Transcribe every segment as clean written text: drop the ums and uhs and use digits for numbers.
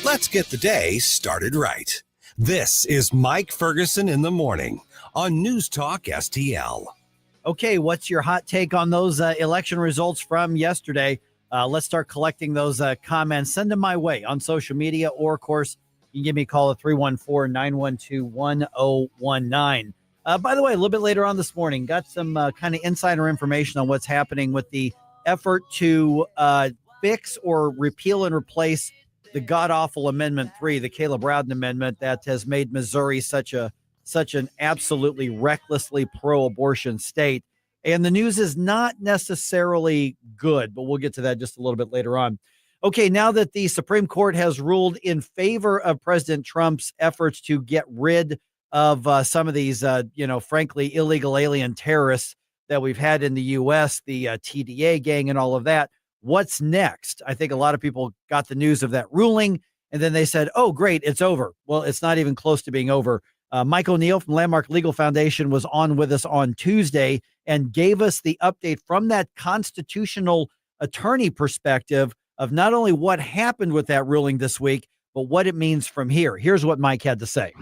Let's get the day started right. This is Mike Ferguson in the morning on News Talk STL. Okay, what's your hot take on those election results from yesterday? Let's start collecting those comments. Send them my way on social media, or, of course, you can give me a call at 314-912-1019. By the way, a little bit later on this morning, got some kind of insider information on what's happening with the effort to fix or repeal and replace the god-awful Amendment 3, the Caleb Rowden Amendment, that has made Missouri such an absolutely recklessly pro-abortion state. And the news is not necessarily good, but we'll get to that just a little bit later on. Okay, now that the Supreme Court has ruled in favor of President Trump's efforts to get rid of some of these, frankly, illegal alien terrorists that we've had in the U.S., the TDA gang and all of that, what's next? I think a lot of people got the news of that ruling, and then they said, oh, great, it's over. Well, it's not even close to being over. Mike O'Neill from Landmark Legal Foundation was on with us on Tuesday and gave us the update from that constitutional attorney perspective of not only what happened with that ruling this week, but what it means from here. Here's what Mike had to say.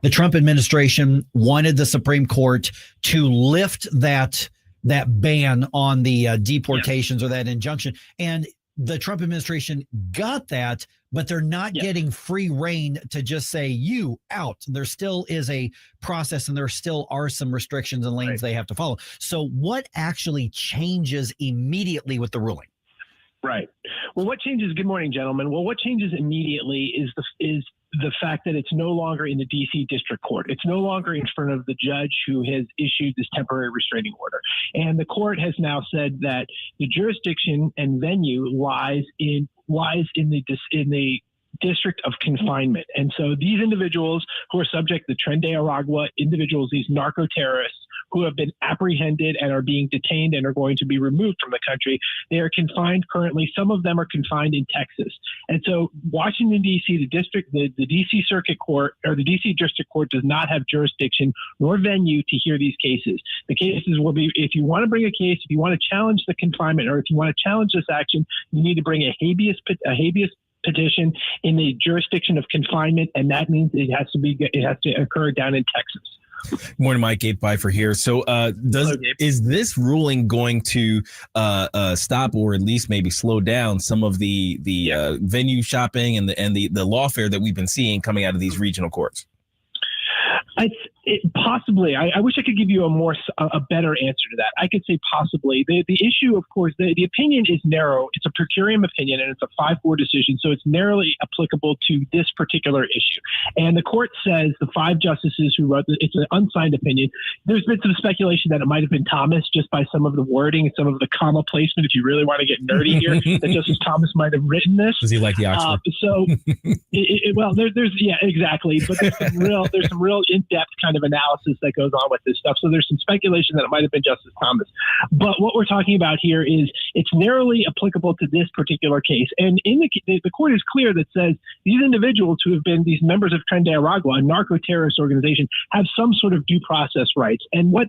The Trump administration wanted the Supreme Court to lift that ban on the deportations or that injunction. And the Trump administration got that, but they're not getting free reign to just say you out. There still is a process, and there still are some restrictions and lanes they have to follow. So what actually changes immediately with the ruling? Right. Well, what changes? Good morning, gentlemen. Well, what changes immediately is the fact that it's no longer in the D.C. District Court. It's no longer in front of the judge who has issued this temporary restraining order. And the court has now said that the jurisdiction and venue lies in the district of confinement. And so these individuals who are subject to Tren de Aragua individuals, these narco terrorists who have been apprehended and are being detained and are going to be removed from the country, they are confined currently. Some of them are confined in Texas. And so Washington, D.C., the D.C. Circuit Court or the D.C. District Court does not have jurisdiction nor venue to hear these cases. The cases will be, if you want to bring a case, if you want to challenge the confinement, or if you want to challenge this action, you need to bring a habeas petition in the jurisdiction of confinement, and that means it has to occur down in Texas. Good morning, Mike. Gabe Pfeiffer here. So is this ruling going to stop, or at least maybe slow down some of the venue shopping and the lawfare that we've been seeing coming out of these regional courts? Possibly. I wish I could give you a better answer to that. I could say possibly. The issue, of course, the opinion is narrow. It's a per curiam opinion, and it's a 5-4 decision, so it's narrowly applicable to this particular issue. And the court says, the 5 justices who wrote it's an unsigned opinion. There's been some speculation that it might have been Thomas, just by some of the wording and some of the comma placement, if you really want to get nerdy here, that Justice Thomas might have written this. Does he like the Oxford? Exactly. But there's some real in-depth kind of analysis that goes on with this stuff. So there's some speculation that it might have been Justice Thomas. But what we're talking about here is it's narrowly applicable to this particular case. And in the court is clear that says these individuals who have been these members of Tren de Aragua, a narco-terrorist organization, have some sort of due process rights. And what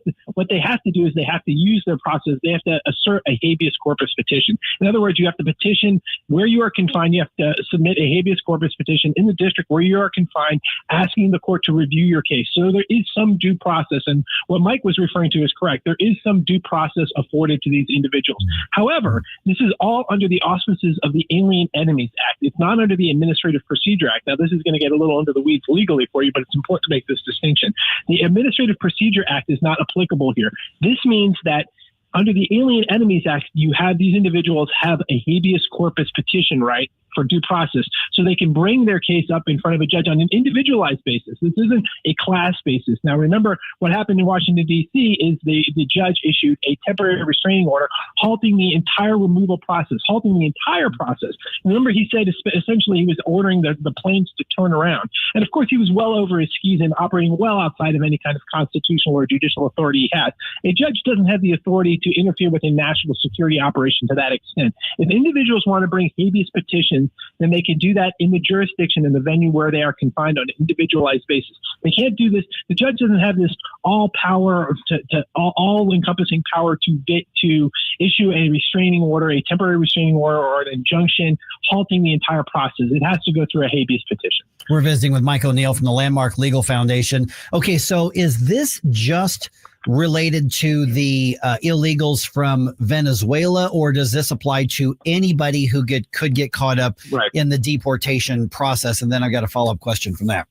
they have to do is they have to use their process. They have to assert a habeas corpus petition. In other words, you have to petition where you are confined. You have to submit a habeas corpus petition in the district where you are confined, asking the court to review your case. So there is some due process. And what Mike was referring to is correct. There is some due process afforded to these individuals. However, this is all under the auspices of the Alien Enemies Act. It's not under the Administrative Procedure Act. Now, this is going to get a little under the weeds legally for you, but it's important to make this distinction. The Administrative Procedure Act is not applicable here. This means that under the Alien Enemies Act, you have these individuals have a habeas corpus petition right for due process, so they can bring their case up in front of a judge on an individualized basis. This isn't a class basis. Now, remember, what happened in Washington, D.C. is the judge issued a temporary restraining order halting the entire removal process, halting the entire process. Remember, he said essentially he was ordering the planes to turn around. And of course, he was well over his skis and operating well outside of any kind of constitutional or judicial authority he has. A judge doesn't have the authority to interfere with a national security operation to that extent. If individuals want to bring habeas petitions, then they can do that in the jurisdiction and the venue where they are confined on an individualized basis. They can't do this. The judge doesn't have this all-encompassing power to issue a restraining order, a temporary restraining order, or an injunction halting the entire process. It has to go through a habeas petition. We're visiting with Mike O'Neill from the Landmark Legal Foundation. Okay, so is this just related to the illegals from Venezuela, or does this apply to anybody who could get caught up in the deportation process? And then I've got a follow-up question from that.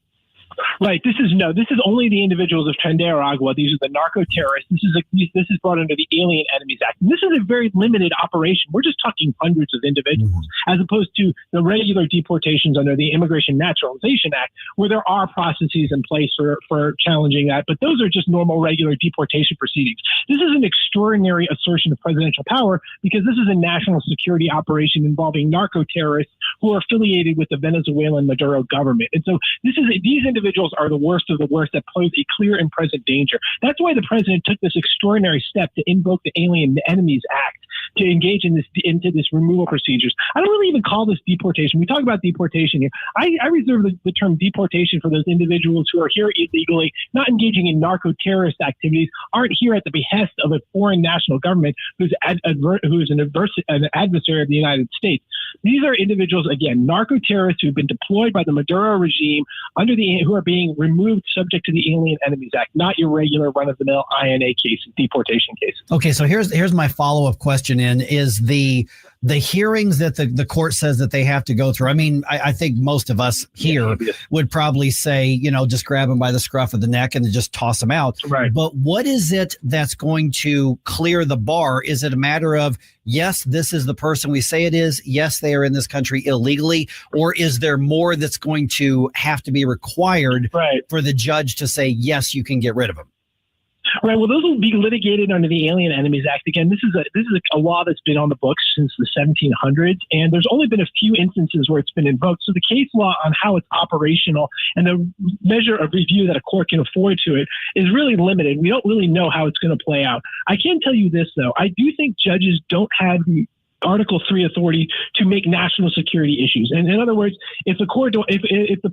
Right. This is only the individuals of Trinidad or Agua. These are the narco terrorists. This is brought under the Alien Enemies Act. And this is a very limited operation. We're just talking hundreds of individuals, as opposed to the regular deportations under the Immigration Naturalization Act, where there are processes in place for challenging that. But those are just normal, regular deportation proceedings. This is an extraordinary assertion of presidential power because this is a national security operation involving narco terrorists who are affiliated with the Venezuelan Maduro government. And so these individuals are the worst of the worst that pose a clear and present danger. That's why the president took this extraordinary step to invoke the Alien Enemies Act to engage into this removal procedures. I don't really even call this deportation. We talk about deportation here. I reserve the term deportation for those individuals who are here illegally, not engaging in narco-terrorist activities, aren't here at the behest of a foreign national government who's an adversary of the United States. These are individuals, again, narco-terrorists who've been deployed by the Maduro regime who are being removed subject to the Alien Enemies Act, not your regular run-of-the-mill INA cases, deportation cases. Okay, so here's my follow-up question is the hearings that the court says that they have to go through. I mean, I think most of us here would probably say, just grab them by the scruff of the neck and just toss them out. Right. But what is it that's going to clear the bar? Is it a matter of, yes, this is the person we say it is. Yes, they are in this country illegally. Or is there more that's going to have to be required for the judge to say, yes, you can get rid of them? Right. Well, those will be litigated under the Alien Enemies Act. Again, this is a law that's been on the books since the 1700s, and there's only been a few instances where it's been invoked. So the case law on how it's operational and the measure of review that a court can afford to it is really limited. We don't really know how it's going to play out. I can tell you this, though. I do think judges don't have the Article 3 authority to make national security issues. And in other words, if the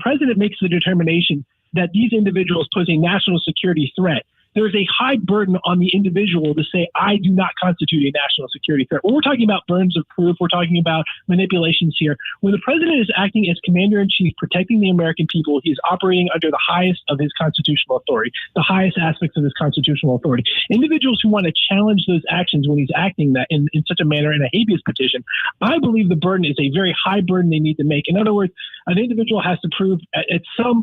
president makes the determination that these individuals pose a national security threat, there's a high burden on the individual to say, I do not constitute a national security threat. When we're talking about burdens of proof, we're talking about manipulations here. When the president is acting as commander-in-chief, protecting the American people, he's operating under the highest of his constitutional authority, the highest aspects of his constitutional authority. Individuals who want to challenge those actions when he's acting that in such a manner in a habeas petition, I believe the burden is a very high burden they need to make. In other words, an individual has to prove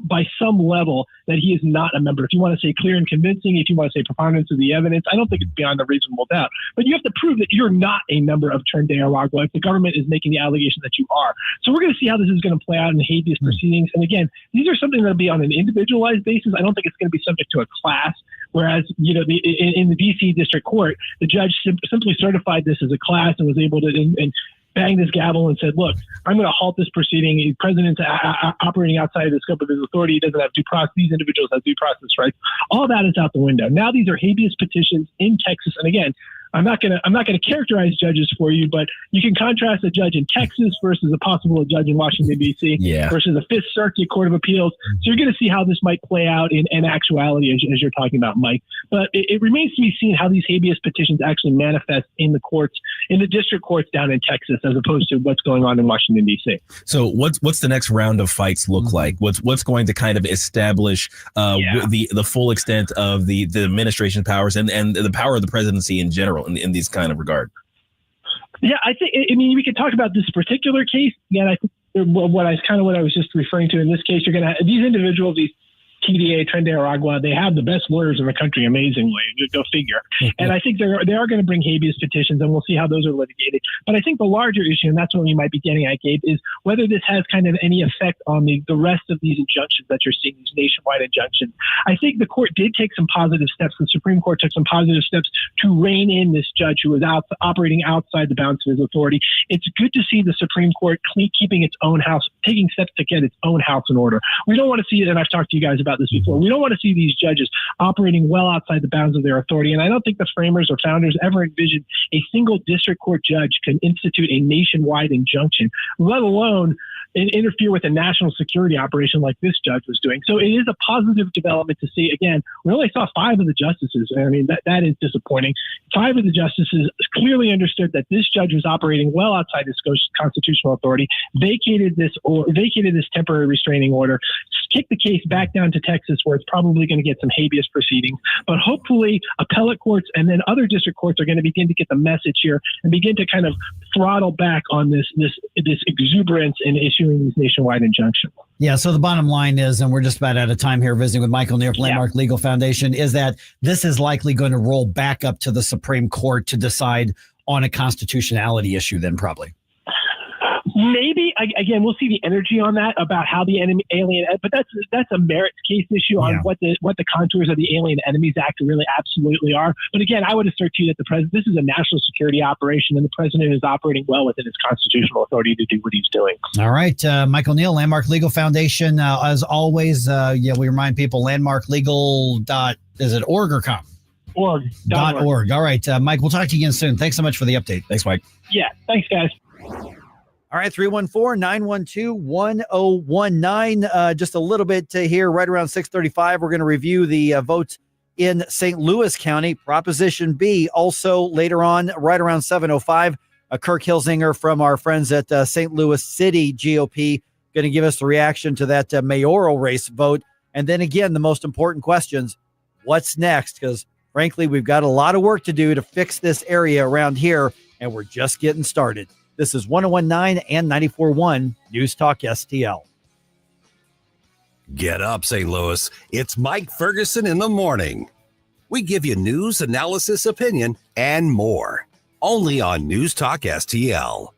by some level that he is not a member. If you want to say clear and convincing, if you want to say preponderance of the evidence, I don't think it's beyond a reasonable doubt. But you have to prove that you're not a member of Trinidad or Agua if the government is making the allegation that you are. So we're going to see how this is going to play out in habeas proceedings. And again, these are something that will be on an individualized basis. I don't think it's going to be subject to a class. Whereas, in the D.C. District Court, the judge simply certified this as a class and was able to and banged his gavel and said, look, I'm going to halt this proceeding. The president's operating outside of the scope of his authority. He doesn't have due process. These individuals have due process rights. All that is out the window. Now these are habeas petitions in Texas. And again, I'm not going to characterize judges for you, but you can contrast a judge in Texas versus a possible judge in Washington, D.C. Versus a Fifth Circuit Court of Appeals. So you're going to see how this might play out in actuality as you're talking about, Mike. But it remains to be seen how these habeas petitions actually manifest in the courts, in the district courts down in Texas, as opposed to what's going on in Washington, D.C. So what's the next round of fights look like? What's going to kind of establish the full extent of the administration powers and the power of the presidency in general in these kind of regard? Yeah, we could talk about this particular case. Again, I think what I was just referring to in this case, you're going to have these individuals, these TDA, Trinidad or Agua, they have the best lawyers in the country, amazingly. Go figure. And I think they are going to bring habeas petitions, and we'll see how those are litigated. But I think the larger issue, and that's what we might be getting at, Gabe, is whether this has kind of any effect on the rest of these injunctions that you're seeing, these nationwide injunctions. I think the court did take some positive steps. The Supreme Court took some positive steps to rein in this judge who was operating outside the bounds of his authority. It's good to see the Supreme Court keeping its own house taking steps to get its own house in order. We don't want to see it, and I've talked to you guys about this before. We don't want to see these judges operating well outside the bounds of their authority. And I don't think the framers or founders ever envisioned a single district court judge can institute a nationwide injunction, let alone interfere with a national security operation like this judge was doing. So it is a positive development to see. Again, we only saw 5 of the justices. I mean, that is disappointing. 5 of the justices clearly understood that this judge was operating well outside his constitutional authority, vacated this temporary restraining order, kicked the case back down to Texas, where it's probably going to get some habeas proceedings. But hopefully appellate courts and then other district courts are going to begin to get the message here and begin to kind of throttle back on this exuberance in issuing these nationwide injunctions. Yeah, so the bottom line is, and we're just about out of time here visiting with Michael Neal, Landmark Legal Foundation, is that this is likely going to roll back up to the Supreme Court to decide on a constitutionality issue then probably. Maybe again, we'll see the energy on that about how the alien, but that's a merits case issue on what the contours of the Alien Enemies Act really absolutely are. But again, I would assert to you that this is a national security operation, and the president is operating well within his constitutional authority to do what he's doing. All right, Michael Neal, Landmark Legal Foundation. As always, we remind people landmarklegal.is it org or com? Org. All right, Mike, we'll talk to you again soon. Thanks so much for the update. Thanks, Mike. Yeah, thanks, guys. All right, 314-912-1019. Just a little bit here, right around 6:35. We're going to review the votes in St. Louis County. Proposition B, also later on, right around 7:05. Kirk Hilzinger from our friends at St. Louis City GOP going to give us the reaction to that mayoral race vote. And then again, the most important questions, what's next? Because frankly, we've got a lot of work to do to fix this area around here, and we're just getting started. This is 101.9 and 94.1 News Talk STL. Get up, St. Louis. It's Mike Ferguson in the morning. We give you news, analysis, opinion, and more. Only on News Talk STL.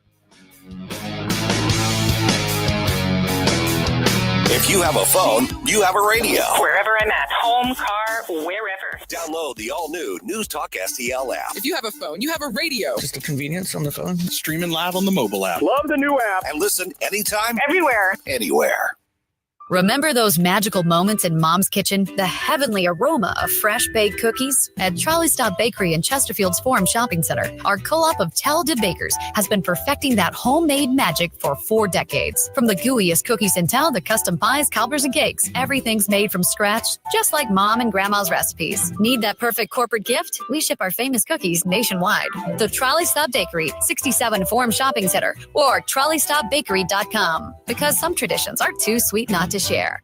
If you have a phone, you have a radio. Wherever I'm at, home, car, wherever. Download the all-new News Talk STL app. If you have a phone, you have a radio. Just a convenience on the phone. Streaming live on the mobile app. Love the new app. And listen anytime, Everywhere. anywhere. Remember those magical moments in Mom's kitchen? The heavenly aroma of fresh baked cookies? At Trolley Stop Bakery in Chesterfield's Forum Shopping Center, our co-op of talented bakers has been perfecting that homemade magic for 4 decades. From the gooeyest cookies in town to custom pies, cobblers, and cakes, everything's made from scratch, just like Mom and Grandma's recipes. Need that perfect corporate gift? We ship our famous cookies nationwide. The Trolley Stop Bakery, 67 Forum Shopping Center, or TrolleyStopBakery.com. Because some traditions are too sweet not to share.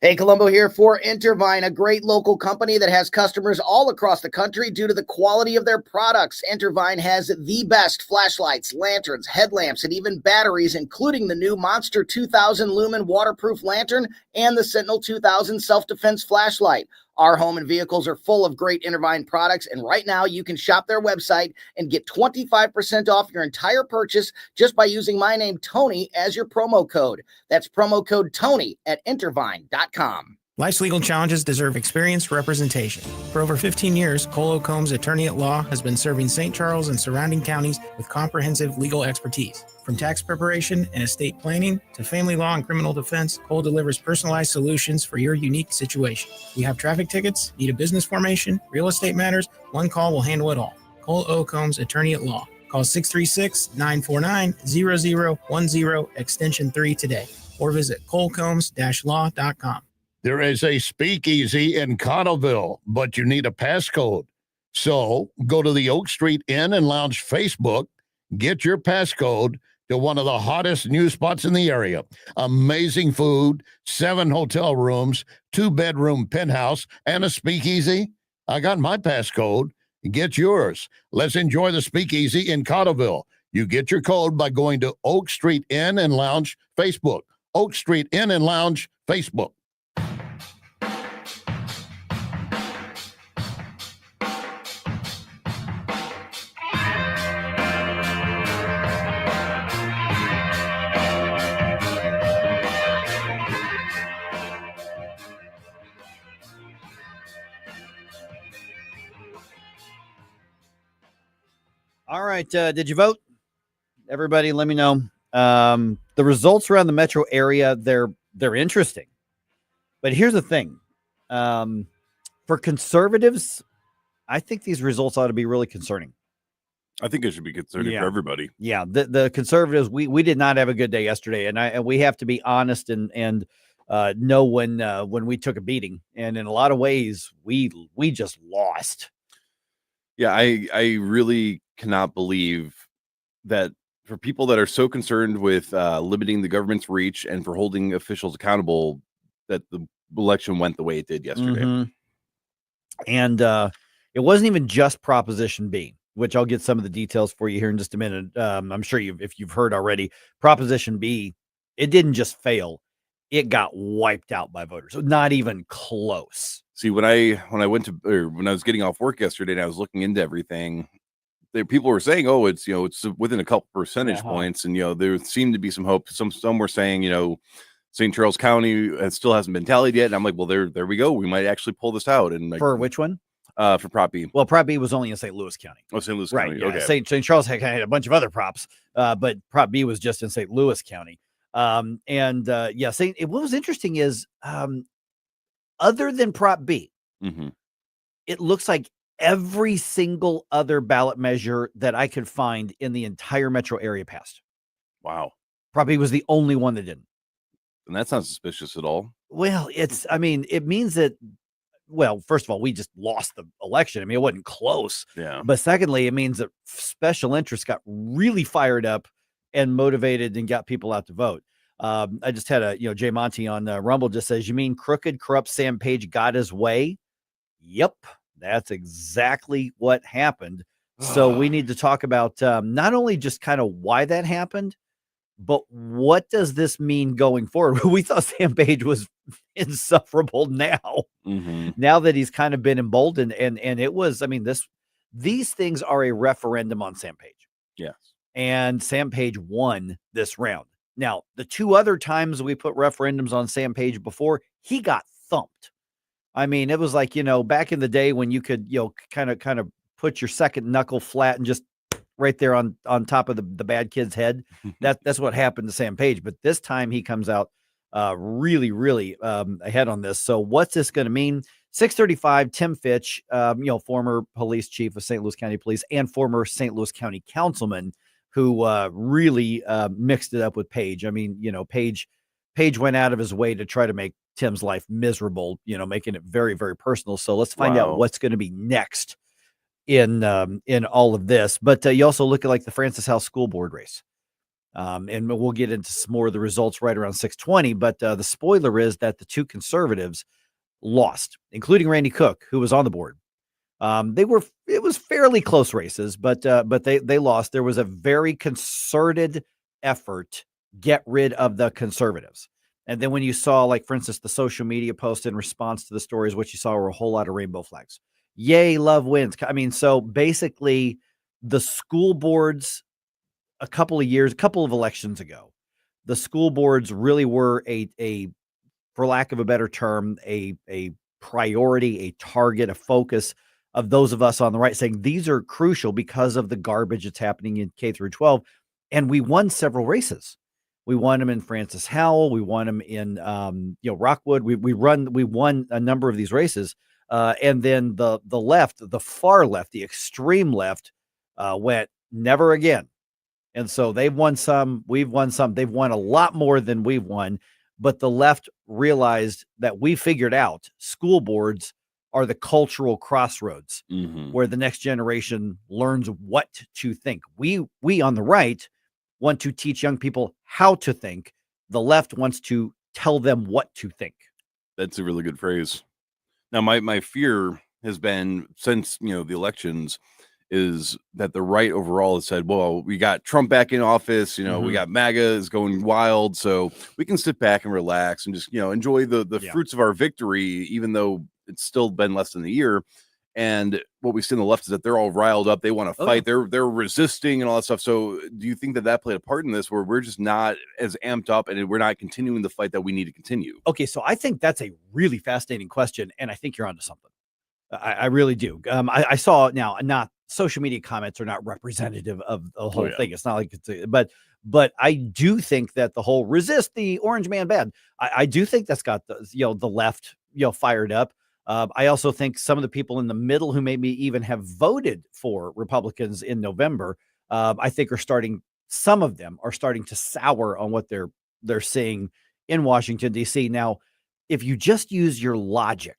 Hey, Colombo here for Intervine, a great local company that has customers all across the country due to the quality of their products. Intervine has the best flashlights, lanterns, headlamps, and even batteries, including the new Monster 2000 Lumen waterproof lantern and the Sentinel 2000 self-defense flashlight. Our home and vehicles are full of great Intervine products, and right now you can shop their website and get 25% off your entire purchase just by using my name, Tony, as your promo code. That's promo code Tony at Intervine.com. Life's legal challenges deserve experienced representation. For over 15 years, Cole Combs Attorney at Law has been serving St. Charles and surrounding counties with comprehensive legal expertise. From tax preparation and estate planning to family law and criminal defense, Cole delivers personalized solutions for your unique situation. You have traffic tickets, need a business formation, real estate matters, one call will handle it all. Cole O. Combs Attorney at Law. Call 636-949-0010 extension 3 today or visit colecombs-law.com. There is a speakeasy in Cottleville, but you need a passcode. So go to the Oak Street Inn and Lounge Facebook, get your passcode to one of the hottest new spots in the area. Amazing food, 7 hotel rooms, 2-bedroom penthouse, and a speakeasy. I got my passcode. Get yours. Let's enjoy the speakeasy in Cottleville. You get your code by going to Oak Street Inn and Lounge Facebook. Oak Street Inn and Lounge Facebook. All right. Did you vote? Everybody, let me know. The results around the metro area, they're interesting. But here's the thing. For conservatives, I think these results ought to be really concerning. I think it should be concerning for everybody. Yeah, the conservatives, we did not have a good day yesterday, and we have to be honest and know when we took a beating, and in a lot of ways we just lost. Yeah, I really cannot believe that for people that are so concerned with limiting the government's reach and for holding officials accountable, that the election went the way it did yesterday. Mm-hmm. And it wasn't even just Proposition B, which I'll get some of the details for you here in just a minute. I'm sure if you've heard already, Proposition B, it didn't just fail. It got wiped out by voters. Not even close. See, when I was getting off work yesterday and I was looking into everything, people were saying, "Oh, it's within a couple percentage points," and there seemed to be some hope. Some were saying, St. Charles County still hasn't been tallied yet, and I'm like, well, there we go. We might actually pull this out. And for which one? For Prop B. Well, Prop B was only in St. Louis County. Oh, St. Louis right, County. Yeah. Okay. St. Charles had a bunch of other props, but Prop B was just in St. Louis County. What was interesting is, other than Prop B, it looks like every single other ballot measure that I could find in the entire metro area passed. Wow. Prop B was the only one that didn't. And that's not suspicious at all. Well, it means that, first of all, we just lost the election. I mean, it wasn't close. Yeah. But secondly, it means that special interests got really fired up and motivated and got people out to vote. I just had Jay Monty on Rumble just says, "You mean crooked, corrupt Sam Page got his way?" Yep. That's exactly what happened. So we need to talk about not only just kind of why that happened, but what does this mean going forward? We thought Sam Page was insufferable now. Now that he's kind of been emboldened, and it was, these things are a referendum on Sam Page. Yes. And Sam Page won this round. Now, the two other times we put referendums on Sam Page before, he got thumped. It was like, back in the day when you could, kind of put your second knuckle flat and just right there on top of the bad kid's head. That's what happened to Sam Page. But this time he comes out really, really ahead on this. So what's this going to mean? 635, Tim Fitch, former police chief of St. Louis County Police and former St. Louis County councilman who really mixed it up with Page. Page went out of his way to try to make Tim's life miserable, making it very, very personal. So let's find out what's going to be next in all of this. But you also look at like the Francis House School Board race. And we'll get into some more of the results right around 620. But the spoiler is that the two conservatives lost, including Randy Cook, who was on the board. It was fairly close races, but they lost. There was a very concerted effort get rid of the conservatives. And then when you saw, like, for instance, the social media post in response to the stories, what you saw were a whole lot of rainbow flags. Yay, love wins. So basically the school boards a couple of elections ago, the school boards really were a for lack of a better term, a priority, a target, a focus of those of us on the right saying these are crucial because of the garbage that's happening in K through 12. And we won several races. We won them in Francis Howell. We won them in, Rockwood. We won a number of these races. And then the left, the far left, the extreme left went never again. And so they've won some, we've won some, they've won a lot more than we've won. But the left realized that we figured out school boards are the cultural crossroads where the next generation learns what to think. We on the right want to teach young people how to think. The left wants to tell them what to think. That's a really good phrase. Now, my fear has been since, the elections is that the right overall has said, well, we got Trump back in office, we got MAGA is going wild. So we can sit back and relax and just, enjoy the fruits of our victory, even though it's still been less than a year. And what we see on the left is that they're all riled up. They want to fight. They're resisting and all that stuff. So do you think that played a part in this where we're just not as amped up and we're not continuing the fight that we need to continue? Okay. So I think that's a really fascinating question. And I think you're onto something. I really do. I saw now, not social media comments are not representative of the whole thing. It's not like but But I do think that the whole resist the orange man bad, I do think that's got the left, fired up. I also think some of the people in the middle who maybe even have voted for Republicans in November, I think some of them are starting to sour on what they're seeing in Washington, D.C. Now, if you just use your logic,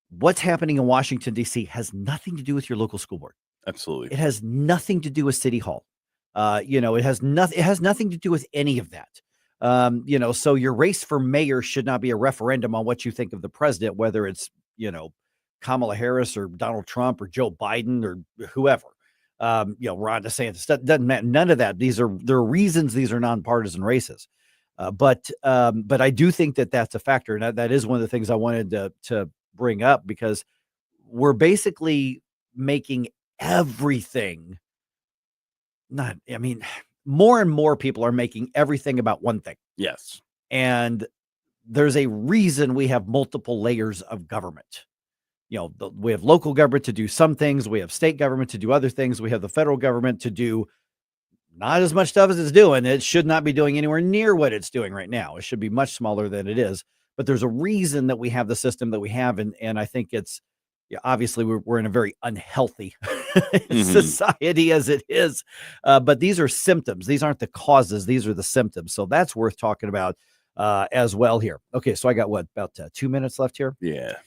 what's happening in Washington, D.C. has nothing to do with your local school board. Absolutely. It has nothing to do with City Hall. It has nothing to do with any of that. So your race for mayor should not be a referendum on what you think of the president, whether it's, Kamala Harris or Donald Trump or Joe Biden or whoever. Ron DeSantis, doesn't matter. None of that. There are reasons these are nonpartisan races. But I do think that that's a factor. And that is one of the things I wanted to bring up, because we're basically making everything more and more people are making everything about one thing. Yes. And there's a reason we have multiple layers of government. We have local government to do some things. We have state government to do other things. We have the federal government to do not as much stuff as it's doing. It should not be doing anywhere near what it's doing right now. It should be much smaller than it is. But there's a reason that we have the system that we have. And I think it's, obviously we're in a very unhealthy society as it is. But these are symptoms. These aren't the causes. These are the symptoms. So that's worth talking about as well here. Okay. So I got about 2 minutes left here. Yeah.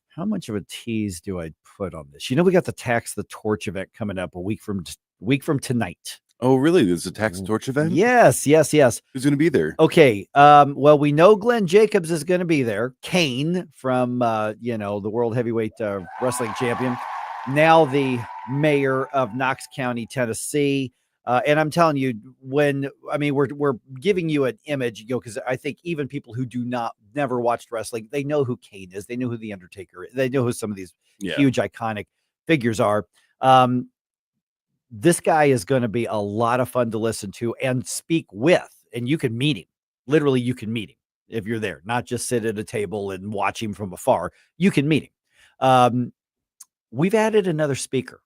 How much of a tease do I put on this? We got the Tax the Torch event coming up a week from tonight. Oh, really? There's a Tax the Torch event? Yes. Who's going to be there? Okay. Well, we know Glenn Jacobs is going to be there. Kane from, the World Heavyweight Wrestling Champion, now the mayor of Knox County, Tennessee. And I'm telling you, we're giving you an image, because I think even people who never watched wrestling, they know who Kane is. They know who the Undertaker is. They know who some of these huge iconic figures are. This guy is going to be a lot of fun to listen to and speak with, and you can meet him. Literally, you can meet him if you're there, not just sit at a table and watch him from afar. You can meet him. We've added another speaker.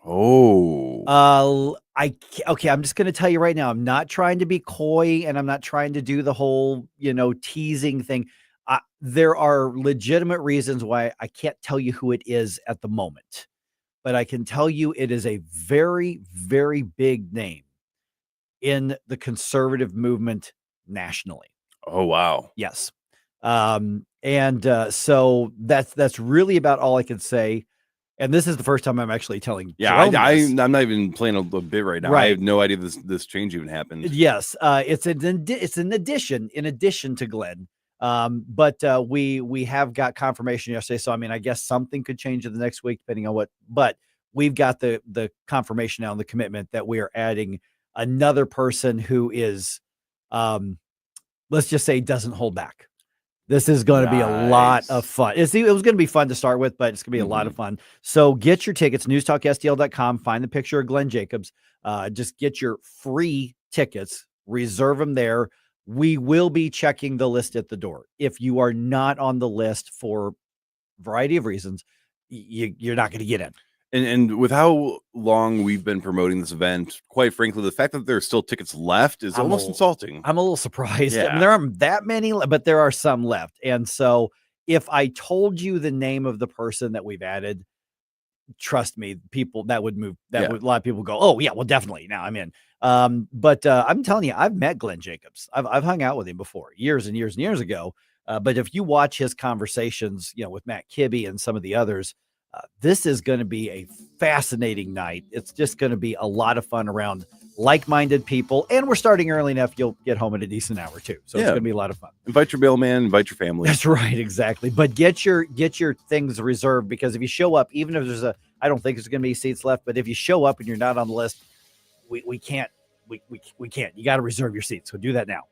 Oh, I'm just going to tell you right now, I'm not trying to be coy, and I'm not trying to do the whole, teasing thing. There are legitimate reasons why I can't tell you who it is at the moment. But I can tell you it is a very, very big name in the conservative movement nationally. Oh, wow. Yes. So that's really about all I can say. And this is the first time I'm actually telling. Yeah, I'm not even playing a bit right now. Right. I have no idea this change even happened. Yes. It's an addition in addition to Glenn. But we have got confirmation yesterday. So, I guess something could change in the next week, depending on but we've got the confirmation now and the commitment that we are adding another person who is, let's just say, doesn't hold back. This is going to be a lot of fun. It was going to be fun to start with, but it's going to be a lot of fun. So get your tickets, newstalkstl.com, find the picture of Glenn Jacobs, just get your free tickets, reserve them there. We will be checking the list at the door. If you are not on the list for a variety of reasons, you're not going to get in. And with how long we've been promoting this event, quite frankly, the fact that there are still tickets left is almost insulting. I'm a little surprised. Yeah. There aren't that many, but there are some left. And so if I told you the name of the person that we've added, trust me, people that would move. A lot of people go, oh yeah, well, definitely. Now I'm in. But I'm telling you, I've met Glenn Jacobs. I've hung out with him before, years and years and years ago. But if you watch his conversations, with Matt Kibbe and some of the others, this is going to be a fascinating night. It's just going to be a lot of fun around like-minded people, and we're starting early enough. You'll get home at a decent hour too, so it's going to be a lot of fun. Invite your mailman, invite your family. That's right, exactly. But get your things reserved, because if you show up, even if there's I don't think there's going to be seats left, but if you show up and you're not on the list, we can't. You got to reserve your seats. So do that now.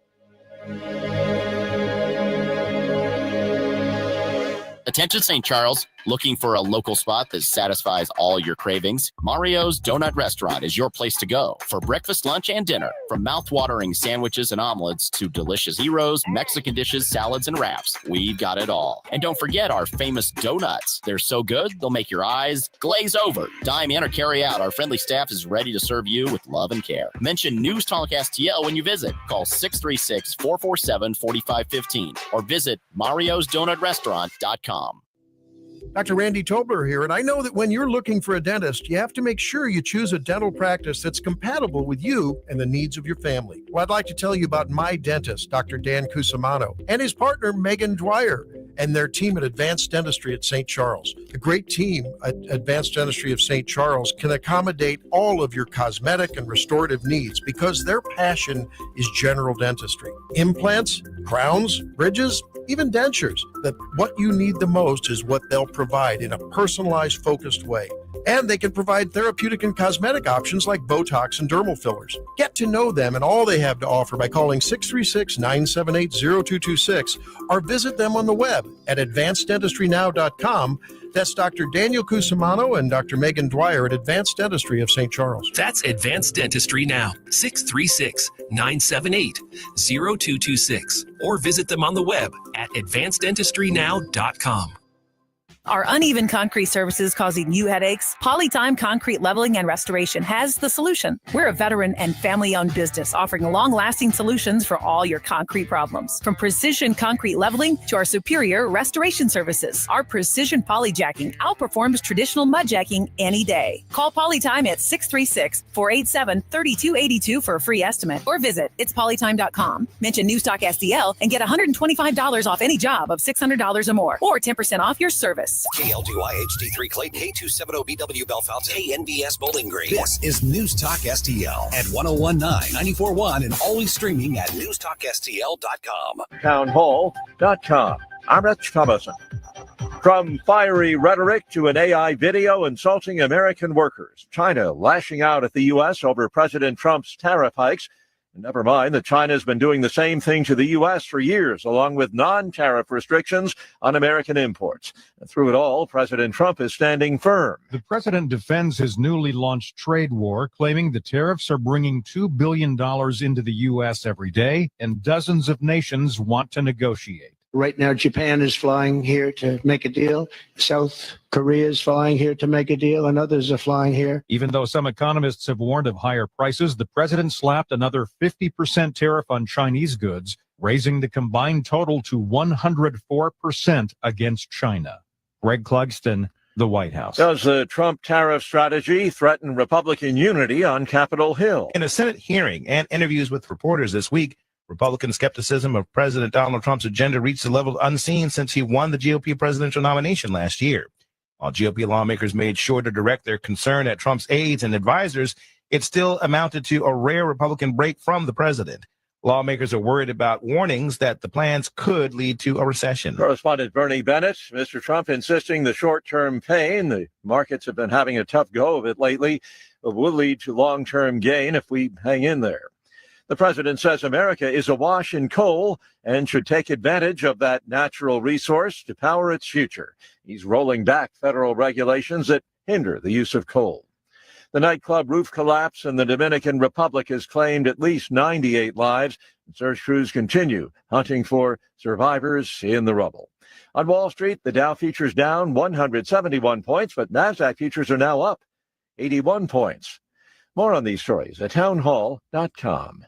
Attention St. Charles, Looking for a local spot that satisfies all your cravings? Mario's Donut Restaurant is your place to go for breakfast, lunch, and dinner. From mouth-watering sandwiches and omelets to delicious gyros, Mexican dishes, salads, and wraps, we've got it all. And don't forget our famous donuts. They're so good, they'll make your eyes glaze over. Dine in or carry out. Our friendly staff is ready to serve you with love and care. Mention News Talk STL when you visit. Call 636-447-4515 or visit mariosdonutrestaurant.com. Dr. Randy Tobler here, and I know that when you're looking for a dentist, you have to make sure you choose a dental practice that's compatible with you and the needs of your family. Well, I'd like to tell you about my dentist, Dr. Dan Cusimano, and his partner, Megan Dwyer, and their team at Advanced Dentistry at St. Charles. The great team at Advanced Dentistry of St. Charles can accommodate all of your cosmetic and restorative needs because their passion is general dentistry. Implants, crowns, bridges, even dentures. That what you need the most is what they'll provide in a personalized, focused way. And they can provide therapeutic and cosmetic options like Botox and dermal fillers. Get to know them and all they have to offer by calling 636-978-0226 or visit them on the web at advanceddentistrynow.com. That's Dr. Daniel Cusimano and Dr. Megan Dwyer at Advanced Dentistry of St. Charles. That's Advanced Dentistry Now, 636-978-0226. Or visit them on the web at advanceddentistrynow.com. Are uneven concrete surfaces causing you headaches? Polytime Concrete Leveling and Restoration has the solution. We're a veteran and family-owned business offering long-lasting solutions for all your concrete problems. From precision concrete leveling to our superior restoration services, our precision polyjacking outperforms traditional mudjacking any day. Call Polytime at 636-487-3282 for a free estimate or visit itspolytime.com. Mention Newstalk SDL and get $125 off any job of $600 or more, or 10% off your service. KLDY HD3 Clayton, K270BW Bellefonte, KNBS Bowling Green. This is News Talk STL at 1019, 94.1, and always streaming at newstalkstl.com. Townhall.com. I'm Rich Thomason. From fiery rhetoric to an AI video insulting American workers, China lashing out at the U.S. over President Trump's tariff hikes. Never mind that China's been doing the same thing to the U.S. for years, along with non-tariff restrictions on American imports. And through it all, President Trump is standing firm. The president defends his newly launched trade war, claiming the tariffs are bringing $2 billion into the U.S. every day, and dozens of nations want to negotiate. Right now, Japan is flying here to make a deal. South Korea is flying here to make a deal, and others are flying here. Even though some economists have warned of higher prices, the president slapped another 50% tariff on Chinese goods, raising the combined total to 104% against China. Greg Clugston, the White House. Does the Trump tariff strategy threaten Republican unity on Capitol Hill? In a Senate hearing and interviews with reporters this week, Republican skepticism of President Donald Trump's agenda reached a level unseen since he won the GOP presidential nomination last year. While GOP lawmakers made sure to direct their concern at Trump's aides and advisors, it still amounted to a rare Republican break from the president. Lawmakers are worried about warnings that the plans could lead to a recession. Correspondent Bernie Bennett, Mr. Trump insisting the short-term pain, the markets have been having a tough go of it lately, but will lead to long-term gain if we hang in there. The president says America is awash in coal and should take advantage of that natural resource to power its future. He's rolling back federal regulations that hinder the use of coal. The nightclub roof collapse in the Dominican Republic has claimed at least 98 lives, and search crews continue hunting for survivors in the rubble. On Wall Street, the Dow futures down 171 points, but NASDAQ futures are now up 81 points. More on these stories at townhall.com.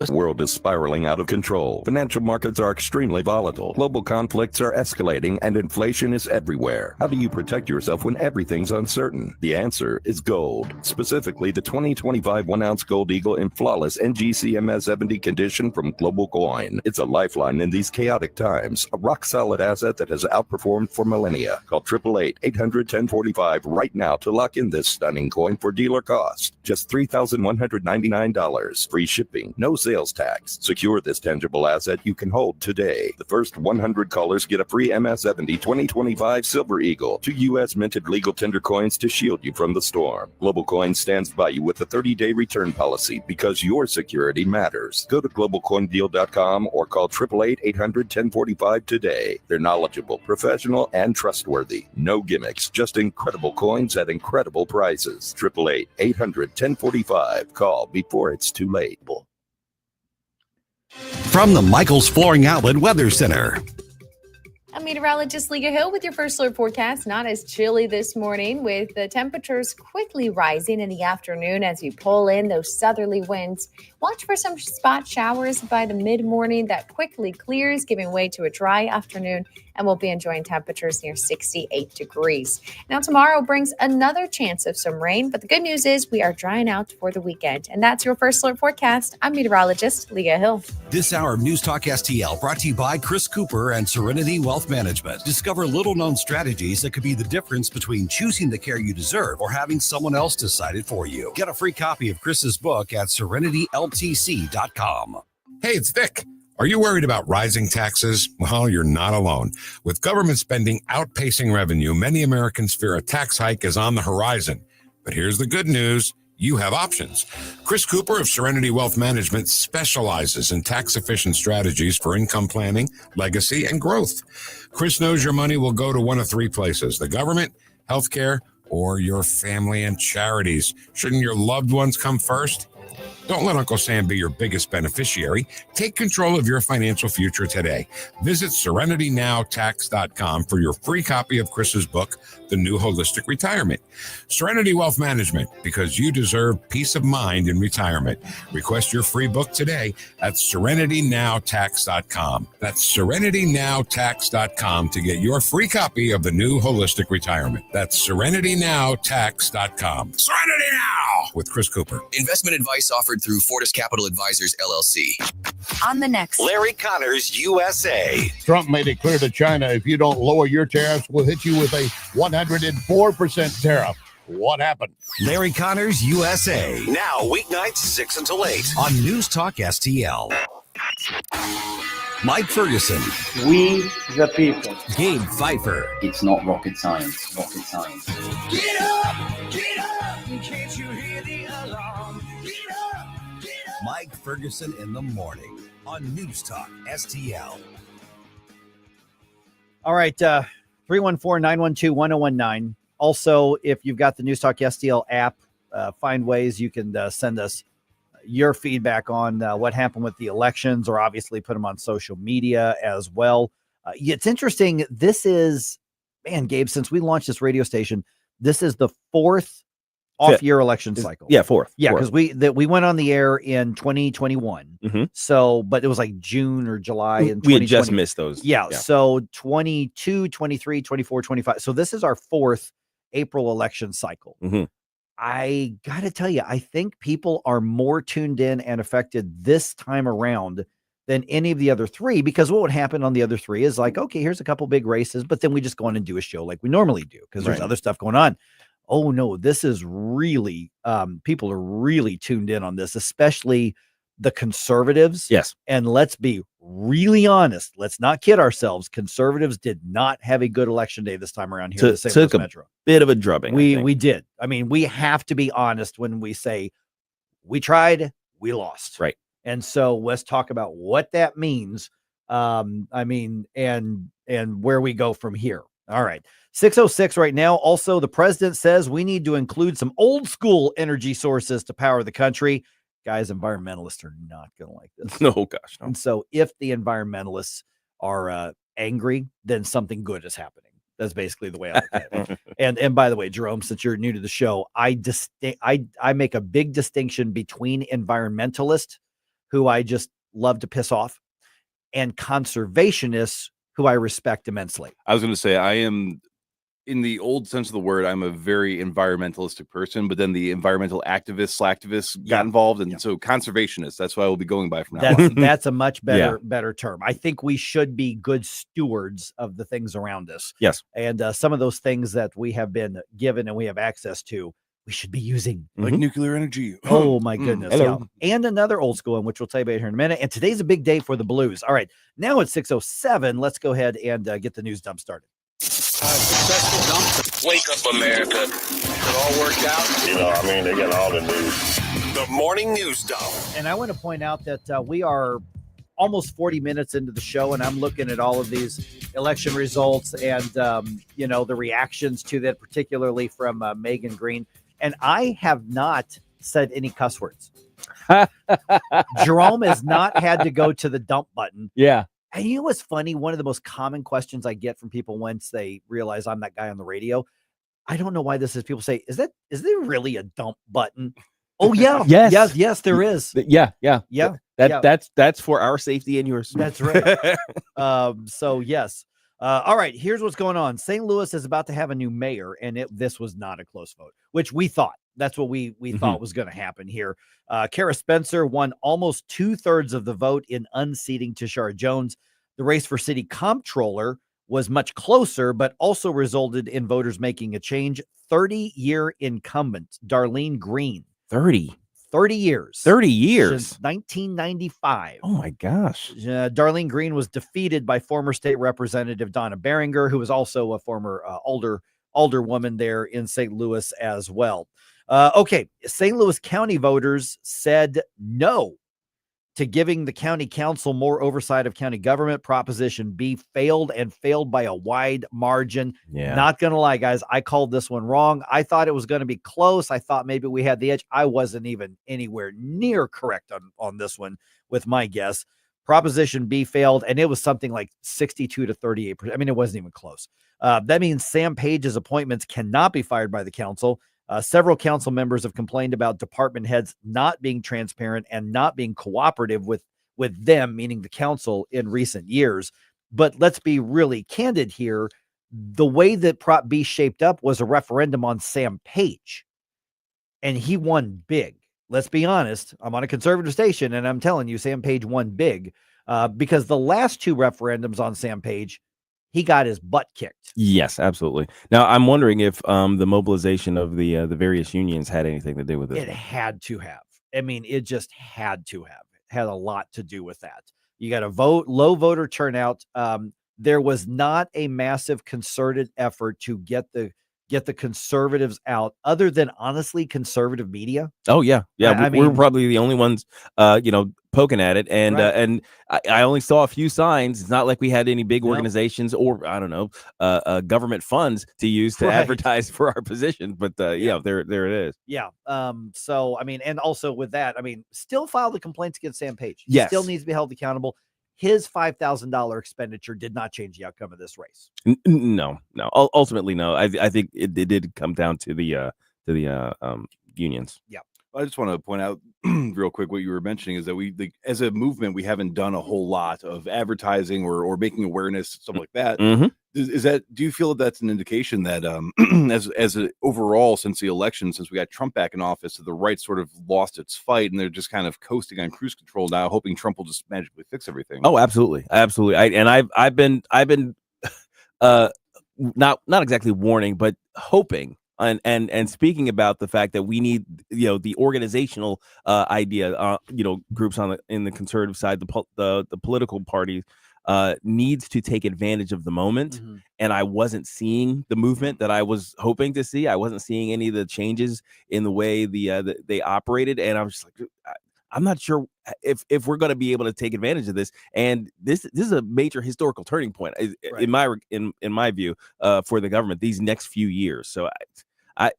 The world is spiraling out of control. Financial markets are extremely volatile. Global conflicts are escalating and inflation is everywhere. How do you protect yourself when everything's uncertain? The answer is gold. Specifically, the 2025 1-ounce Gold Eagle in flawless NGCMS 70 condition from Global Coin. It's a lifeline in these chaotic times. A rock-solid asset that has outperformed for millennia. Call 888-800-1045 right now to lock in this stunning coin for dealer cost. Just $3,199. Free shipping. No sales sales tax. Secure this tangible asset you can hold today. The first 100 callers get a free MS-70 2025 Silver Eagle, 2 U.S. minted legal tender coins to shield you from the storm. Global Coin stands by you with a 30-day return policy because your security matters. Go to globalcoindeal.com or call 888-800-1045 today. They're knowledgeable, professional, and trustworthy. No gimmicks, just incredible coins at incredible prices. 888-800-1045. Call before it's too late. From the Michaels Flooring Outlet Weather Center. I'm meteorologist Leah Hill with your first alert forecast. Not as chilly this morning, with the temperatures quickly rising in the afternoon as you pull in those southerly winds. Watch for some spot showers by the mid-morning that quickly clears, giving way to a dry afternoon, and we'll be enjoying temperatures near 68 degrees. Now, tomorrow brings another chance of some rain, but the good news is we are drying out for the weekend. And that's your first alert forecast. I'm meteorologist Leah Hill. This hour of News Talk STL brought to you by Chris Cooper and Serenity Wealth Management. Discover little-known strategies that could be the difference between choosing the care you deserve or having someone else decide it for you. Get a free copy of Chris's book at serenityltc.com. Hey, it's Vic. Are you worried about rising taxes? Well, you're not alone. With government spending outpacing revenue, many Americans fear a tax hike is on the horizon. But here's the good news. You have options. Chris Cooper of Serenity Wealth Management specializes in tax-efficient strategies for income planning, legacy, and growth. Chris knows your money will go to one of three places: the government, healthcare, or your family and charities. Shouldn't your loved ones come first? Don't let Uncle Sam be your biggest beneficiary. Take control of your financial future today. Visit SerenityNowTax.com for your free copy of Chris's book, The New Holistic Retirement. Serenity Wealth Management, because you deserve peace of mind in retirement. Request your free book today at SerenityNowTax.com. That's SerenityNowTax.com to get your free copy of The New Holistic Retirement. That's SerenityNowTax.com. Serenity Now with Chris Cooper. Investment advice offered through Fortis Capital Advisors, LLC. On the next, Larry Connors, USA. Trump made it clear to China, if you don't lower your tariffs, we'll hit you with a 104% tariff. What happened? Larry Connors, USA. Now, weeknights 6 until 8 on News Talk STL. Mike Ferguson. We the people. Gabe Pfeiffer. It's not rocket science. Rocket science. Get up! Get up! Can't you hear the alarm? Get up! Get up! Mike Ferguson in the morning on News Talk STL. All right, 314-912-1019. Also, if you've got the News Talk STL app, find ways you can send us your feedback on what happened with the elections, or obviously put them on social media as well. It's interesting. This is, man, Gabe, since we launched this radio station, this is the fourth off-year election cycle. Yeah, fourth. Yeah, because we went on the air in 2021. Mhm. So, but it was like June or July in 2020. We had just missed those. Yeah, so 22, 23, 24, 25. So this is our fourth April election cycle. Mhm. I got to tell you, I think people are more tuned in and affected this time around than any of the other three, because what would happen on the other three is like, okay, here's a couple big races, but then we just go on and do a show like we normally do because there's Right. other stuff going on. Oh no, this is really, people are really tuned in on this, especially the conservatives. Yes. And let's be really honest. Let's not kid ourselves. Conservatives did not have a good election day this time around here in the St. Louis Took a Metro. bit of a drubbing. I think. We did. I mean, we have to be honest when we say we tried, we lost. Right. And so let's talk about what that means. And where we go from here. All right. 6:06 right now. Also, the president says we need to include some old school energy sources to power the country. Guys, environmentalists are not going to like this. No, gosh, no. And so if the environmentalists are angry, then something good is happening. That's basically the way I look at it. And by the way, Jerome, since you're new to the show, I make a big distinction between environmentalists, who I just love to piss off, and conservationists, who I respect immensely. I was going to say, I am, in the old sense of the word, I'm a very environmentalistic person, but then the environmental activists got involved. And so conservationists, that's what I will be going by from now on. That's a much better term. I think we should be good stewards of the things around us. Yes. And some of those things that we have been given and we have access to, we should be using. Like nuclear energy. Oh my goodness. Hello. Yeah. And another old school one, which we'll tell you about here in a minute. And today's a big day for the Blues. All right. Now it's 6:07. Let's go ahead and get the news dump started. Successful dump. Wake up, America. It all worked out. They got all the news. The morning news dump. And I want to point out that we are almost 40 minutes into the show, and I'm looking at all of these election results and, the reactions to that, particularly from Megan Green. And I have not said any cuss words. Jerome has not had to go to the dump button. Yeah. And you know what's funny? One of the most common questions I get from people once they realize I'm that guy on the radio, I don't know why this is. People say, is there really a dump button? Oh, yeah. Yes, there is. Yeah. That's for our safety and yours. That's right. So, yes. All right, here's what's going on. St. Louis is about to have a new mayor, and this was not a close vote, which we thought. That's what we thought was going to happen here. Kara Spencer won almost 2/3 of the vote in unseating Tashara Jones. The race for city comptroller was much closer, but also resulted in voters making a change. 30-year incumbent Darlene Green. 30 years. 30 years. Since 1995. Oh, my gosh. Darlene Green was defeated by former state representative Donna Beringer, who was also a former alderwoman there in St. Louis as well. Okay, St. Louis County voters said no to giving the county council more oversight of county government. Proposition B failed by a wide margin. Yeah. Not going to lie, guys. I called this one wrong. I thought it was going to be close. I thought maybe we had the edge. I wasn't even anywhere near correct on this one with my guess. Proposition B failed, and it was something like 62 to 38%. I mean, it wasn't even close. That means Sam Page's appointments cannot be fired by the council. Several council members have complained about department heads not being transparent and not being cooperative with them, meaning the council, in recent years. But let's be really candid here. The way that Prop B shaped up was a referendum on Sam Page, and he won big. Let's be honest. I'm on a conservative station, and I'm telling you, Sam Page won big because the last two referendums on Sam Page, he got his butt kicked. Yes, absolutely. Now, I'm wondering if the mobilization of the various unions had anything to do with it. It had to have. I mean, it just had to have. It had a lot to do with that. You got a low voter turnout. There was not a massive concerted effort to get the conservatives out, other than honestly conservative media. Oh yeah. I We're mean, probably the only ones, poking at it, and Right. and I only saw a few signs. It's not like we had any big organizations or I don't know, government funds to use to Right. advertise for our position. But there it is. Yeah. So I mean, and also with that, I mean, still file the complaints against Sam Page. He Yes. still needs to be held accountable. His $5,000 expenditure did not change the outcome of this race. No. Ultimately, no. I think it did come down to the unions. Yeah. I just want to point out real quick what you were mentioning is that we, as a movement, we haven't done a whole lot of advertising or making awareness, stuff like that. Mhm. Is that? Do you feel that that's an indication that as a, overall, since the election, since we got Trump back in office, the right sort of lost its fight and they're just kind of coasting on cruise control now, hoping Trump will just magically fix everything? Oh, absolutely. I've been not exactly warning, but hoping and speaking about the fact that we need the organizational idea, groups in the conservative side, the political parties needs to take advantage of the moment. Mm-hmm. And I wasn't seeing the movement that I was hoping to see. I wasn't seeing any of the changes in the way they operated, and I was just like, I'm not sure if we're going to be able to take advantage of this. And this is a major historical turning point in my view for the government these next few years. So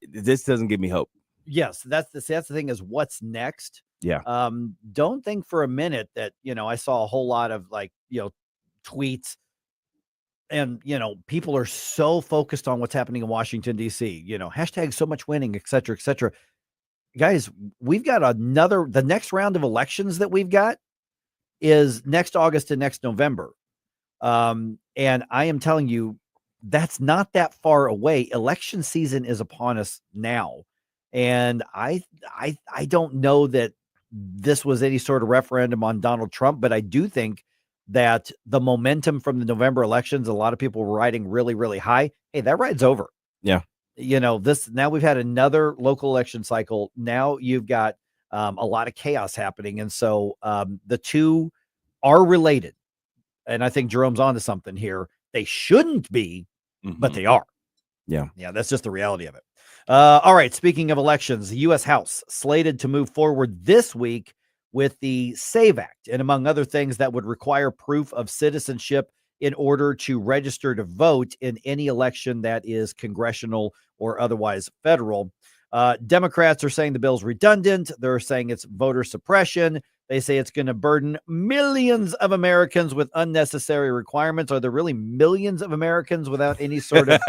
this doesn't give me hope. Yes, that's the thing is what's next. Yeah. Don't think for a minute that, I saw a whole lot of tweets and, people are so focused on what's happening in Washington, D.C., hashtag so much winning, et cetera, et cetera. Guys, we've got the next round of elections that we've got is next August and next November. And I am telling you, that's not that far away. Election season is upon us now. And I don't know that this was any sort of referendum on Donald Trump, but I do think that the momentum from the November elections, a lot of people were riding really, really high. Hey, that ride's over. Yeah. now we've had another local election cycle. Now you've got a lot of chaos happening. And so the two are related. And I think Jerome's onto something here. They shouldn't be, but they are. Yeah. Yeah. That's just the reality of it. All right. Speaking of elections, the U.S. House slated to move forward this week with the SAVE Act. And among other things, that would require proof of citizenship in order to register to vote in any election that is congressional or otherwise federal. Democrats are saying the bill's redundant. They're saying it's voter suppression. They say it's going to burden millions of Americans with unnecessary requirements. Are there really millions of Americans without any sort of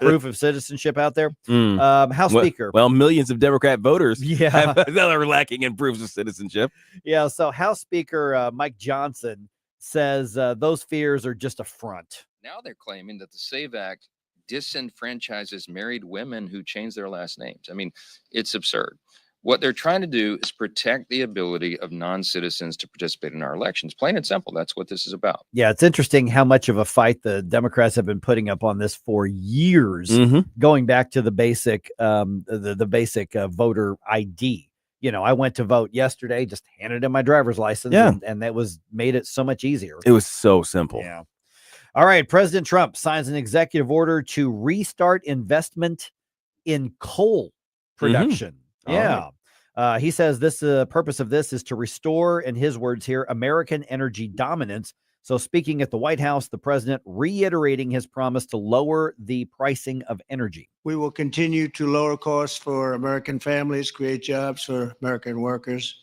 proof of citizenship out there? House Speaker. Well, millions of Democrat voters Yeah. that are lacking in proofs of citizenship. Yeah. So House Speaker Mike Johnson says those fears are just a front. Now they're claiming that the SAVE Act disenfranchises married women who change their last names. I mean, it's absurd. What they're trying to do is protect the ability of non-citizens to participate in our elections. Plain and simple. That's what this is about. Yeah, it's interesting how much of a fight the Democrats have been putting up on this for years, going back to the basic voter ID. I went to vote yesterday, just handed in my driver's license, and that made it so much easier. It was so simple. Yeah. All right. President Trump signs an executive order to restart investment in coal production. Yeah. He says the purpose of this is to restore, in his words here, American energy dominance. So speaking at the White House, the president reiterating his promise to lower the pricing of energy. We will continue to lower costs for American families, create jobs for American workers,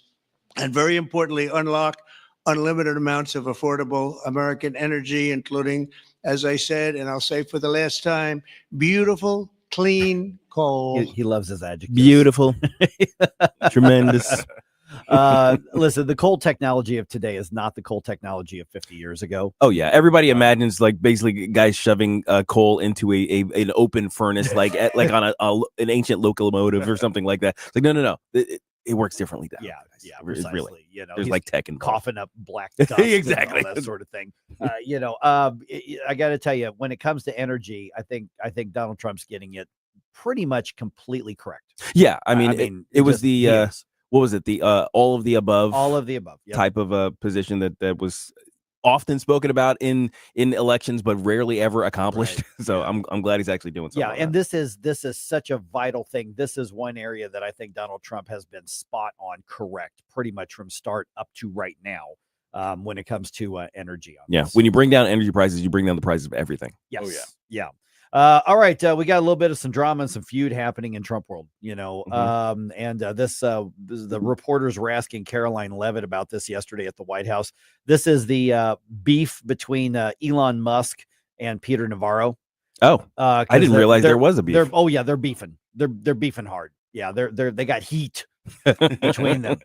and very importantly, unlock unlimited amounts of affordable American energy, including, as I said, and I'll say for the last time, beautiful, clean coal. He loves his adjectives. Beautiful. Tremendous. Listen, the coal technology of today is not the coal technology of 50 years ago. Oh yeah, everybody imagines like basically guys shoving coal into an open furnace, like on an ancient locomotive or something like that. It's like no. It works differently now. Yeah, precisely. Really, there's like tech and coughing up black dust, exactly, and all that sort of thing. I got to tell you, when it comes to energy, I think Donald Trump's getting it pretty much completely correct. Yeah, I mean, it was the what was it? The all of the above yep. type of position that was often spoken about in elections, but rarely ever accomplished. Right. So yeah. I'm glad he's actually doing something. Yeah, and this is such a vital thing. This is one area that I think Donald Trump has been spot on correct, pretty much from start up to right now, when it comes to energy. When you bring down energy prices, you bring down the prices of everything. Yes. Oh yeah. All right, we got a little bit of some drama and some feud happening in Trump world, the reporters were asking Caroline Leavitt about this yesterday at the White House. This is the beef between Elon Musk and Peter Navarro. Oh, I didn't realize there was a beef. They're beefing. They're beefing hard. Yeah, they got heat between them.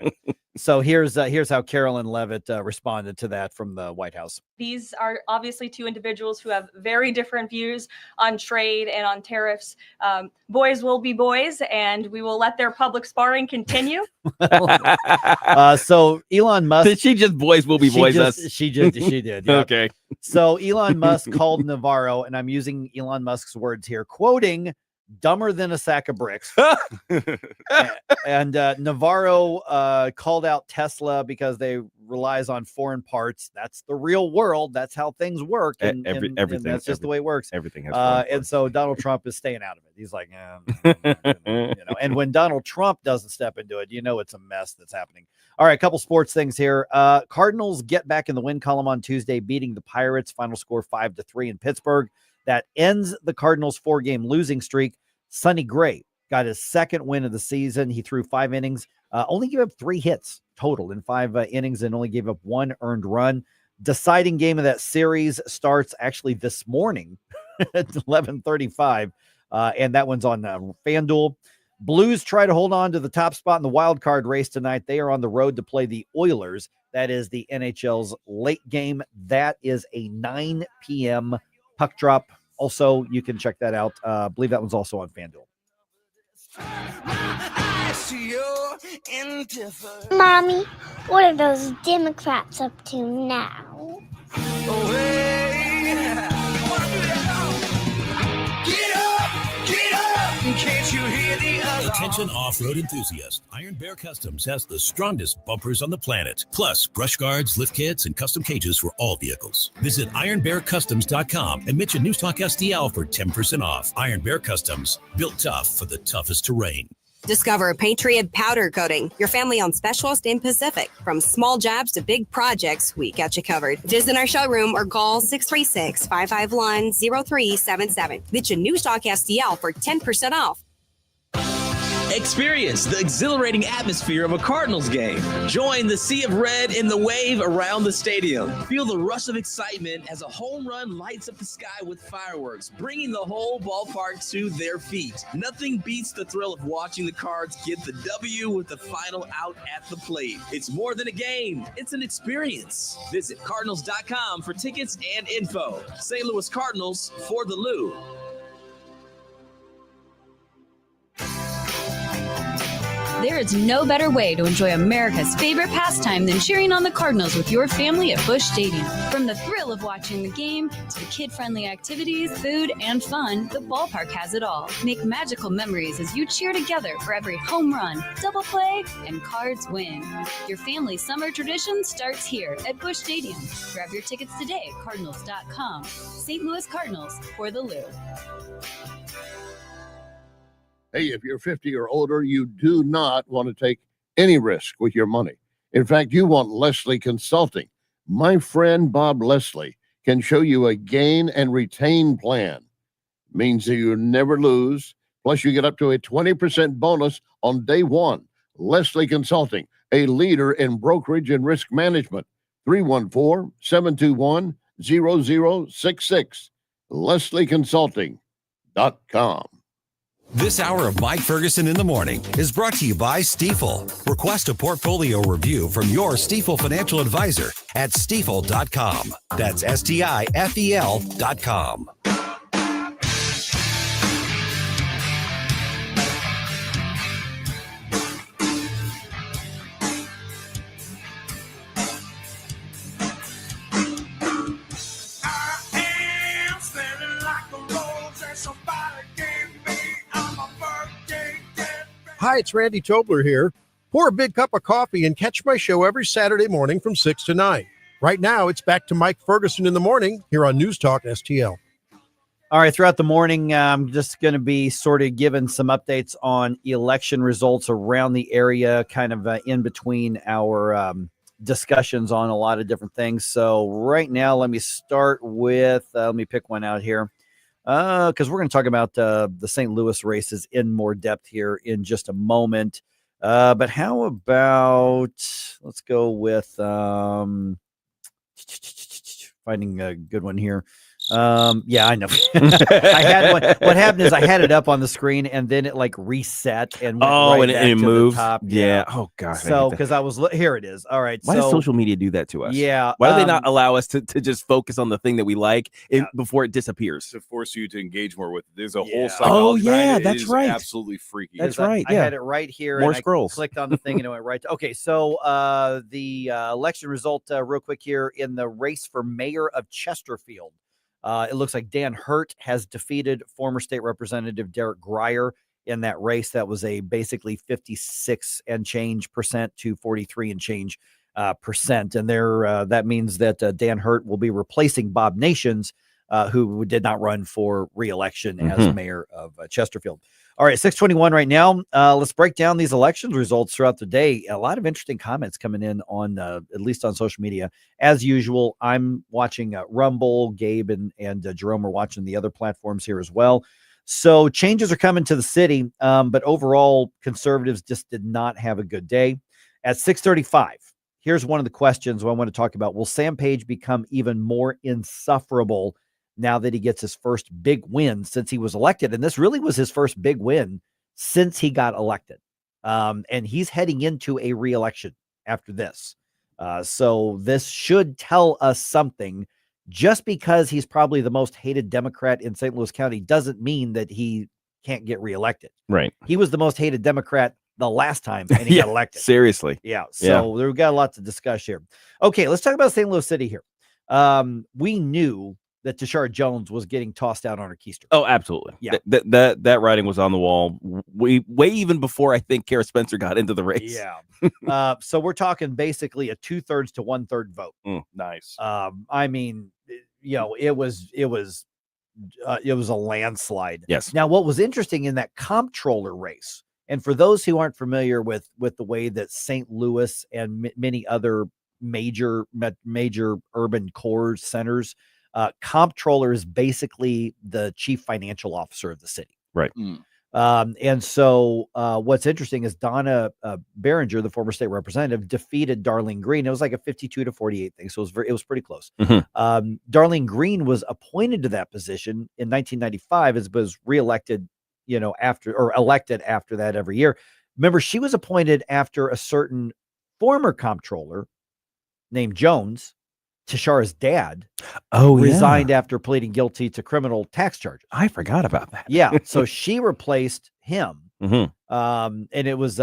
So here's how Caroline Leavitt responded to that from the White House. These are obviously two individuals who have very different views on trade and on tariffs. Boys will be boys, and we will let their public sparring continue. So Elon Musk. Did she just boys will be boys us? She did. Yep. Okay. So Elon Musk called Navarro, and I'm using Elon Musk's words here, quoting, dumber than a sack of bricks. and Navarro called out Tesla because they relies on foreign parts. That's the real world. That's how things work. And everything. That's just the way it works. Everything has and so Donald Trump is staying out of it. He's like, and when Donald Trump doesn't step into it, it's a mess that's happening. All right, a couple sports things here. Cardinals get back in the win column on Tuesday, beating the Pirates. Final score 5-3 in Pittsburgh. That ends the Cardinals' 4-game losing streak. Sonny Gray got his second win of the season. He threw 5 innings, only gave up 3 hits total in 5 innings, and only gave up 1 earned run. Deciding game of that series starts actually this morning at 11:35, and that one's on FanDuel. Blues try to hold on to the top spot in the wild card race tonight. They are on the road to play the Oilers. That is the NHL's late game. That is a 9 p.m. puck drop. Also, you can check that out. I believe that one's also on FanDuel. Mommy, what are those Democrats up to now? Attention off-road enthusiasts. Iron Bear Customs has the strongest bumpers on the planet. Plus, brush guards, lift kits, and custom cages for all vehicles. Visit ironbearcustoms.com and mention Newstalk STL for 10% off. Iron Bear Customs, built tough for the toughest terrain. Discover Patriot Powder Coating, your family-owned specialist in Pacific. From small jobs to big projects, we got you covered. Visit our showroom or call 636-551-0377. Mention Newstalk STL for 10% off. Experience the exhilarating atmosphere of a Cardinals game. Join the sea of red in the wave around the stadium. Feel the rush of excitement as a home run lights up the sky with fireworks, bringing the whole ballpark to their feet. Nothing beats the thrill of watching the Cards get the W with the final out at the plate. It's more than a game, it's an experience. Visit Cardinals.com for tickets and info. St. Louis Cardinals for the Lou. There is no better way to enjoy America's favorite pastime than cheering on the Cardinals with your family at Busch Stadium. From the thrill of watching the game to the kid-friendly activities, food, and fun, the ballpark has it all. Make magical memories as you cheer together for every home run, double play, and Cards win. Your family's summer tradition starts here at Busch Stadium. Grab your tickets today at Cardinals.com. St. Louis Cardinals for the Lou. Hey, if you're 50 or older, you do not want to take any risk with your money. In fact, you want Leslie Consulting. My friend Bob Leslie can show you a gain and retain plan. Means that you never lose. Plus, you get up to a 20% bonus on day one. Leslie Consulting, a leader in brokerage and risk management. 314-721-0066. LeslieConsulting.com. This hour of Mike Ferguson in the Morning is brought to you by Stifel. Request a portfolio review from your Stifel financial advisor at Stifel.com. That's Stifel.com. Hi, it's Randy Tobler here. Pour a big cup of coffee and catch my show every Saturday morning from 6 to 9. Right now, it's back to Mike Ferguson in the Morning here on News Talk STL. All right, throughout the morning, I'm just going to be sort of giving some updates on election results around the area, kind of in between our discussions on a lot of different things. So right now, let me start with, let me pick one out here. Because we're going to talk about the St. Louis races in more depth here in just a moment. But how about, let's go with finding a good one here. Yeah, I know. I had one. What happened is I had it up on the screen and then it like reset and went right back and it to moved. the top. Yeah. Oh gosh. So because I was here, it is. All right. Why does social media do that to us? Yeah. Why do they not allow us to just focus on the thing that we like before it disappears? To force you to engage more with it. There's a whole site. Oh yeah, it. That's It is right. Absolutely freaky. That's right. I had it right here. More and scrolls. I clicked on the thing and it went right. Okay. So the election result real quick here in the race for mayor of Chesterfield. It looks like Dan Hurt has defeated former state representative Derek Grier in that race. That was a basically 56 and change percent to 43 and change percent. And there, that means that Dan Hurt will be replacing Bob Nations, who did not run for re-election as mayor of Chesterfield. All right, 6:21 right now. Let's break down these elections results throughout the day. A lot of interesting comments coming in on, at least on social media. As usual, I'm watching Rumble. Gabe and Jerome are watching the other platforms here as well. So changes are coming to the city, but overall, conservatives just did not have a good day. At 6:35, here's one of the questions I want to talk about. Will Sam Page become even more insufferable now that he gets his first big win since he was elected? And this really was his first big win since he got elected. And he's heading into a re-election after this. So this should tell us something. Just because he's probably the most hated Democrat in St. Louis County doesn't mean that he can't get reelected. Right. He was the most hated Democrat the last time and he got elected. Seriously. Yeah. So we've got a lot to discuss here. Okay, let's talk about St. Louis City here. We knew that Tashara Jones was getting tossed out on her keister. Oh, absolutely. Yeah. That writing was on the wall way even before I think Kara Spencer got into the race. Yeah. So we're talking basically a 2/3 to 1/3 vote. Nice. I mean, it was a landslide. Yes. Now, what was interesting in that comptroller race, and for those who aren't familiar with the way that St. Louis and many other major urban core centers, comptroller is basically the chief financial officer of the city. Right. And so what's interesting is Donna Behringer, the former state representative, defeated Darlene Green. It was like a 52-48 thing. So it was pretty close. Darlene Green was appointed to that position in 1995 as was reelected, elected after that every year. Remember, she was appointed after a certain former comptroller named Jones, Tashara's dad, resigned after pleading guilty to criminal tax charges. I forgot about that. Yeah. So she replaced him. Mm-hmm. And it was,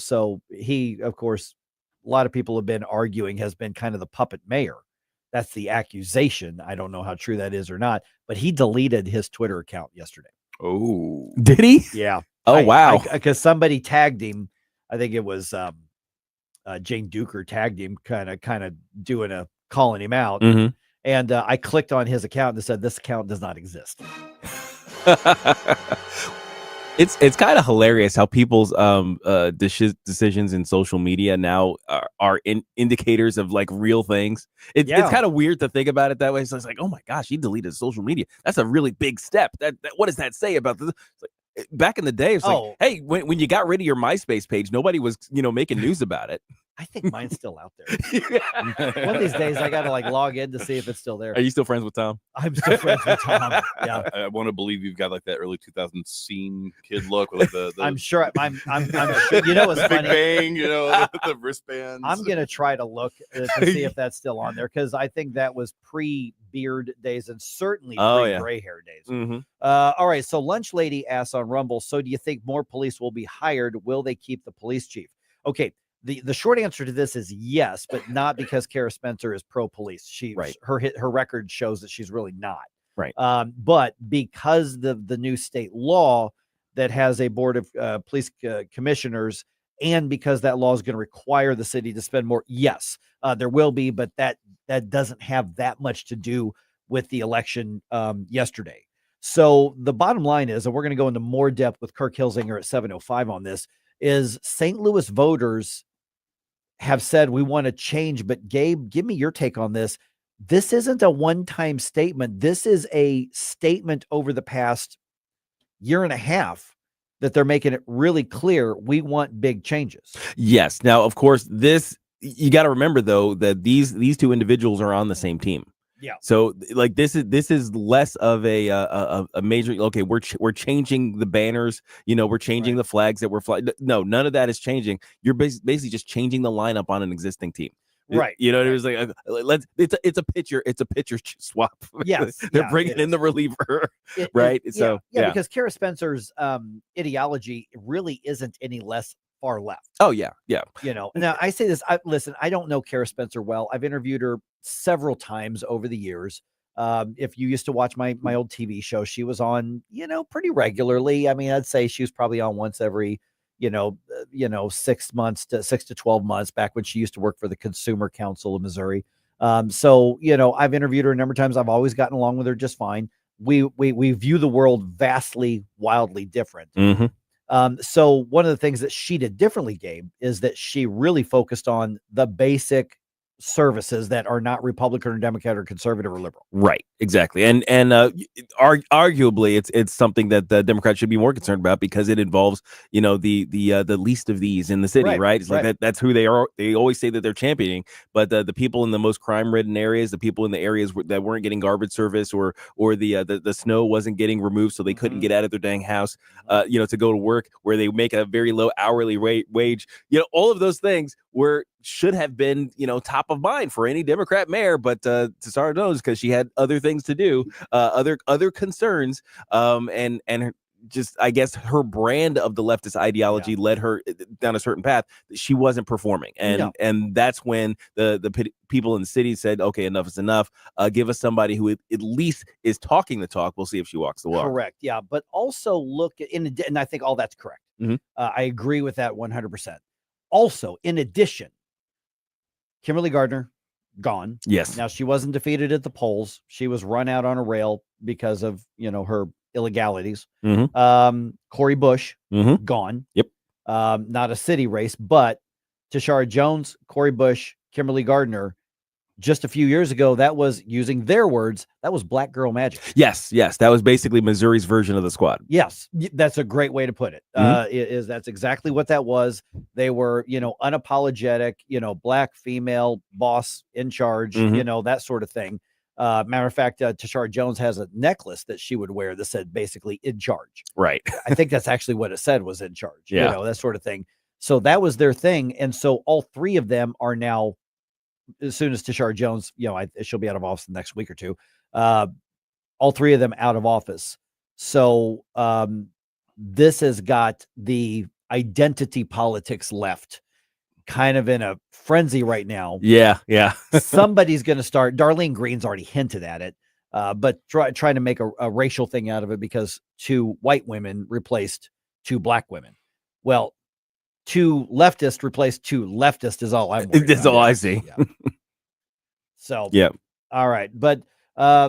so he, of course, a lot of people have been arguing has been kind of the puppet mayor. That's the accusation. I don't know how true that is or not, but he deleted his Twitter account yesterday. Oh, did he? Yeah. Oh, wow. Because somebody tagged him. I think it was Jane Duker tagged him, kind of calling him out. Mhm. And I clicked on his account and it said, this account does not exist. It's kind of hilarious how people's decisions in social media now are indicators of like real things. It's kind of weird to think about it that way. So it's like, oh my gosh, he deleted social media. That's a really big step. What does that say about this? It's like, back in the day, it's like, hey, when you got rid of your MySpace page, nobody was making news about it. I think mine's still out there. One of these days, I got to log in to see if it's still there. Are you still friends with Tom? I'm still friends with Tom. Yeah. I want to believe you've got like that early 2000s scene kid look with the I'm sure. I'm sure. You know what's Big funny? Bang, the wristbands. I'm gonna try to look to see if that's still on there because I think that was pre-beard days and certainly pre-gray hair days. Mm-hmm. All right. So Lunch Lady asks on Rumble. So do you think more police will be hired? Will they keep the police chief? Okay. The short answer to this is yes, but not because Kara Spencer is pro-police. Her record shows that she's really not. Right. But because the new state law that has a board of police commissioners, and because that law is going to require the city to spend more, yes, there will be, but that doesn't have that much to do with the election yesterday. So the bottom line is, and we're going to go into more depth with Kirk Hilzinger at 7:05 on this, is St. Louis voters have said we want to change. But Gabe, give me your take on this. This isn't a one-time statement. This is a statement over the past year and a half that they're making it really clear we want big changes. Yes. Now, of course, you got to remember though that these two individuals are on the same team. Yeah. So like this is less of a major. Okay, we're changing the banners. We're changing the flags that we're flying. No, none of that is changing. You're basically just changing the lineup on an existing team. Right. It was like it's a pitcher swap. Yes. They're bringing in the reliever. Right. Because Kara Spencer's ideology really isn't any less far left. Oh yeah. Now I say this. Listen, I don't know Kara Spencer well. I've interviewed her several times over the years. If you used to watch my old TV show, she was on, pretty regularly. I mean, I'd say she was probably on once every, 6 months to 6 to 12 months back when she used to work for the Consumer Council of Missouri. So, I've interviewed her a number of times. I've always gotten along with her just fine. We view the world vastly, wildly different. Mm-hmm. So one of the things that she did differently, Gabe, is that she really focused on the basic services that are not Republican or Democrat or conservative or liberal. Right. Exactly. And arguably it's something that the Democrats should be more concerned about because it involves, the least of these in the city. Right. It's like that's who they are. They always say that they're championing, but the people in the most crime ridden areas, the people in the areas that weren't getting garbage service or the snow wasn't getting removed. So they couldn't get out of their dang house, to go to work where they make a very low hourly wage, all of those things should have been, top of mind for any Democrat mayor, but Tashara knows because she had other things to do, other concerns, and just I guess her brand of the leftist ideology led her down a certain path that she wasn't performing, and that's when the people in the city said, okay, enough is enough. Give us somebody who at least is talking the talk. We'll see if she walks the walk. Correct. Yeah, but also look at and I think all that's correct. I agree with that 100%. Also, in addition, Kimberly Gardner gone. Yes. Now she wasn't defeated at the polls. She was run out on a rail because of her illegalities. Corey Bush gone. Yep. Not a city race, but Tashara Jones, Corey Bush, Kimberly Gardner. Just a few years ago, that was, using their words, that was black girl magic. Yes, that was basically Missouri's version of the squad. Yes, that's a great way to put it. That's exactly what that was. They were, unapologetic, black female boss in charge, that sort of thing. Matter of fact, Tashara Jones has a necklace that she would wear that said basically in charge. Right. I think that's actually what it said, was in charge. Yeah. That sort of thing. So that was their thing. And so all three of them are now, as soon as Tashara Jones, she'll be out of office the next week or two. All three of them out of office. So this has got the identity politics left kind of in a frenzy right now. Yeah. Somebody's going to start. Darlene Green's already hinted at it, but trying to make a racial thing out of it because 2 white women replaced 2 black women. Well, 2 leftists replaced 2 leftists is all I'm worried about. That's all I see. Yeah. So, all right. But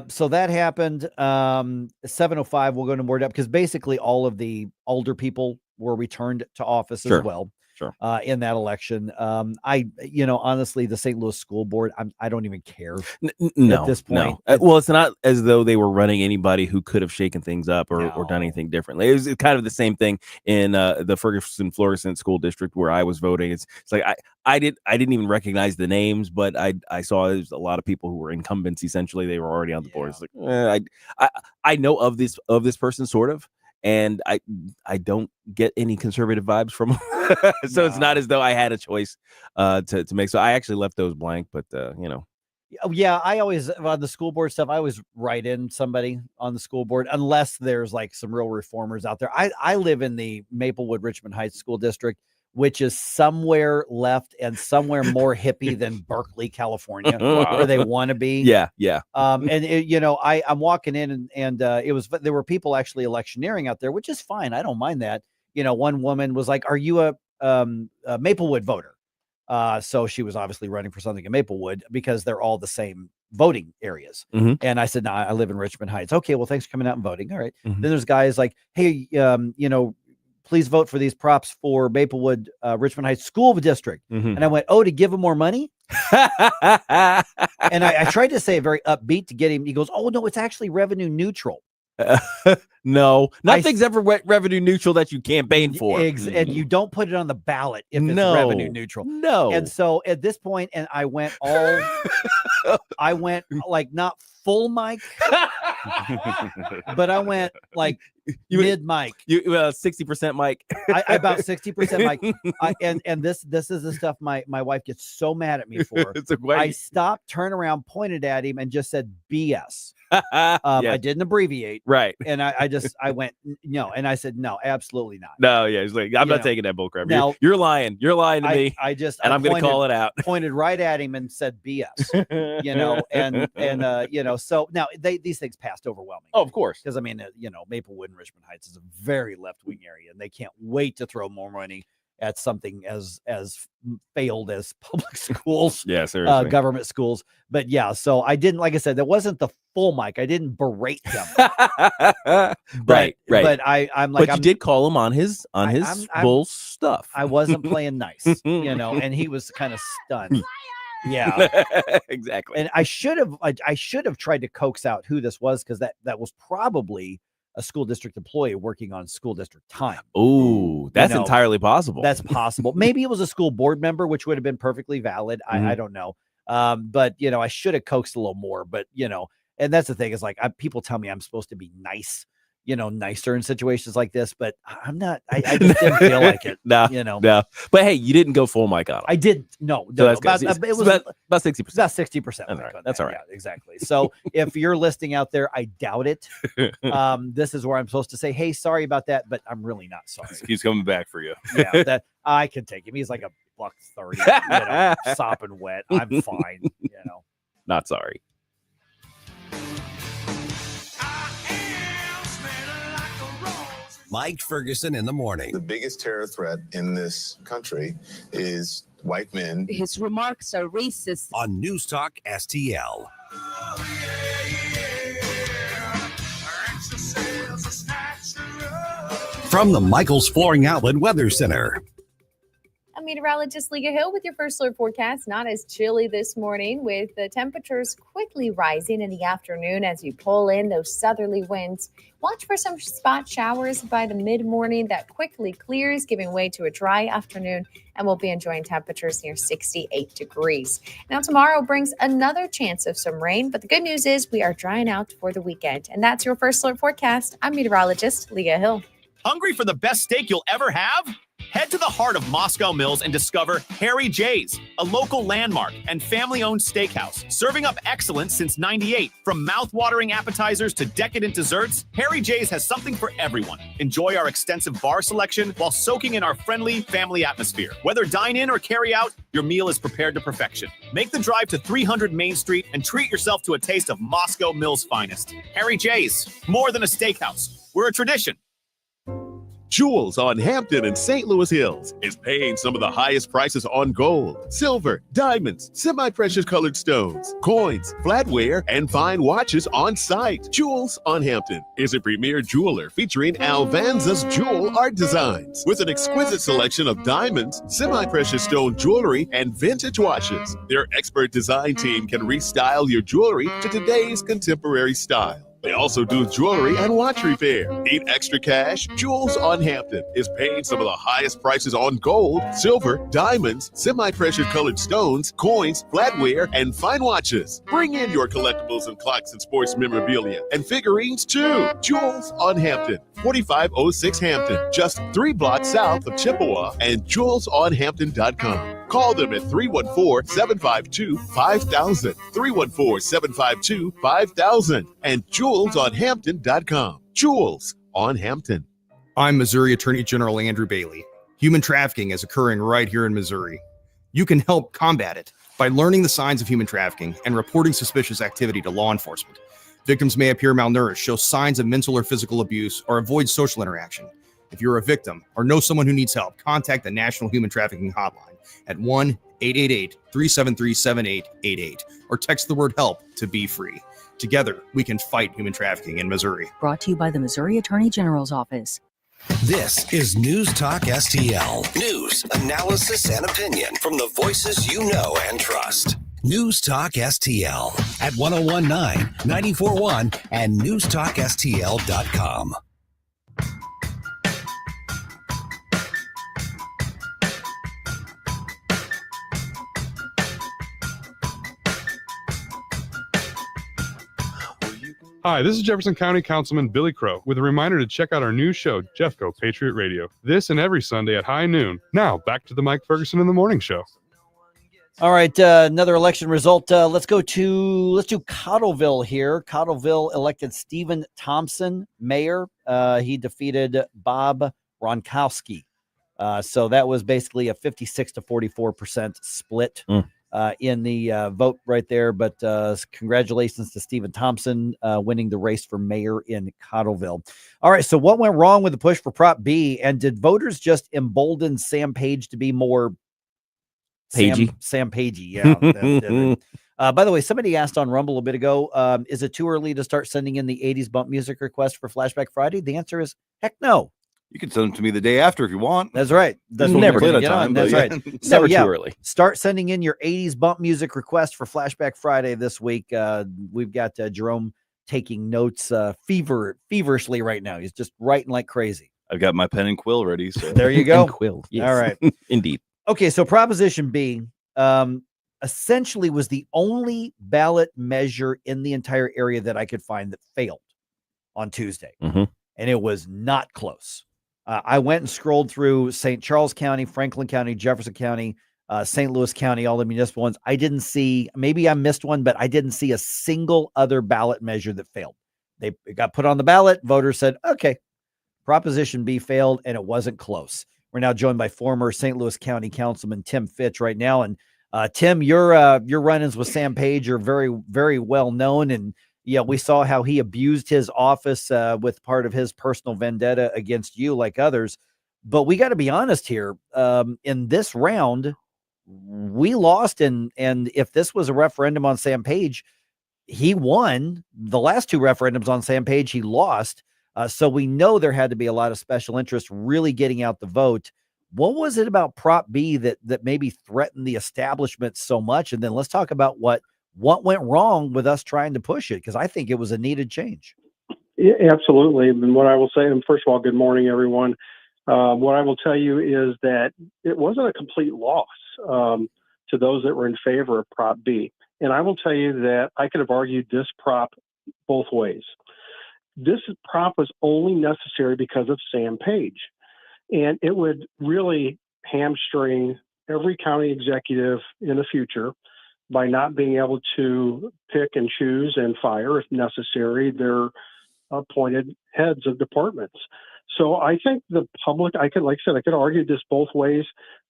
so that happened. 7:05, we'll go into more depth because basically all of the older people were returned to office as well. Sure. In that election. Honestly, the St. Louis School Board, I don't even care at this point. No. Well, it's not as though they were running anybody who could have shaken things up or done anything differently. It was kind of the same thing in the Ferguson Florissant School District where I was voting. It's like I didn't even recognize the names, but I saw there's a lot of people who were incumbents. Essentially, they were already on the board. It's like I know of this person sort of. And I don't get any conservative vibes from them. So it's not as though I had a choice to make. So I actually left those blank, but Yeah, I always, on the school board stuff, I always write in somebody on the school board unless there's like some real reformers out there. I live in the Maplewood Richmond Heights School District, which is somewhere left and somewhere more hippie than Berkeley, California, where they want to be. Yeah. And I'm walking in and there were people actually electioneering out there, which is fine. I don't mind that. One woman was like, "Are you a Maplewood voter?" So she was obviously running for something in Maplewood because they're all the same voting areas. And I said, "No, I live in Richmond Heights." Okay, well, thanks for coming out and voting. All right. Then there's guys like, "Hey, please vote for these props for Maplewood Richmond Heights School District." And I went, "Oh, to give him more money?" And I tried to say it very upbeat to get him. He goes, "Oh, no, it's actually revenue neutral." No, nothing's ever revenue neutral that you campaign for. And you don't put it on the ballot if it's revenue neutral. No. And so at this point, and I went like not full mic, but I went like mid mic. 60% mic. I about 60% mic. And this is the stuff my wife gets so mad at me for. I stopped, turned around, pointed at him, and just said BS. I didn't abbreviate. Right. And I went, no. And I said, no, absolutely not. No, yeah. He's like, I'm not taking that bull crap. Now, you're lying. You're lying to me. And I'm going to call it out. Pointed right at him and said BS, so now these things passed overwhelmingly. Oh, of course. Because Maplewood and Richmond Heights is a very left-wing area and they can't wait to throw more money at something as failed as public schools, seriously. Government schools. But yeah, so I didn't, like I said, that wasn't the full mic. I didn't berate him. Right. But I'm like, but you did call him on his bull stuff. I wasn't playing nice, and he was kind of stunned. Yeah, exactly. And I should have tried to coax out who this was because that was probably a school district employee working on school district time. Oh, that's entirely possible. That's possible. Maybe it was a school board member, which would have been perfectly valid. I don't know. But I should have coaxed a little more, but and that's the thing is like, people tell me I'm supposed to be nice, nicer in situations like this, but I'm not. I just didn't feel like it. No. But hey, you didn't go full mic on it. I did. No, So that's about, good. it was about 60%. about 60%. All right. That's all right. Yeah, exactly. So if you're listening out there, I doubt it. This is where I'm supposed to say, "Hey, sorry about that," but I'm really not sorry. He's coming back for you. Yeah, that I can take him. He's like $130, sopping wet. I'm fine. Not sorry. Mike Ferguson in the morning. The biggest terror threat in this country is white men. His remarks are racist. On News Talk STL. From the Michaels Flooring Outlet Weather Center. I'm meteorologist Leah Hill with your first alert forecast. Not as chilly this morning, with the temperatures quickly rising in the afternoon as you pull in those southerly winds. Watch for some spot showers by the mid-morning that quickly clears, giving way to a dry afternoon, and we'll be enjoying temperatures near 68 degrees. Now, tomorrow brings another chance of some rain, but the good news is we are drying out for the weekend. And that's your first alert forecast. I'm meteorologist Leah Hill. Hungry for the best steak you'll ever have? Head to the heart of Moscow Mills and discover Harry J's, a local landmark and family-owned steakhouse, serving up excellence since '98. From mouth-watering appetizers to decadent desserts, Harry J's has something for everyone. Enjoy our extensive bar selection while soaking in our friendly family atmosphere. Whether dine-in or carry-out, your meal is prepared to perfection. Make the drive to 300 Main Street and treat yourself to a taste of Moscow Mills' finest. Harry J's, more than a steakhouse. We're a tradition. Jewels on Hampton and St. Louis Hills is paying some of the highest prices on gold, silver, diamonds, semi-precious colored stones, coins, flatware, and fine watches on site. Jewels on Hampton is a premier jeweler featuring Alvanza's jewel art designs with an exquisite selection of diamonds, semi-precious stone jewelry, and vintage watches. Their expert design team can restyle your jewelry to today's contemporary style. They also do jewelry and watch repair. Need extra cash? Jewels on Hampton is paying some of the highest prices on gold, silver, diamonds, semi-precious colored stones, coins, flatware, and fine watches. Bring in your collectibles and clocks and sports memorabilia and figurines too. Jewels on Hampton, 4506 Hampton, just 3 blocks south of Chippewa, and jewelsonhampton.com. Call them at 314-752-5000, 314-752-5000, and jewelsonhampton.com. Jewels on Hampton. I'm Missouri Attorney General Andrew Bailey. Human trafficking is occurring right here in Missouri. You can help combat it by learning the signs of human trafficking and reporting suspicious activity to law enforcement. Victims may appear malnourished, show signs of mental or physical abuse, or avoid social interaction. If you're a victim or know someone who needs help, contact the National Human Trafficking Hotline at 1-888-373-7888 or text the word HELP to be free. Together, we can fight human trafficking in Missouri. Brought to you by the Missouri Attorney General's Office. This is News Talk STL. News, analysis, and opinion from the voices you know and trust. News Talk STL at 1019, 941, and newstalkstl.com. Hi, this is Jefferson County Councilman Billy Crow with a reminder to check out our new show, Jeffco Patriot Radio, this and every Sunday at high noon. Now, back to the Mike Ferguson in the Morning Show. All right, another election result. Let's do Cottleville here. Cottleville elected Stephen Thompson mayor. He defeated Bob Ronkowski. So that was basically a 56 to 44% split. In the vote right there. But congratulations to Stephen Thompson winning the race for mayor in Cottleville. All right, so what went wrong with the push for Prop B? And did voters just embolden Sam Page to be more Pagey? Sam Pagey, yeah. By the way, somebody asked on Rumble a bit ago, is it too early to start sending in the 80s bump music request for Flashback Friday? The answer is heck no. You can send them to me the day after if you want. That's right. That's never going to get on. That's right. Never too early. Start sending in your 80s bump music request for Flashback Friday this week. We've got Jerome taking notes feverishly right now. He's just writing like crazy. I've got my pen and quill ready. So there you go. And quill. Yes. All right. Indeed. Okay, so Proposition B essentially was the only ballot measure in the entire area that I could find that failed on Tuesday. Mm-hmm. and it was not close. I went and scrolled through St. Charles County, Franklin County, Jefferson County, St. Louis County, all the municipal ones. I didn't see, maybe I missed one, but I didn't see a single other ballot measure that failed. It got put on the ballot. Voters said, okay, Proposition B failed, and it wasn't close. We're now joined by former St. Louis County Councilman Tim Fitch right now. And Tim, your run-ins with Sam Page are very, very well known. And yeah, we saw how he abused his office with part of his personal vendetta against you, like others. But we got to be honest here. In this round, we lost, and if this was a referendum on Sam Page, he won. The last two referendums on Sam Page, he lost. So we know there had to be a lot of special interest really getting out the vote. What was it about Prop B that maybe threatened the establishment so much? And then let's talk about what went wrong with us trying to push it, because I think it was a needed change. Yeah, absolutely. And what I will say, and first of all, good morning, everyone. What I will tell you is that it wasn't a complete loss to those that were in favor of Prop B. And I will tell you that I could have argued this prop both ways. This prop was only necessary because of Sam Page. And it would really hamstring every county executive in the future by not being able to pick and choose and fire, if necessary, their appointed heads of departments. So I think the public, I could argue this both ways,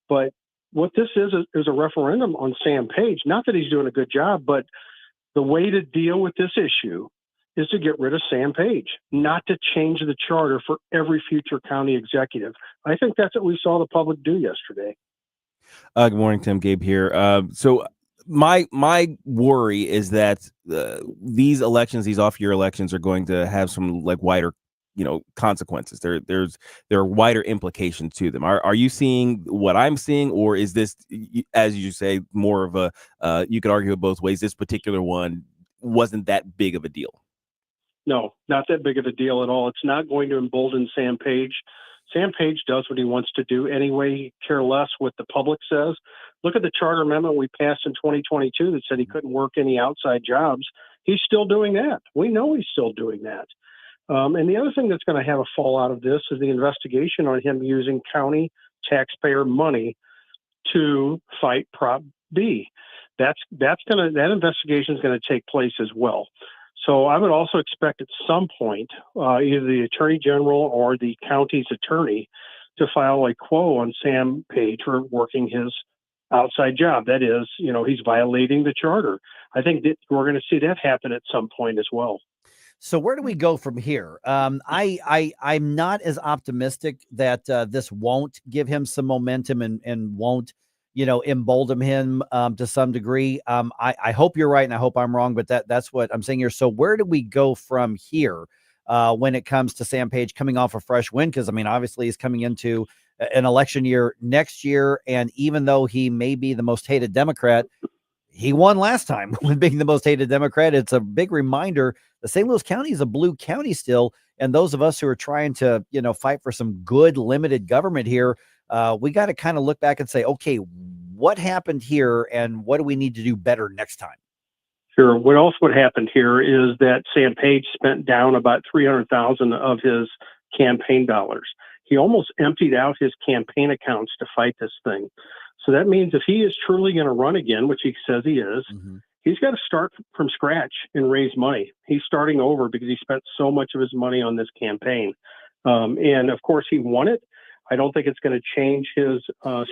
but what this is a referendum on Sam Page. Not that he's doing a good job, but the way to deal with this issue is to get rid of Sam Page, not to change the charter for every future county executive. I think that's what we saw the public do yesterday. Good morning, Tim. Gabe here. So my worry is that these elections, these off-year elections, are going to have some like wider, consequences. There are wider implications to them. Are you seeing what I'm seeing, or is this, as you say, more of a you could argue it both ways? This particular one wasn't that big of a deal. No, not that big of a deal at all. It's not going to embolden Sam Page. Sam Page does what he wants to do anyway, care less what the public says. Look at the charter amendment we passed in 2022 that said he couldn't work any outside jobs. He's still doing that. We know he's still doing that. And the other thing that's going to have a fallout of this is the investigation on him using county taxpayer money to fight Prop B. That investigation is going to take place as well. So I would also expect at some point either the attorney general or the county's attorney to file a quo on Sam Page for working his outside job. That is, he's violating the charter. I think that we're going to see that happen at some point as well. So where do we go from here? I'm not as optimistic that this won't give him some momentum and won't, embolden him to some degree. I hope you're right, and I hope I'm wrong, but that's what I'm saying here. So where do we go from here when it comes to Sam Page coming off a fresh win? Because, obviously he's coming into an election year next year, and even though he may be the most hated Democrat, he won last time with being the most hated Democrat. It's a big reminder that St. Louis County is a blue county still, and those of us who are trying to, fight for some good limited government here, we got to kind of look back and say, okay, what happened here and what do we need to do better next time? Sure. What happened here is that Sam Page spent down about $300,000 of his campaign dollars. He almost emptied out his campaign accounts to fight this thing. So that means if he is truly going to run again, which he says he is, he's got to start from scratch and raise money. He's starting over because he spent so much of his money on this campaign. And of course he won it. I don't think it's going to change his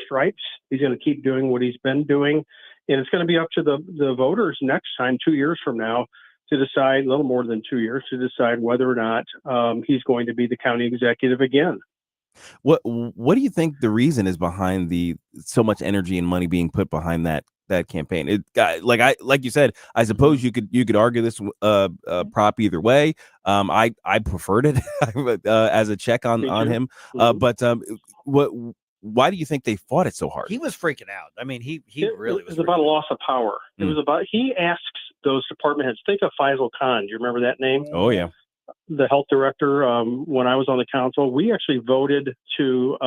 stripes. He's going to keep doing what he's been doing. And it's going to be up to the voters next time, 2 years from now, to decide, a little more than 2 years, to decide whether or not he's going to be the county executive again. What do you think the reason is behind so much energy and money being put behind that campaign? It like you said, I suppose you could argue this prop either way. I preferred it as a check on him. But why do you think they fought it so hard? He was freaking out. It was about a loss of power. It was about, he asks those department heads, think of Faisal Khan. Do you remember that name? Oh yeah. The health director, when I was on the council, we actually voted to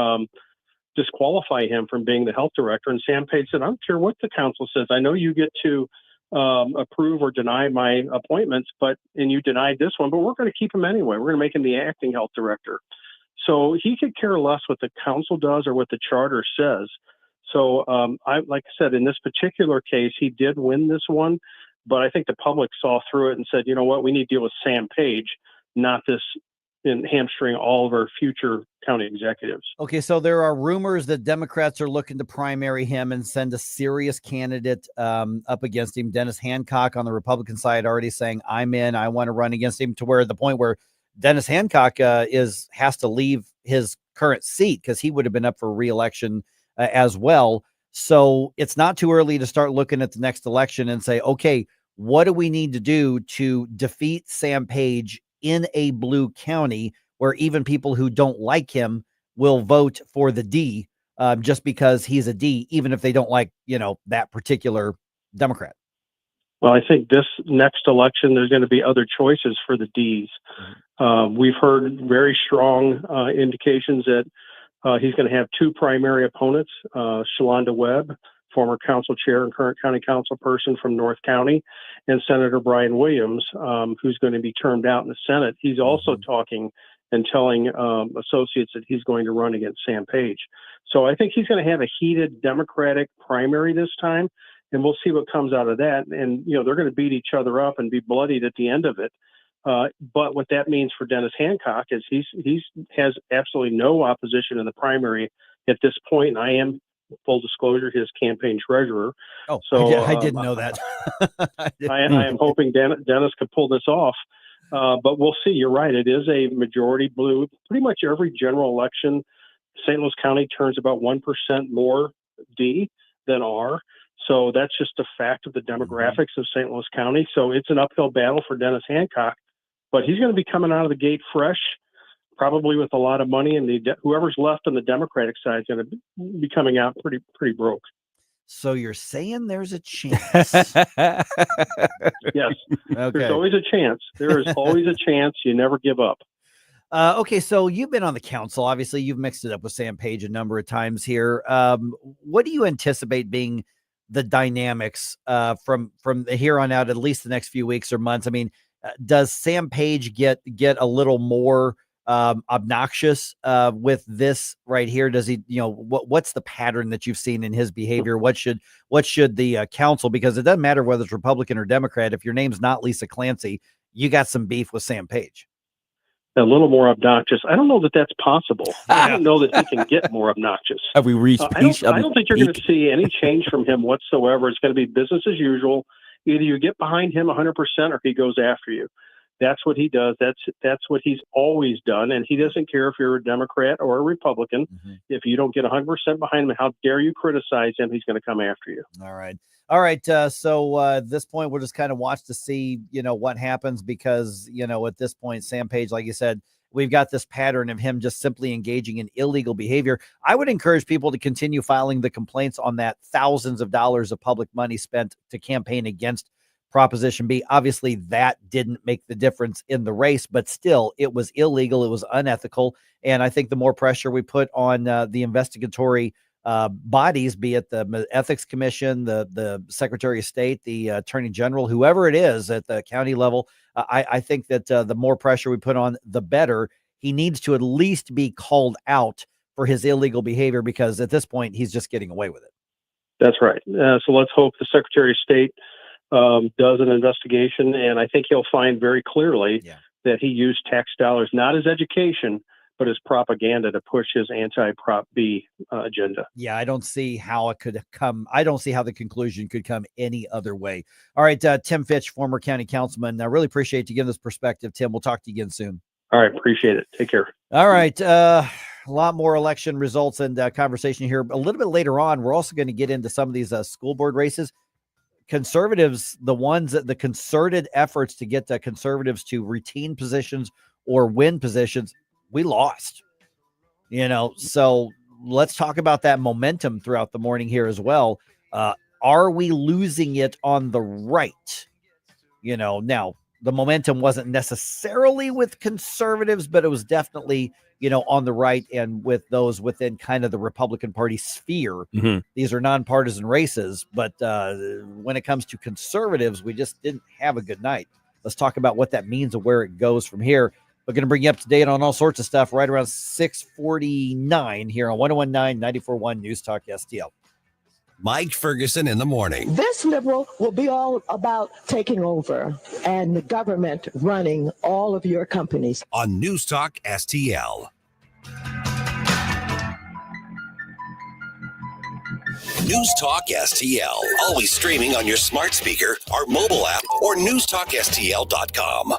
disqualify him from being the health director. And Sam Page said, I don't care what the council says. I know you get to approve or deny my appointments, and you denied this one, but we're going to keep him anyway. We're going to make him the acting health director. So he could care less what the council does or what the charter says. So like I said, in this particular case, he did win this one, but I think the public saw through it and said, you know what, we need to deal with Sam Page, not this in hamstring all of our future county executives. Okay, so there are rumors that Democrats are looking to primary him and send a serious candidate up against him. Dennis Hancock on the Republican side already saying, I'm in, I want to run against him, to where the point where Dennis Hancock has to leave his current seat because he would have been up for re-election as well. So it's not too early to start looking at the next election and say, okay, what do we need to do to defeat Sam Page in a blue county where even people who don't like him will vote for the D just because he's a D, even if they don't like, that particular Democrat? Well, I think this next election, there's going to be other choices for the Ds. We've heard very strong indications that he's going to have two primary opponents, Shalonda Webb, former council chair and current county council person from North County, and Senator Brian Williams, who's going to be termed out in the Senate. He's also talking and telling associates that he's going to run against Sam Page. So I think he's going to have a heated Democratic primary this time, and we'll see what comes out of that. And, they're going to beat each other up and be bloodied at the end of it. But what that means for Dennis Hancock is he has absolutely no opposition in the primary at this point. And I am, full disclosure, his campaign treasurer. Oh, so I didn't know that. I am hoping Dennis could pull this off. But we'll see. You're right. It is a majority blue. Pretty much every general election, St. Louis County turns about 1% more D than R. So that's just a fact of the demographics of St. Louis County. So it's an uphill battle for Dennis Hancock, but he's going to be coming out of the gate fresh, probably with a lot of money, and whoever's left on the Democratic side is going to be coming out pretty broke. So you're saying there's a chance? Yes. Okay. There's always a chance. There is always a chance. You never give up. Okay, so you've been on the council. Obviously, you've mixed it up with Sam Page a number of times here. What do you anticipate being the dynamics from here on out, at least the next few weeks or months? I mean, does Sam Page get a little more obnoxious with this right here? Does he, what's the pattern that you've seen in his behavior? What should the council, because it doesn't matter whether it's Republican or Democrat, if your name's not Lisa Clancy, you got some beef with Sam Page. A little more obnoxious. I don't know that that's possible. I don't know that he can get more obnoxious. Have we reached I don't think you're going to see any change from him whatsoever. It's going to be business as usual. Either you get behind him 100% or he goes after you. That's what he does. That's what he's always done. And he doesn't care if you're a Democrat or a Republican. Mm-hmm. If you don't get 100% behind him, how dare you criticize him? He's going to come after you. All right. So at this point, we'll just kind of watch to see, what happens, because, at this point, Sam Page, like you said, we've got this pattern of him just simply engaging in illegal behavior. I would encourage people to continue filing the complaints on that thousands of dollars of public money spent to campaign against Proposition B. Obviously, that didn't make the difference in the race, but still, it was illegal. It was unethical. And I think the more pressure we put on the investigatory bodies, be it the Ethics Commission, the Secretary of State, the Attorney General, whoever it is at the county level, I think that the more pressure we put on, the better. He needs to at least be called out for his illegal behavior, because at this point, he's just getting away with it. That's right. So let's hope the Secretary of State does an investigation, and I think he'll find very clearly that he used tax dollars, not as education, but as propaganda to push his anti-Prop B agenda. Yeah, I don't see how it could come. I don't see how the conclusion could come any other way. All right, Tim Fitch, former county councilman. I really appreciate you giving this perspective, Tim. We'll talk to you again soon. All right, appreciate it. Take care. All right, a lot more election results and conversation here. A little bit later on, we're also going to get into some of these school board races. Conservatives, the concerted efforts to get the conservatives to retain positions or win positions, we lost, so let's talk about that momentum throughout the morning here as well. Are we losing it on the right? Now the momentum wasn't necessarily with conservatives, but it was definitely, on the right and with those within kind of the Republican Party sphere. Mhm. These are nonpartisan races, but when it comes to conservatives, we just didn't have a good night. Let's talk about what that means and where it goes from here. We're going to bring you up to date on all sorts of stuff right around 6:49 here on 101.9 94.1 News Talk STL. Mike Ferguson in the morning. This liberal will be all about taking over and the government running all of your companies. On News Talk STL. News Talk STL. Always streaming on your smart speaker, our mobile app, or newstalkstl.com.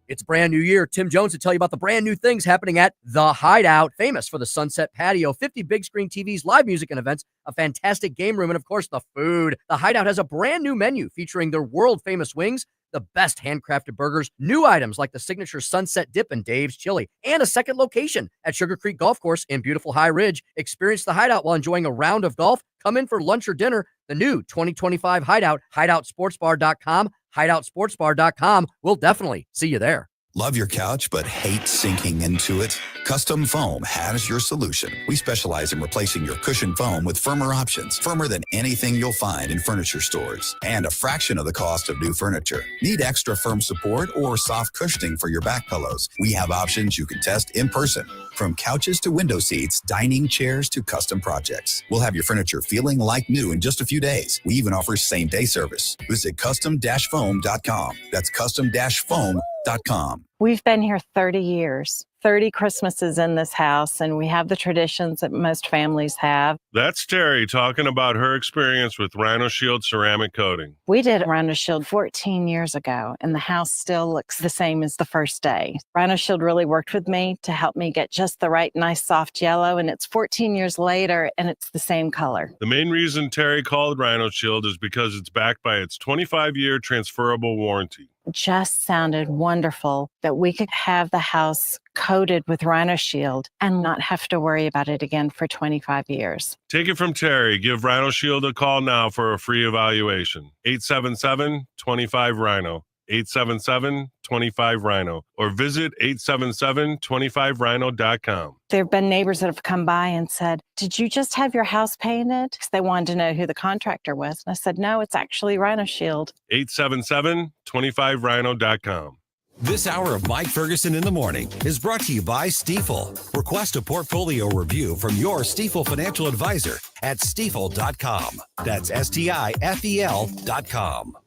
It's a brand new year. Tim Jones to tell you about the brand new things happening at The Hideout, famous for the Sunset Patio, 50 big screen TVs, live music and events, a fantastic game room, and of course, the food. The Hideout has a brand new menu featuring their world famous wings, the best handcrafted burgers, new items like the signature Sunset Dip and Dave's Chili, and a second location at Sugar Creek Golf Course in beautiful High Ridge. Experience The Hideout while enjoying a round of golf. Come in for lunch or dinner. The new 2025 Hideout, hideoutsportsbar.com, hideoutsportsbar.com. We'll definitely see you there. Love your couch but hate sinking into it? Custom Foam has your solution. We specialize in replacing your cushion foam with firmer options, firmer than anything you'll find in furniture stores, and a fraction of the cost of new furniture. Need extra firm support or soft cushioning for your back pillows? We have options you can test in person. From couches to window seats, dining chairs to custom projects. We'll have your furniture feeling like new in just a few days. We even offer same-day service. Visit custom-foam.com. That's custom-foam.com. We've been here 30 years, 30 Christmases in this house, and we have the traditions that most families have. That's Terry talking about her experience with Rhino Shield ceramic coating. We did Rhino Shield 14 years ago, and the house still looks the same as the first day. Rhino Shield really worked with me to help me get just the right, nice, soft yellow, and it's 14 years later, and it's the same color. The main reason Terry called Rhino Shield is because it's backed by its 25-year transferable warranty. Just sounded wonderful that we could have the house coated with Rhino Shield and not have to worry about it again for 25 years. Take it from Terry. Give Rhino Shield a call now for a free evaluation. 877-25-RHINO. 877-25-RHINO. Or visit 877-25rhino.com. There have been neighbors that have come by and said, "Did you just have your house painted?" Because they wanted to know who the contractor was. And I said, "No, it's actually Rhino Shield." 877-25rhino.com. This hour of Mike Ferguson in the morning is brought to you by Stifel. Request a portfolio review from your Stifel financial advisor at stifel.com. That's STIFEL.com.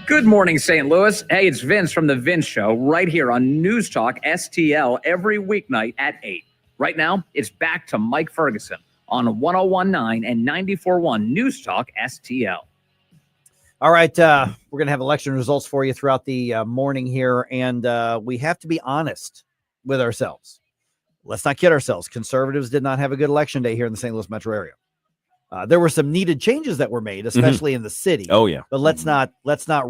Good morning, St. Louis. Hey, it's Vince from The Vince Show right here on News Talk STL every weeknight at 8. Right now, it's back to Mike Ferguson on 101.9 and 94.1 News Talk STL. All right, we're going to have election results for you throughout the morning here, and we have to be honest with ourselves. Let's not kid ourselves. Conservatives did not have a good election day here in the St. Louis metro area. There were some needed changes that were made, especially in the city. Oh, yeah. But let's not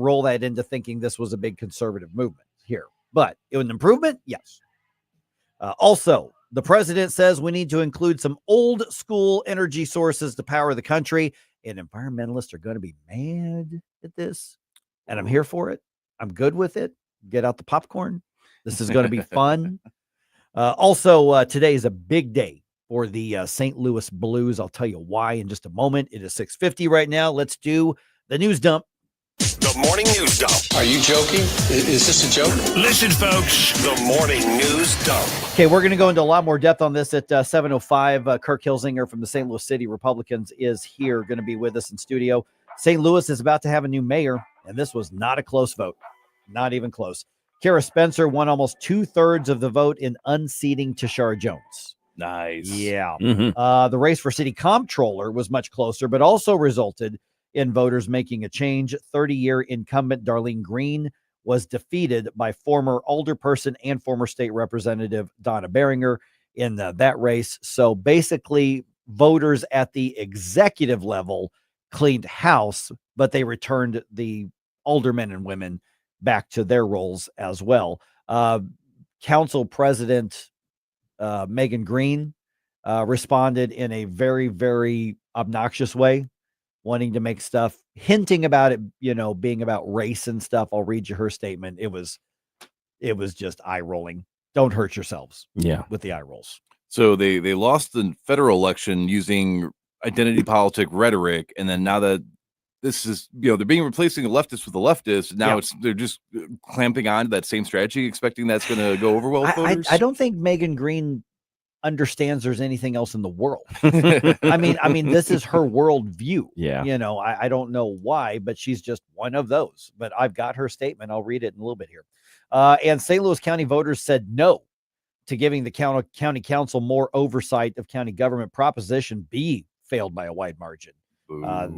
roll that into thinking this was a big conservative movement here. But it was an improvement, yes. Also, the president says we need to include some old school energy sources to power the country, and environmentalists are going to be mad at this. And I'm here for it. I'm good with it. Get out the popcorn. This is going to be fun. Also, today is a big day for the St. Louis Blues. I'll tell you why in just a moment. It is 6:50 right now. Let's do the news dump. The morning news dump. Are you joking? Is this a joke? Listen, folks, the morning news dump. Okay, we're going to go into a lot more depth on this at 7:05. Kirk Hilzinger from the St. Louis City Republicans is here, going to be with us in studio. St. Louis is about to have a new mayor, and this was not a close vote. Not even close. Kara Spencer won almost 2/3 of the vote in unseating Tashara Jones. Nice. Yeah. Mm-hmm. The race for city comptroller was much closer, but also resulted in voters making a change. 30-year incumbent Darlene Green was defeated by former alderperson and former state representative Donna Beringer in that race. So basically, voters at the executive level cleaned house, but they returned the aldermen and women back to their roles as well. Council President Megan Green responded in a very, very obnoxious way, wanting to make stuff, hinting about it, being about race and stuff. I'll read you her statement. It was just eye rolling. Don't hurt yourselves. Yeah. With the eye rolls. So they lost the federal election using identity politic rhetoric, and then now that this is, they're being replacing the leftists with the leftists. Now they're just clamping on to that same strategy, expecting that's going to go over well with voters. I don't think Megan Green understands there's anything else in the world. I mean, this is her world view. Yeah. I don't know why, but she's just one of those. But I've got her statement. I'll read it in a little bit here. And St. Louis County voters said no to giving the county council more oversight of county government. Proposition B failed by a wide margin.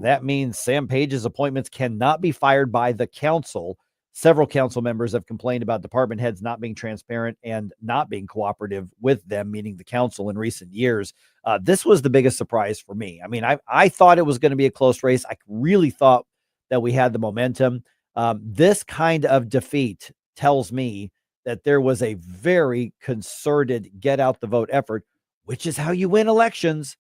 That means Sam Page's appointments cannot be fired by the council. Several council members have complained about department heads not being transparent and not being cooperative with them, meaning the council, in recent years. This was the biggest surprise for me. I mean, I thought it was going to be a close race. I really thought that we had the momentum. This kind of defeat tells me that there was a very concerted get out the vote effort, which is how you win elections.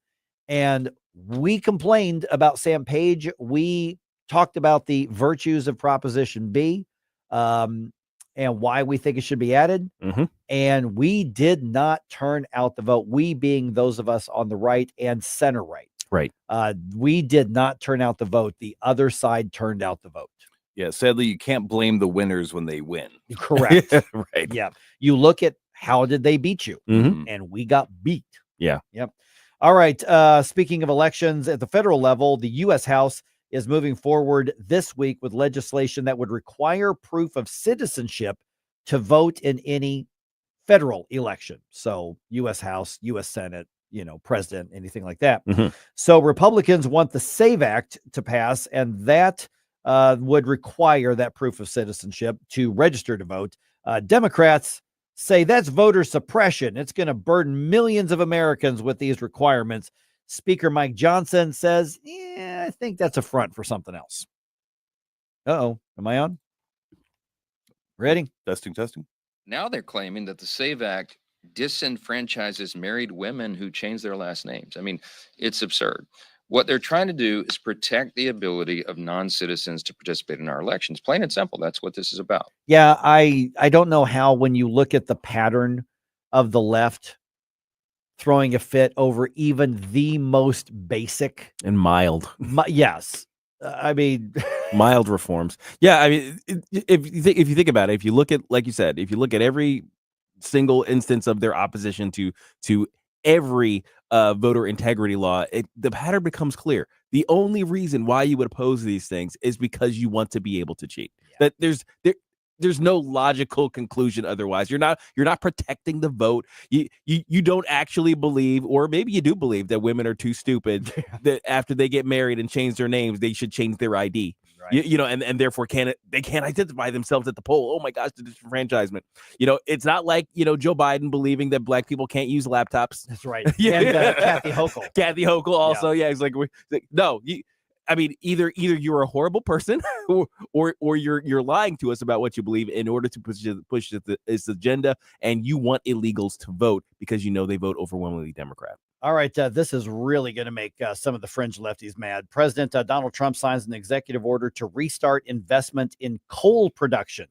And we complained about Sam Page. We talked about the virtues of Proposition B, and why we think it should be added. And we did not turn out the vote. We being those of us on the right and center right. Right. We did not turn out the vote. The other side turned out the vote. Yeah, sadly, you can't blame the winners when they win. Correct. Right. Yeah. You look at how did they beat you, and we got beat. Yeah. Yep. All right. Speaking of elections at the federal level, the U.S. House is moving forward this week with legislation that would require proof of citizenship to vote in any federal election. So U.S. House, U.S. Senate, president, anything like that. So Republicans want the SAVE Act to pass, and that would require that proof of citizenship to register to vote. Democrats say that's voter suppression. It's going to burden millions of Americans with these requirements. Speaker Mike Johnson says, I think that's a front for something else. Uh-oh. Am I on? Ready? Testing. Now they're claiming that the SAVE Act disenfranchises married women who change their last names. I mean, it's absurd. What they're trying to do is protect the ability of non-citizens to participate in our elections. Plain and simple. That's what this is about. Yeah, I don't know how, when you look at the pattern of the left throwing a fit over even the most basic and mild. Yes. I mean, mild reforms. Yeah. I mean, if you think about it, if you look at, like you said, if you look at every single instance of their opposition to every voter integrity law, the pattern becomes clear. The only reason why you would oppose these things is because you want to be able to cheat. Yeah. That there's no logical conclusion otherwise. You're not protecting the vote. You don't actually believe, or maybe you do believe, that women are too stupid that after they get married and change their names, they should change their ID. Right. And therefore they can't identify themselves at the poll. Oh my gosh, the disenfranchisement. It's not like Joe Biden believing that black people can't use laptops. That's right. And Kathy Hochul. Kathy Hochul also. Yeah, it's like no. I mean, either you're a horrible person, or you're lying to us about what you believe in order to push this agenda, and you want illegals to vote because they vote overwhelmingly Democrat. All right, this is really going to make some of the fringe lefties mad. President Donald Trump signs an executive order to restart investment in coal production.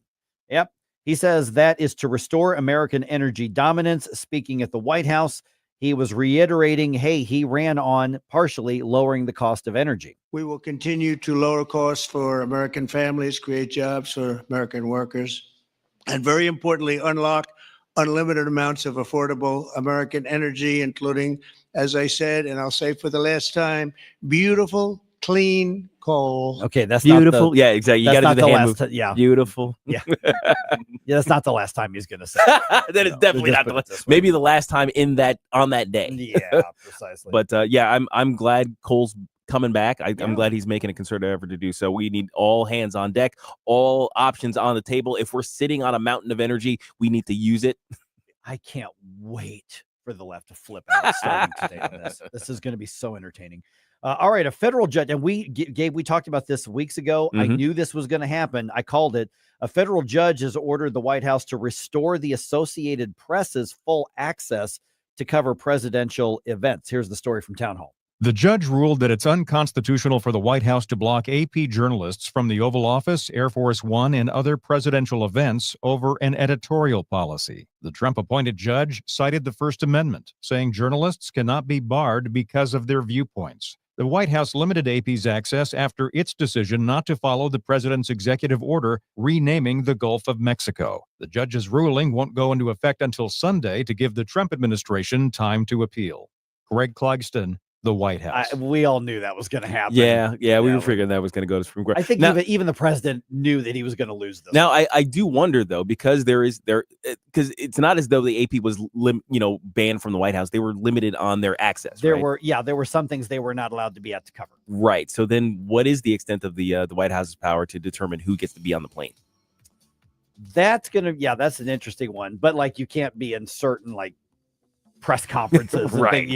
Yep, he says that is to restore American energy dominance. Speaking at the White House, he was reiterating, hey, he ran on partially lowering the cost of energy. We will continue to lower costs for American families, create jobs for American workers, and very importantly, unlock unlimited amounts of affordable American energy, including, as I said, and I'll say for the last time, beautiful, clean coal. Okay, that's beautiful. Not yeah, exactly. You got to do the hand move. Yeah, beautiful. Yeah, yeah. That's not the last time he's going to say. That is definitely not the last. Maybe the last time on that day. Yeah, precisely. But I'm glad Cole's coming back. I'm glad he's making a concerted effort to do so. We need all hands on deck, all options on the table. If we're sitting on a mountain of energy, we need to use it. I can't wait for the left to flip out starting today on this. This is going to be so entertaining. All right, a federal judge, and Gabe, we talked about this weeks ago. I knew this was going to happen. I called it. A federal judge has ordered the White House to restore the Associated Press's full access to cover presidential events. Here's the story from Town Hall. The judge ruled that it's unconstitutional for the White House to block AP journalists from the Oval Office, Air Force One, and other presidential events over an editorial policy. The Trump-appointed judge cited the First Amendment, saying journalists cannot be barred because of their viewpoints. The White House limited AP's access after its decision not to follow the president's executive order renaming the Gulf of Mexico. The judge's ruling won't go into effect until Sunday to give the Trump administration time to appeal. Greg Clugston, the White House. We all knew that was going to happen. Yeah, we were figuring that was going to go to Supreme Court. I think now, even the president knew that he was going to lose this. Now, I do wonder though, because because it's not as though the AP was banned from the White House. They were limited on their access. There were some things they were not allowed to be at to cover. Right. So then, what is the extent of the White House's power to determine who gets to be on the plane? That's an interesting one. But like, you can't be in certain like press conferences. Right.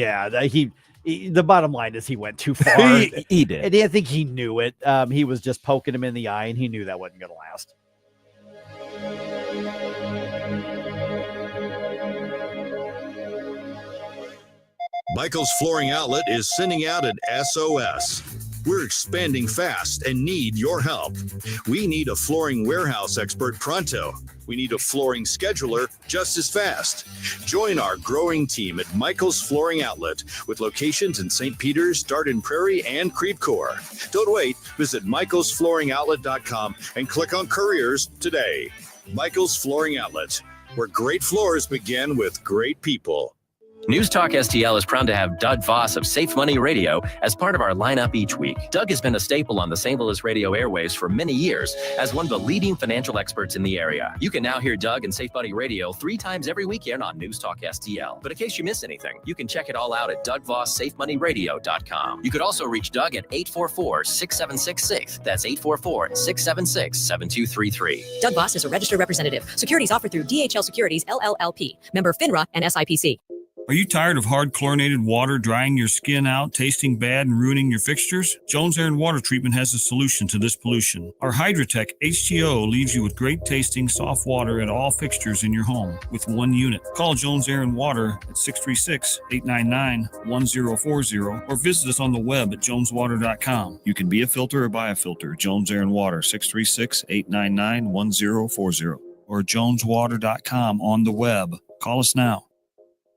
The bottom line is he went too far. He did. And I think he knew it. He was just poking him in the eye, and he knew that wasn't going to last. Michael's Flooring Outlet is sending out an SOS. We're expanding fast and need your help. We need a flooring warehouse expert pronto. We need a flooring scheduler just as fast. Join our growing team at Michael's Flooring Outlet with locations in St. Peter's, Darden Prairie, and Creve Coeur. Don't wait. Visit michaelsflooringoutlet.com and click on careers today. Michael's Flooring Outlet, where great floors begin with great people. News Talk STL is proud to have Doug Voss of Safe Money Radio as part of our lineup each week. Doug has been a staple on the St. Louis radio airwaves for many years as one of the leading financial experts in the area. You can now hear Doug and Safe Money Radio 3 times every weekend on News Talk STL. But in case you miss anything, you can check it all out at DougVossSafeMoneyRadio.com. You could also reach Doug at 844-6766. That's 844-676-7233. Doug Voss is a registered representative. Securities offered through DHL Securities, LLLP. Member FINRA and SIPC. Are you tired of hard chlorinated water drying your skin out, tasting bad, and ruining your fixtures? Jones Air and Water Treatment has a solution to this pollution. Our Hydratech H2O leaves you with great tasting, soft water at all fixtures in your home with one unit. Call Jones Air and Water at 636-899-1040 or visit us on the web at joneswater.com. You can be a filter or buy a filter. Jones Air and Water, 636-899-1040 or joneswater.com on the web. Call us now.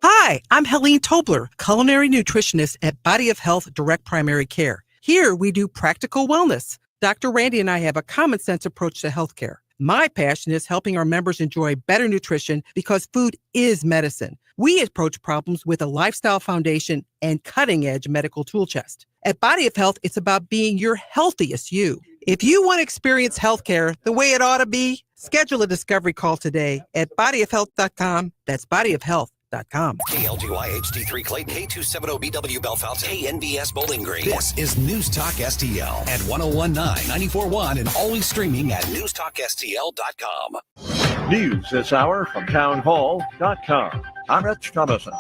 Hi, I'm Helene Tobler, culinary nutritionist at Body of Health Direct Primary Care. Here we do practical wellness. Dr. Randy and I have a common sense approach to healthcare. My passion is helping our members enjoy better nutrition because food is medicine. We approach problems with a lifestyle foundation and cutting-edge medical tool chest. At Body of Health, it's about being your healthiest you. If you want to experience healthcare the way it ought to be, schedule a discovery call today at bodyofhealth.com. That's bodyofhealth.com. KLGY HD3 Clayton, K270BW Belfast, KNBS Bowling Green. This is News Talk STL at 1019, 94.1, and always streaming at newstalkstl.com. News this hour from townhall.com. I'm Rich Thomason.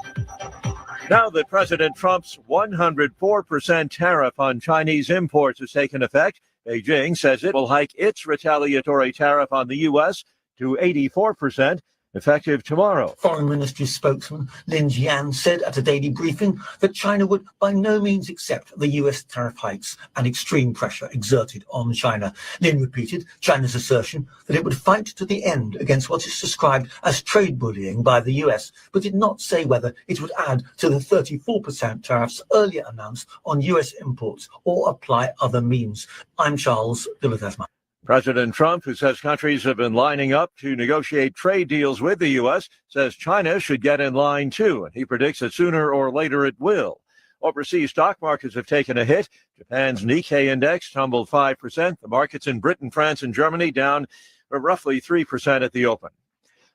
Now that President Trump's 104% tariff on Chinese imports has taken effect, Beijing says it will hike its retaliatory tariff on the U.S. to 84%. Effective tomorrow. Foreign Ministry spokesman Lin Jian said at a daily briefing that China would by no means accept the US tariff hikes and extreme pressure exerted on China. Lin repeated China's assertion that it would fight to the end against what is described as trade bullying by the US, but did not say whether it would add to the 34% tariffs earlier announced on US imports or apply other means. I'm Charles de Ledesma. President Trump, who says countries have been lining up to negotiate trade deals with the U.S., says China should get in line too, and he predicts that sooner or later it will. Overseas stock markets have taken a hit. Japan's Nikkei index tumbled 5%. The markets in Britain, France, and Germany down roughly 3% at the open.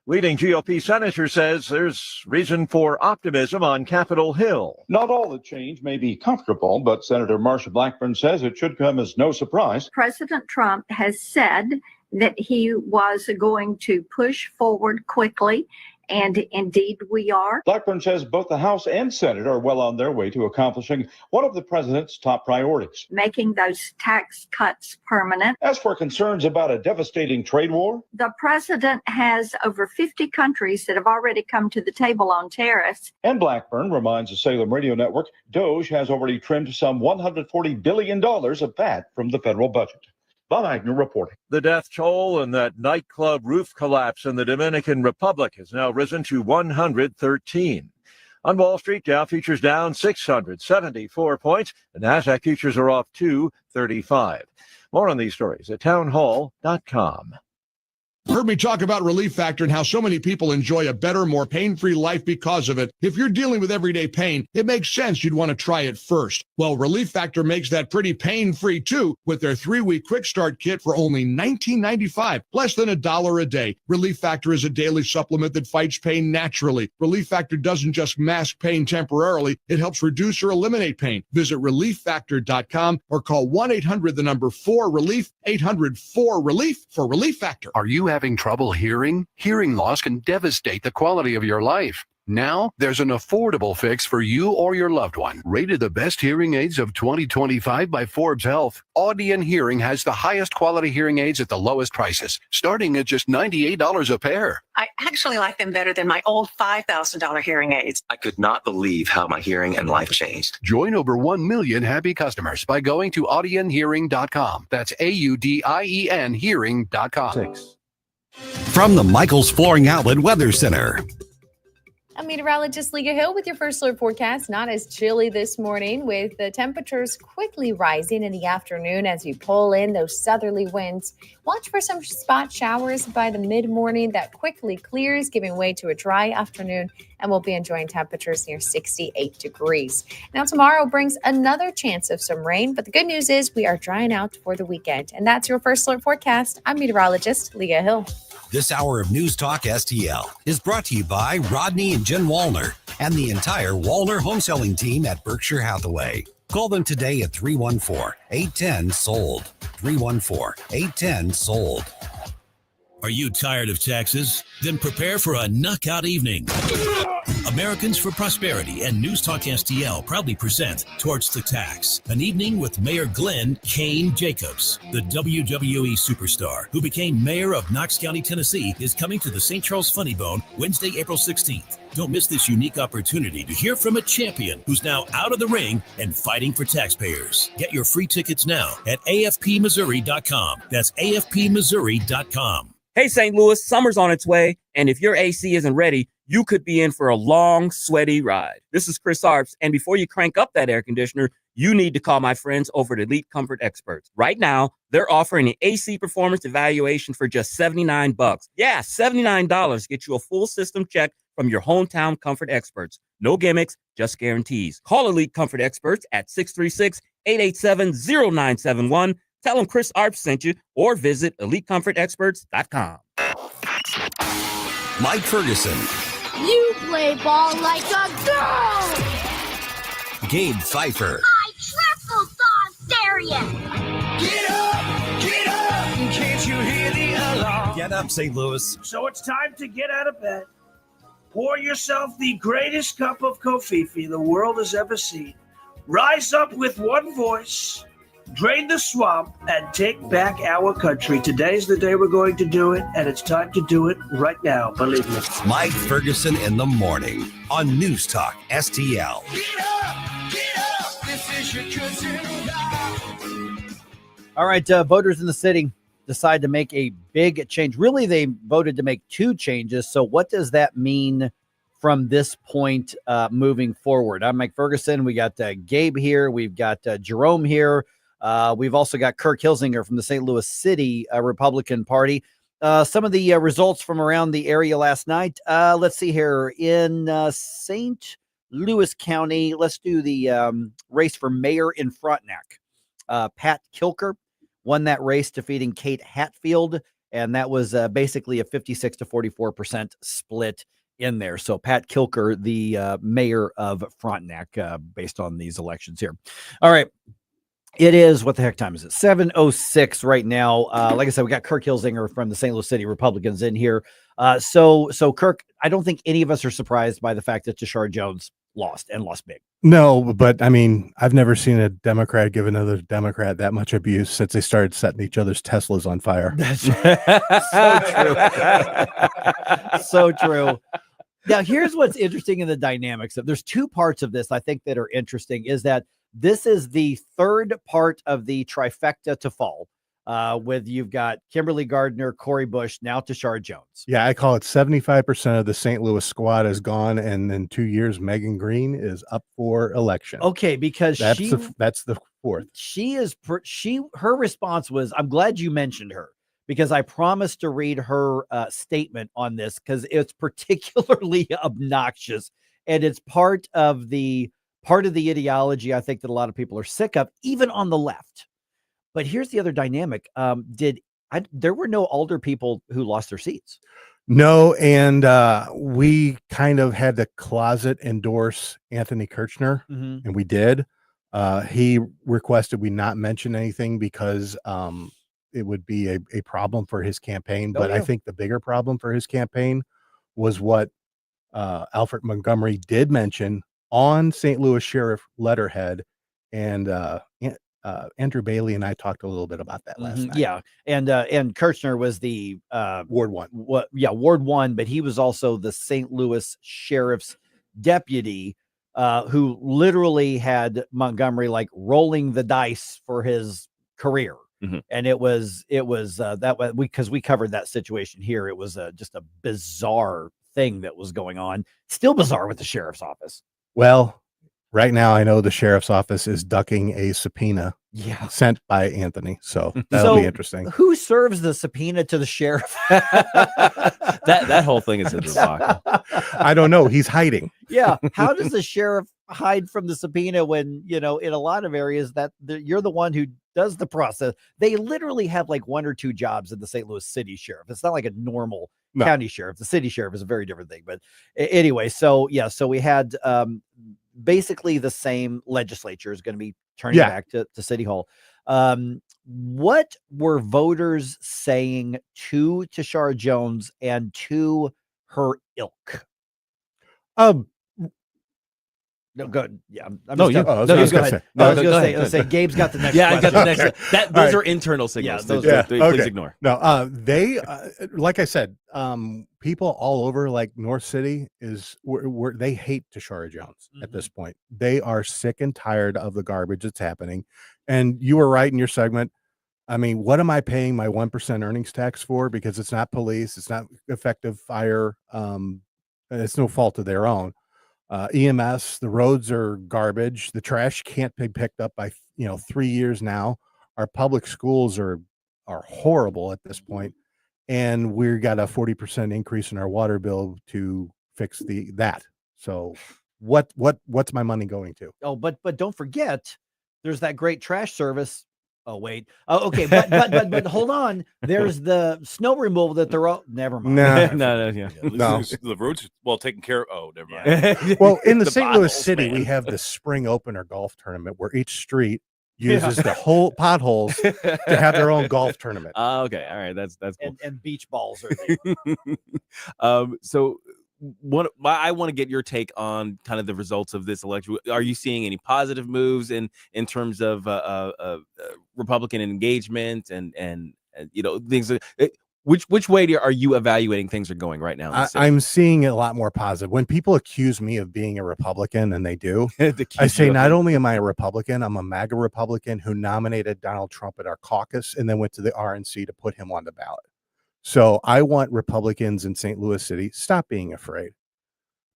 Leading GOP senator says there's reason for optimism on Capitol Hill. Not all the change may be comfortable, but Senator Marsha Blackburn says it should come as no surprise. President Trump has said that he was going to push forward quickly And indeed, we are. Blackburn says both the House and Senate are well on their way to accomplishing one of the president's top priorities, Making those tax cuts permanent. As for concerns about a devastating trade war, The president has over 50 countries that have already come to the table on tariffs. and Blackburn reminds the Salem Radio Network, DOJ has already trimmed some $140 billion of VAT from the federal budget. Bob Agnew reporting. The death toll in that nightclub roof collapse in the Dominican Republic has now risen to 113. On Wall Street, Dow futures down 674 points. The Nasdaq futures are off 235. More on these stories at townhall.com. Heard me talk about Relief Factor and how so many people enjoy a better, more pain-free life because of it. If you're dealing with everyday pain, it makes sense you'd want to try it first. Well, Relief Factor makes that pretty pain-free too with their 3-week quick start kit for only $19.95, less than $1 a day. Relief Factor is a daily supplement that fights pain naturally. Relief Factor doesn't just mask pain temporarily, it helps reduce or eliminate pain. Visit relieffactor.com or call 1-800-4RELIEF, 800-4RELIEF for Relief Factor. Are you having trouble hearing? Hearing loss can devastate the quality of your life. Now, there's an affordable fix for you or your loved one. Rated the best hearing aids of 2025 by Forbes Health, Audion Hearing has the highest quality hearing aids at the lowest prices, starting at just $98 a pair. I actually like them better than my old $5,000 hearing aids. I could not believe how my hearing and life changed. Join over 1 million happy customers by going to audionhearing.com. That's AUDIEN hearing.com. From the Michaels Flooring Outlet Weather Center. I'm meteorologist Leah Hill with your first alert forecast. Not as chilly this morning, with the temperatures quickly rising in the afternoon as we pull in those southerly winds. Watch for some spot showers by the mid-morning. That quickly clears, giving way to a dry afternoon, and we'll be enjoying temperatures near 68 degrees. Now, tomorrow brings another chance of some rain, but the good news is we are drying out for the weekend. And that's your first alert forecast. I'm meteorologist Leah Hill. This hour of News Talk STL is brought to you by Rodney and Jen Wallner and the entire Wallner home selling team at Berkshire Hathaway. Call them today at 314-810-SOLD. 314-810-SOLD. Are you tired of taxes? Then prepare for a knockout evening. Americans for Prosperity and News Talk STL proudly present Towards the Tax, an evening with Mayor Glenn Kane Jacobs. The WWE superstar who became mayor of Knox County, Tennessee, is coming to the St. Charles Funny Bone Wednesday, April 16th. Don't miss this unique opportunity to hear from a champion who's now out of the ring and fighting for taxpayers. Get your free tickets now at afpmissouri.com. That's afpmissouri.com. Hey, St. Louis, summer's on its way, and if your AC isn't ready, you could be in for a long, sweaty ride. This is Chris Arps, and before you crank up that air conditioner, you need to call my friends over at Elite Comfort Experts. Right now, they're offering an AC performance evaluation for just $79. Yeah, $79 get you a full system check from your hometown comfort experts. No gimmicks, just guarantees. Call Elite Comfort Experts at 636-887-0971. Tell them Chris Arps sent you, or visit EliteComfortExperts.com. Mike Ferguson. You play ball like a girl! Gabe Pfeiffer. I triple dog dare you! Get up! Get up! Can't you hear the alarm? Get up, St. Louis. So it's time to get out of bed. Pour yourself the greatest cup of Kofifi the world has ever seen. Rise up with one voice. Drain the swamp and take back our country. Today's the day we're going to do it, and it's time to do it right now, believe me. Mike Ferguson in the morning on News Talk STL. Get up! Get up! This is your cousin. All right, voters in the city decide to make a big change. Really, they voted to make two changes. So what does that mean from this point moving forward? I'm Mike Ferguson. We got Gabe here. We've got Jerome here. We've also got Kirk Hilzinger from the St. Louis City Republican Party. Some of the results from around the area last night. Let's see here. In St. Louis County, let's do the race for mayor in Frontenac. Pat Kilker won that race, defeating Kate Hatfield, and that was basically a 56 to 44% split in there. So Pat Kilker, the mayor of Frontenac, based on these elections here. All right. It is, what the heck time is it? 7:06 right now. Like I said, we got Kirk Hilzinger from the St. Louis City Republicans in here. So Kirk, I don't think any of us are surprised by the fact that Tashard Jones lost big. No, but I mean, I've never seen a Democrat give another Democrat that much abuse since they started setting each other's Teslas on fire. That's so true. So true. Now, here's what's interesting in the dynamics of there's two parts of this I think that are interesting is that this is the third part of the trifecta to fall. With you've got Kimberly Gardner, Cori Bush, now Tashard Jones. Yeah, I call it 75% of the St. Louis squad is gone, and in 2 years, Megan Green is up for election. Okay, because that's the fourth. Her response was, "I'm glad you mentioned her because I promised to read her statement on this because it's particularly obnoxious and it's part of the ideology I think that a lot of people are sick of, even on the left." But here's the other dynamic. There were no older people who lost their seats? No, and we kind of had to closet endorse Anthony Kirchner, and we did. He requested we not mention anything because it would be a problem for his campaign. But I think the bigger problem for his campaign was what Alfred Montgomery did mention on St. Louis Sheriff letterhead, and Andrew Bailey and I talked a little bit about that last night. Yeah, and Kirchner was the Ward 1. Ward 1, but he was also the St. Louis Sheriff's deputy, who literally had Montgomery like rolling the dice for his career. And it was that way because we covered that situation here. It was just a bizarre thing that was going on. Still bizarre with the sheriff's office. Well, right now, I know the sheriff's office is ducking a subpoena sent by Anthony. So that'll be interesting. Who serves the subpoena to the sheriff? that whole thing is a debacle. I don't know. He's hiding. Yeah. How does the sheriff hide from the subpoena when, in a lot of areas that you're the one who does the process? They literally have like one or two jobs in the St. Louis City Sheriff. It's not like a normal county sheriff. The city sheriff is a very different thing. But anyway, so we had basically the same legislature is going to be turning back to City Hall. What were voters saying to Tashard Jones and to her ilk? No, good. Yeah, I was going to say Gabe's got the next. Yeah, question. I got the next. Those are internal signals. Please ignore. No, they like I said, people all over like North City they hate Tashard Jones at this point. They are sick and tired of the garbage that's happening. And you were right in your segment. I mean, what am I paying my 1% earnings tax for? Because it's not police, it's not effective fire. It's no fault of their own. EMS, the roads are garbage. The trash can't be picked up by 3 years now. Our public schools are horrible at this point, and we got a 40% increase in our water bill to fix that. So, what's my money going to? Oh, but don't forget, there's that great trash service. Oh wait. Oh, okay. But hold on. There's the snow removal that they're all. Never mind. No. The roads well taken care of. Oh, never mind. Well, in the St. Louis City, we have the spring opener golf tournament where each street uses the whole potholes to have their own golf tournament. Okay, all right, that's cool. And beach balls are there. So I want to get your take on kind of the results of this election. Are you seeing any positive moves in terms of Republican engagement and things? Which way are you evaluating things are going right now? I'm seeing a lot more positive. When people accuse me of being a Republican, and they do, I say not only am I a Republican, I'm a MAGA Republican who nominated Donald Trump at our caucus and then went to the RNC to put him on the ballot. So I want Republicans in St. Louis City, stop being afraid.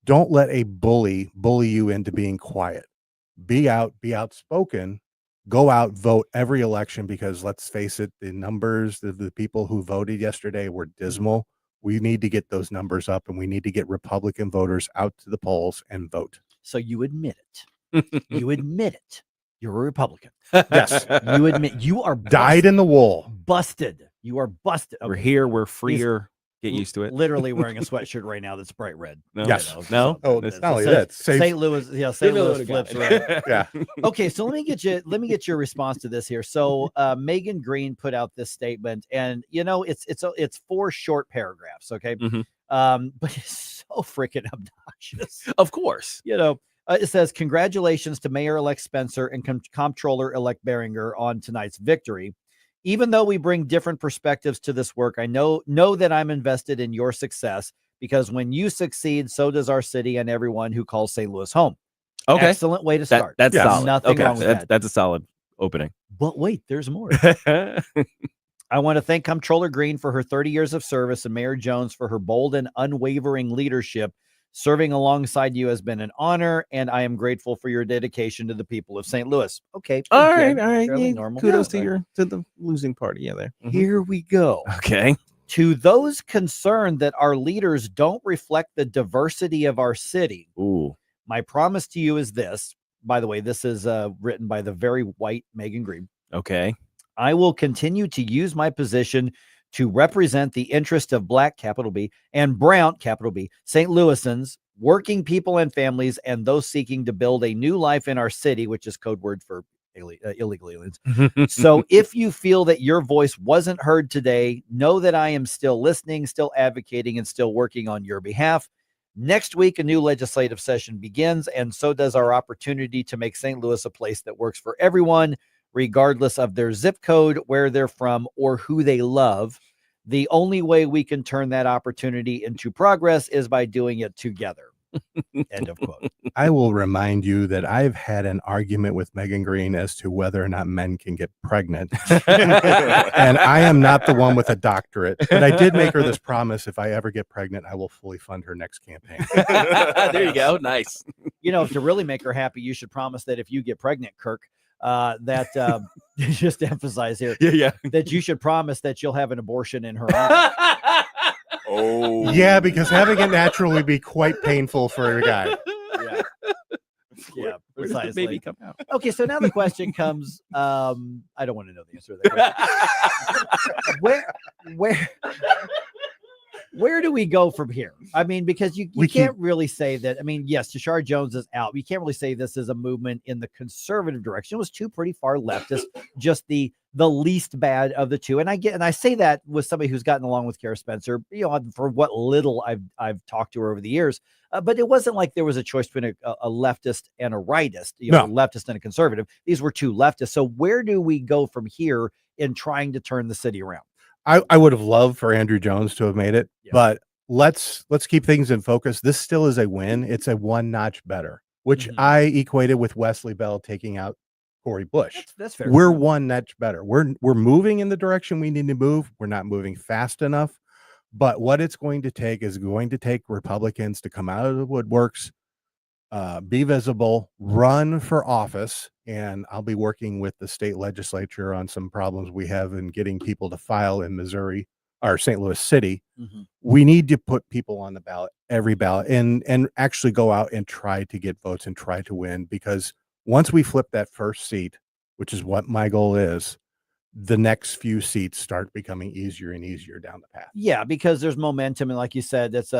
Don't let a bully you into being quiet. Be outspoken, go out, vote every election, because let's face it, the numbers of the people who voted yesterday were dismal. We need to get those numbers up, and we need to get Republican voters out to the polls and vote. So you admit it. You admit it. You're a Republican. Yes. You admit you are dyed in the wool. Busted. You are busted. Okay. We're here. We're freer. Get used to it. Literally wearing a sweatshirt right now that's bright red. No. Yes. No. Oh, It's- not only it says that, saves- St. Louis, yeah, St. Louis flips red. Yeah. Okay, so let me get your response to this here. So Megan Green put out this statement, and it's 4 short paragraphs, okay? But it's so freaking obnoxious. Of course. It says, congratulations to Mayor-elect Spencer and Comptroller-elect Beringer on tonight's victory. Even though we bring different perspectives to this work, I know that I'm invested in your success, because when you succeed, so does our city and everyone who calls St. Louis home. Okay. Excellent way to start. That's solid. Nothing wrong with that. That's a solid opening. But wait, there's more. I want to thank Comptroller Green for her 30 years of service and Mayor Jones for her bold and unwavering leadership. Serving alongside you has been an honor, and I am grateful for your dedication to the people of St. Louis. Okay. All again, right. fairly Yeah, normal. kudos Yeah, to the losing party. Yeah, there. Here we go. Okay. To those concerned that our leaders don't reflect the diversity of our city, my promise to you is this. By the way, this is written by the very white Megan Green. Okay. I will continue to use my position to represent the interest of Black, capital B, and brown, capital B, St. Louisans, working people and families, and those seeking to build a new life in our city, which is code word for illegal aliens. So if you feel that your voice wasn't heard today, know that I am still listening, still advocating, and still working on your behalf. Next week, a new legislative session begins, and so does our opportunity to make St. Louis a place that works for everyone, regardless of their zip code, where they're from, or who they love. The only way we can turn that opportunity into progress is by doing it together. End of quote. I will remind you that I've had an argument with Megan Green as to whether or not men can get pregnant. And I am not the one with a doctorate, but I did make her this promise. If I ever get pregnant, I will fully fund her next campaign. There you go. Nice. To really make her happy, you should promise that if you get pregnant, Kirk, just to emphasize here, that you should promise that you'll have an abortion in her honor. Oh, yeah, because having it natural would be quite painful for a guy. Yeah, Where does the precisely. baby come out? Okay, so now the question comes. I don't want to know the answer to that question. Where do we go from here? I mean, because you can't really say that. I mean, yes, Tashara Jones is out. You can't really say this is a movement in the conservative direction. It was 2 pretty far leftist, just the least bad of the 2. And I say that with somebody who's gotten along with Kara Spencer, for what little I've talked to her over the years. But it wasn't like there was a choice between a leftist and a rightist, a leftist and a conservative. These were 2 leftists. So where do we go from here in trying to turn the city around? I would have loved for Andrew Jones to have made it, but let's keep things in focus. This still is a win. It's a 1 notch better, which I equated with Wesley Bell taking out Cori Bush. That's fair. We're 1 notch better. We're moving in the direction we need to move. We're not moving fast enough, but what it's going to take is going to take Republicans to come out of the woodworks, be visible, run for office, and I'll be working with the state legislature on some problems we have in getting people to file in Missouri or St. Louis City. We need to put people on the ballot, every ballot, and actually go out and try to get votes and try to win, because once we flip that first seat, which is what my goal is, the next few seats start becoming easier and easier down the path. Yeah, because there's momentum, and like you said, that's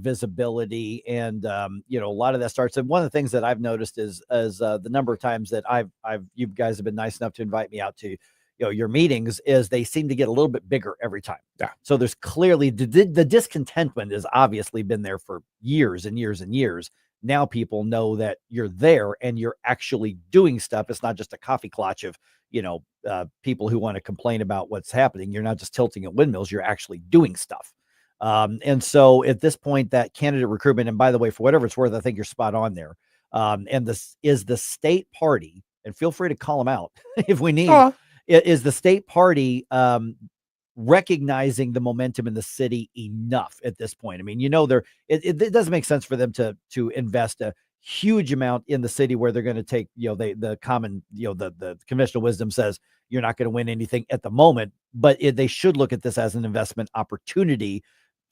visibility, and a lot of that starts. And one of the things that I've noticed is the number of times that you guys have been nice enough to invite me out to your meetings, is they seem to get a little bit bigger every time. Yeah. So there's clearly the discontentment has obviously been there for years and years and years. Now people know that you're there and you're actually doing stuff. It's not just a coffee clutch of people who want to complain about what's happening. You're not just tilting at windmills, you're actually doing stuff. And so at this point, that candidate recruitment, and by the way, for whatever it's worth, I think you're spot on there. And this is the state party, and feel free to call them out if we need, is the state party recognizing the momentum in the city enough at this point. I mean, it doesn't make sense for them to invest a huge amount in the city where they're going to take, the common, the conventional wisdom says you're not going to win anything at the moment, but they should look at this as an investment opportunity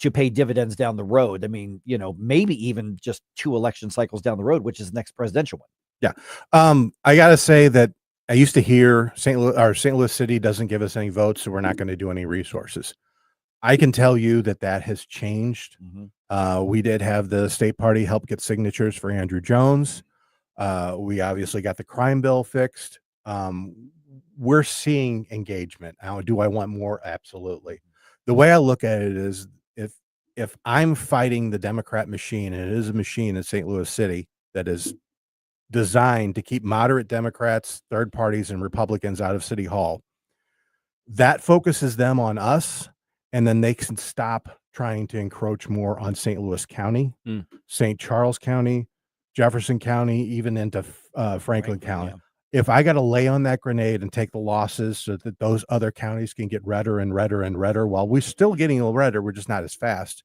to pay dividends down the road. I mean, maybe even just 2 election cycles down the road, which is the next presidential one. Yeah. I got to say that I used to hear St. Louis City doesn't give us any votes, so we're not going to do any resources. I can tell you that has changed. Mm-hmm. We did have the state party help get signatures for Andrew Jones. We obviously got the crime bill fixed. We're seeing engagement. Now, do I want more? Absolutely. The way I look at it is if I'm fighting the Democrat machine, and it is a machine in St. Louis City that is designed to keep moderate Democrats, third parties, and Republicans out of City Hall, that focuses them on us, and then they can stop trying to encroach more on St. Louis County, St. Charles County, Jefferson County, even into Franklin County. Yeah. If I got to lay on that grenade and take the losses so that those other counties can get redder and redder and redder, while we're still getting redder, we're just not as fast.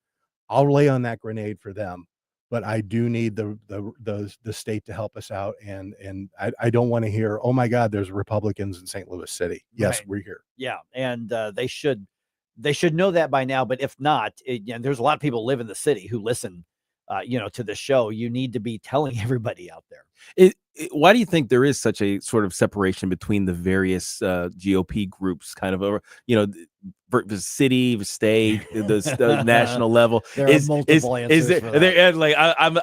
I'll lay on that grenade for them. But I do need the state to help us out, and I don't want to hear, oh my God, there's Republicans in St. Louis City. Yes, Right. we're here. Yeah, and they should know that by now. But if not, and there's a lot of people live in the city who listen, to the show. You need to be telling everybody out there. Why do you think there is such a sort of separation between the various GOP groups, kind of, the city, the state, the national level? There are multiple answers.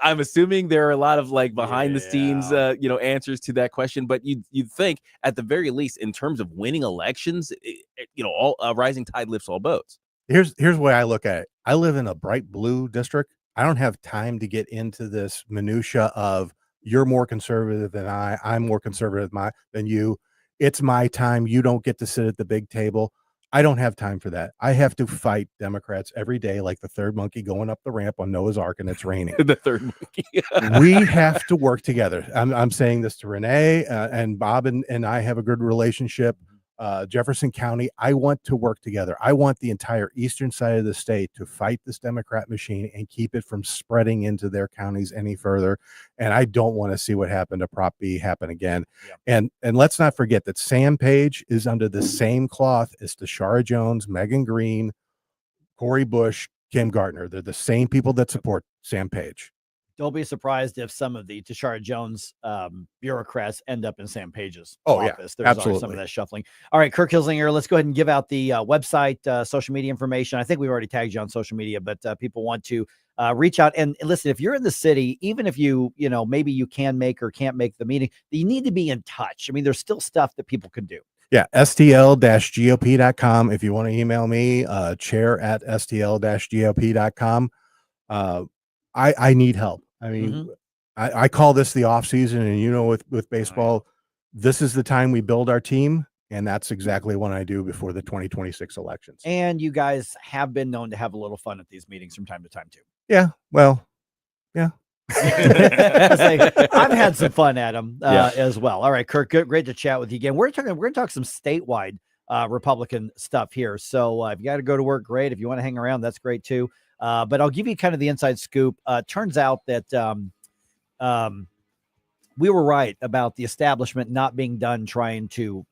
I'm assuming there are a lot of behind the scenes, answers to that question. But you'd think at the very least, in terms of winning elections, all rising tide lifts all boats. Here's the way I look at it. I live in a bright blue district. I don't have time to get into this minutia of you're more conservative than I'm more conservative than you. It's my time. You don't get to sit at the big table. I don't have time for that. I have to fight Democrats every day like the third monkey going up the ramp on Noah's Ark and it's raining. The third monkey. We have to work together. I'm saying this to Renee and Bob and I have a good relationship. Jefferson County, I want to work together. I want the entire eastern side of the state to fight this Democrat machine and keep it from spreading into their counties any further. And I don't want to see what happened to Prop B happen again. Yeah. And let's not forget that Sam Page is under the same cloth as Tashara Jones, Megan Green, Cori Bush, Kim Gardner. They're the same people that support Sam Page. Don't be surprised if some of the Tashara Jones bureaucrats end up in Sam Page's office. There's absolutely some of that shuffling. All right, Kirk Hilzinger, let's go ahead and give out the website, social media information. I think we've already tagged you on social media, but people want to reach out and listen. If you're in the city, even if maybe you can make or can't make the meeting, you need to be in touch. I mean, there's still stuff that people can do. Yeah, stl-gop.com. If you want to email me, chair@stl-gop.com. I need help. I mean, I call this the off season, and with baseball, this is the time we build our team, and that's exactly what I do before the 2026 elections. And you guys have been known to have a little fun at these meetings from time to time too. Yeah, well, yeah. I've had some fun at them as well. All right, Kirk, great to chat with you again. We're going to talk some statewide Republican stuff here. So if you got to go to work, great. If you want to hang around, that's great too. But I'll give you kind of the inside scoop. Turns out that we were right about the establishment not being done trying to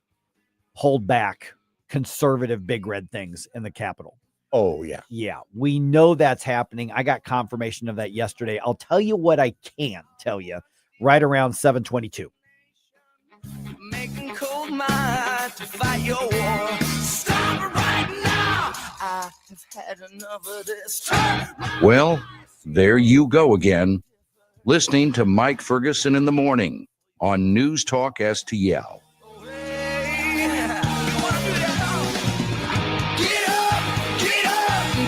hold back conservative big red things in the Capitol. Oh, yeah. Yeah, we know that's happening. I got confirmation of that yesterday. I'll tell you what I can tell you right around 7:22. Making cold mind to fight your war. Stop it right now. I have had enough of this. Well, there you go again, listening to Mike Ferguson in the morning on News Talk STL.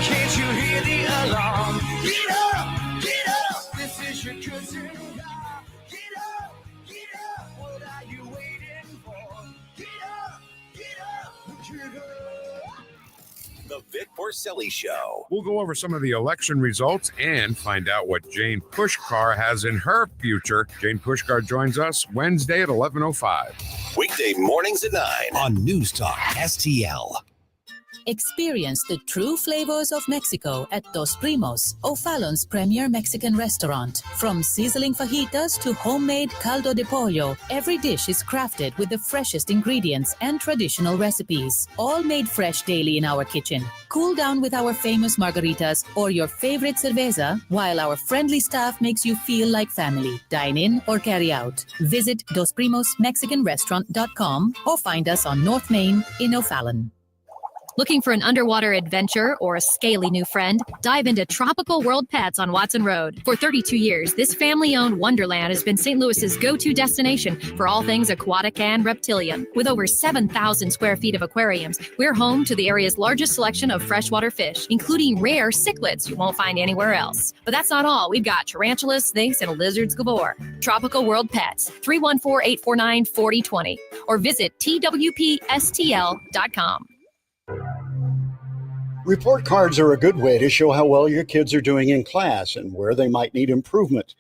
Can't you hear the alarm? Get up, this is your cousin. Get up, what are you waiting for? Get up, get up. The Vic Porcelli Show. We'll go over some of the election results and find out what Jane Pushkar has in her future. Jane Pushkar joins us Wednesday at 11:05. Weekday mornings at 9 on News Talk STL. Experience the true flavors of Mexico at Dos Primos, O'Fallon's premier Mexican restaurant. From sizzling fajitas to homemade caldo de pollo, every dish is crafted with the freshest ingredients and traditional recipes, all made fresh daily in our kitchen. Cool down with our famous margaritas or your favorite cerveza, while our friendly staff makes you feel like family. Dine in or carry out. Visit DosPrimosMexicanRestaurant.com or find us on North Main in O'Fallon. Looking for an underwater adventure or a scaly new friend? Dive into Tropical World Pets on Watson Road. For 32 years, this family-owned wonderland has been St. Louis's go-to destination for all things aquatic and reptilian. With over 7,000 square feet of aquariums, we're home to the area's largest selection of freshwater fish, including rare cichlids you won't find anywhere else. But that's not all. We've got tarantulas, snakes, and lizards galore. Tropical World Pets, 314-849-4020, or visit twpstl.com. Report cards are a good way to show how well your kids are doing in class and where they might need improvement.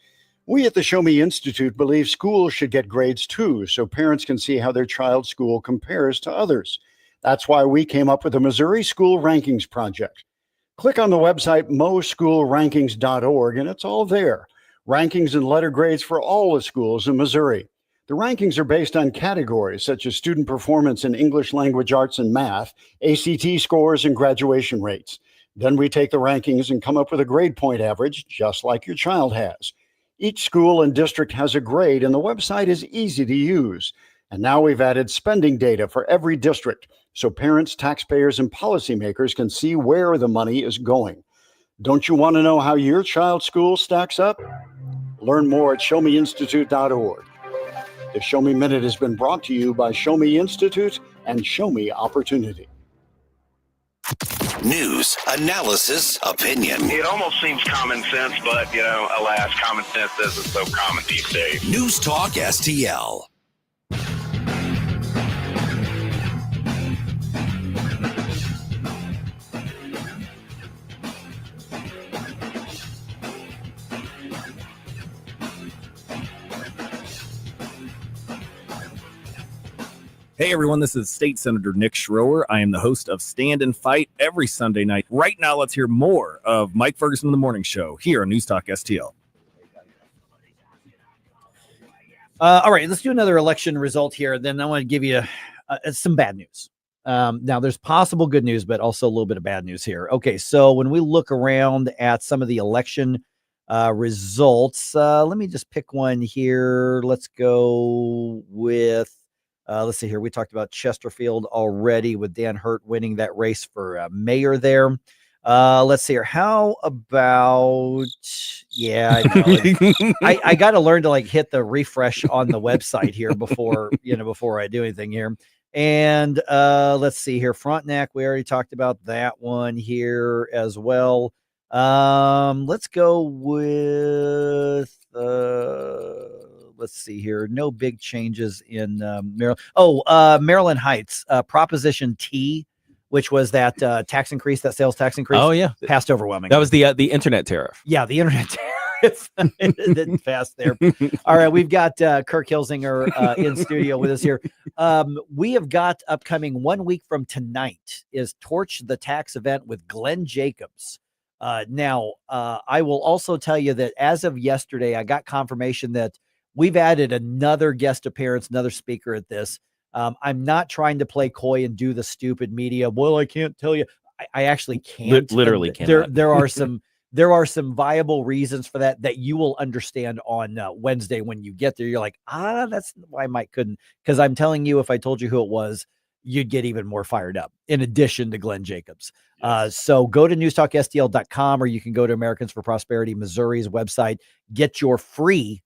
We at the Show Me Institute believe schools should get grades too, so parents can see how their child's school compares to others. That's why we came up with the Missouri School Rankings Project. Click on the website moschoolrankings.org and it's all there. Rankings and letter grades for all the schools in Missouri. The rankings are based on categories such as student performance in English language arts and math, ACT scores, and graduation rates. Then we take the rankings and come up with a grade point average, just like your child has. Each school and district has a grade, and the website is easy to use. And now we've added spending data for every district, so parents, taxpayers, and policymakers can see where the money is going. Don't you want to know how your child's school stacks up? Learn more at showmeinstitute.org. The Show Me Minute has been brought to you by Show Me Institute and Show Me Opportunity. News, analysis, opinion. It almost seems common sense, but, alas, common sense isn't so common these days. News Talk STL. Hey everyone, this is State Senator Nick Schroer. I am the host of Stand and Fight every Sunday night. Right now, let's hear more of Mike Ferguson in the Morning Show here on News Talk STL. All right, let's do another election result here. Then I want to give you some bad news. Now, there's possible good news, but also a little bit of bad news here. Okay, so when we look around at some of the election results, let me just pick one here. Let's go with let's see here. We talked about Chesterfield already with Dan Hurt winning that race for mayor there. Let's see here. How about, I got to learn to hit the refresh on the website here before I do anything here. And let's see here. Frontenac, we already talked about that one here as well. Let's go with, let's see here. No big changes in Maryland. Maryland Heights, Proposition T, which was that tax increase, that sales tax increase. Oh, yeah. Passed overwhelmingly. That was the internet tariff. Yeah, the internet tariff. It didn't pass there. All right, we've got Kirk Hilzinger in studio with us here. We have got upcoming 1 week from tonight is Torch the Tax event with Glenn Jacobs. Now, I will also tell you that as of yesterday, I got confirmation that we've added another guest appearance, another speaker at this. I'm not trying to play coy and do the stupid media. Well, I can't tell you. I actually can't. Literally can't. There are some viable reasons for that you will understand on Wednesday when you get there. You're like, that's why Mike couldn't. Because I'm telling you, if I told you who it was, you'd get even more fired up. In addition to Glenn Jacobs. So go to newstalkstl.com, or you can go to Americans for Prosperity Missouri's website. Get your free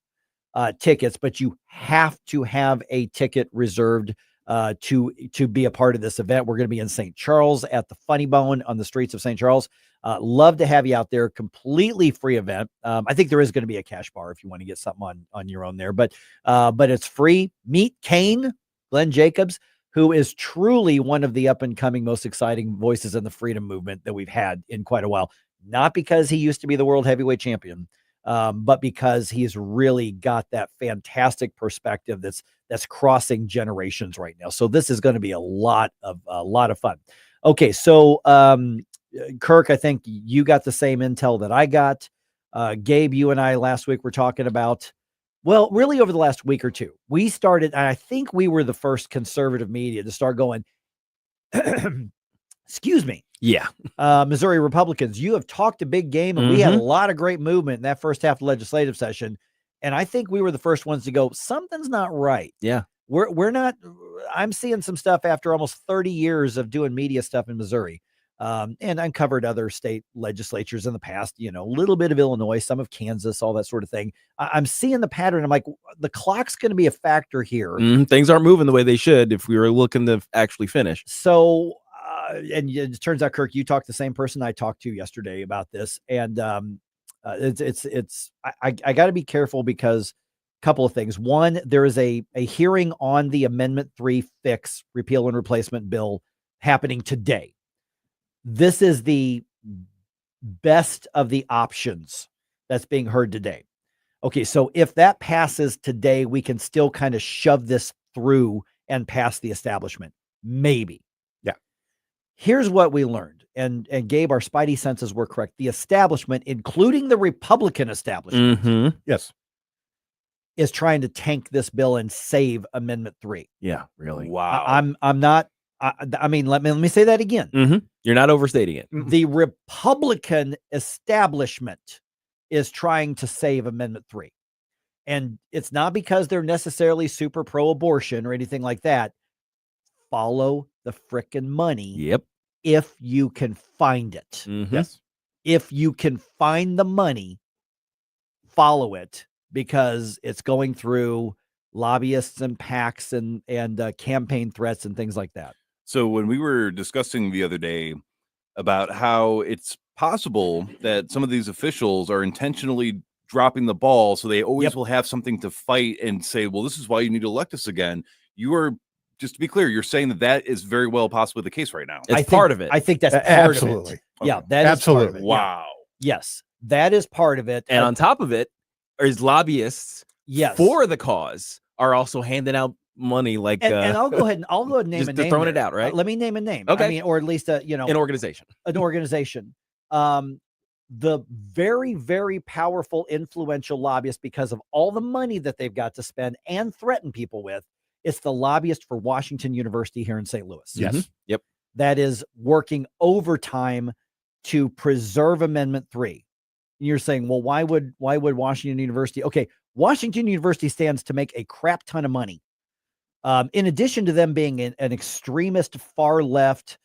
tickets, but you have to have a ticket reserved to be a part of this event. We're going to be in St. Charles at the Funny Bone on the streets of St. Charles. Love to have you out there. Completely free event. I think there is going to be a cash bar if you want to get something on your own there, but it's free. Meet Kane, Glenn Jacobs, who is truly one of the up and coming, most exciting voices in the freedom movement that we've had in quite a while. Not because he used to be the world heavyweight champion, but because he's really got that fantastic perspective that's crossing generations right now. So this is going to be a lot of fun. Okay, so Kirk, I think you got the same intel that I got. Gabe, you and I last week were talking about, well, really over the last week or two, we started, and I think we were the first conservative media to start going, excuse me. Yeah. Missouri Republicans, you have talked a big game, and we had a lot of great movement in that first half of the legislative session. And I think we were the first ones to go, something's not right. Yeah. we're not. I'm seeing some stuff after almost 30 years of doing media stuff in Missouri. And uncovered other state legislatures in the past, a little bit of Illinois, some of Kansas, all that sort of thing. I'm seeing the pattern. I'm like, the clock's going to be a factor here. Things aren't moving the way they should if we were looking to actually finish. So, and it turns out, Kirk, you talked to the same person I talked to yesterday about this. And I got to be careful because a couple of things. One, there is a hearing on the Amendment 3 fix repeal and replacement bill happening today. This is the best of the options that's being heard today. Okay, so if that passes today, we can still kind of shove this through and pass the establishment. Maybe. Yeah. Here's what we learned. And Gabe, our spidey senses were correct. The establishment, including the Republican establishment, yes, is trying to tank this bill and save Amendment 3. Yeah, really. Wow. I'm not. I mean, let me say that again. You're not overstating it. The Republican establishment is trying to save Amendment 3. And it's not because they're necessarily super pro-abortion or anything like that. Follow the frickin' money. Yep. If you can find it. Yes. If you can find the money, follow it, because it's going through lobbyists and PACs and campaign threats and things like that. So when we were discussing the other day about how it's possible that some of these officials are intentionally dropping the ball, so they always will have something to fight and say, well, this is why you need to elect us again. You are, just to be clear, you're saying that is very well possibly the case right now. It's part of it. I think that's part absolutely. of it. Yeah, that is part of it. Wow. Yes, that is part of it. And on top of it, is lobbyists for the cause are also handing out money like and I'll go ahead and name just a name. throwing here. it out, right? Let me name a name. Okay. I mean, or at least an organization. An organization. The very, very powerful, influential lobbyists, because of all the money that they've got to spend and threaten people with. It's the lobbyist for Washington University here in St. Louis. Yes. Yep. That is working overtime to preserve Amendment 3. And you're saying, well, why would Washington University? Okay, Washington University stands to make a crap ton of money. In addition to them being an extremist far left,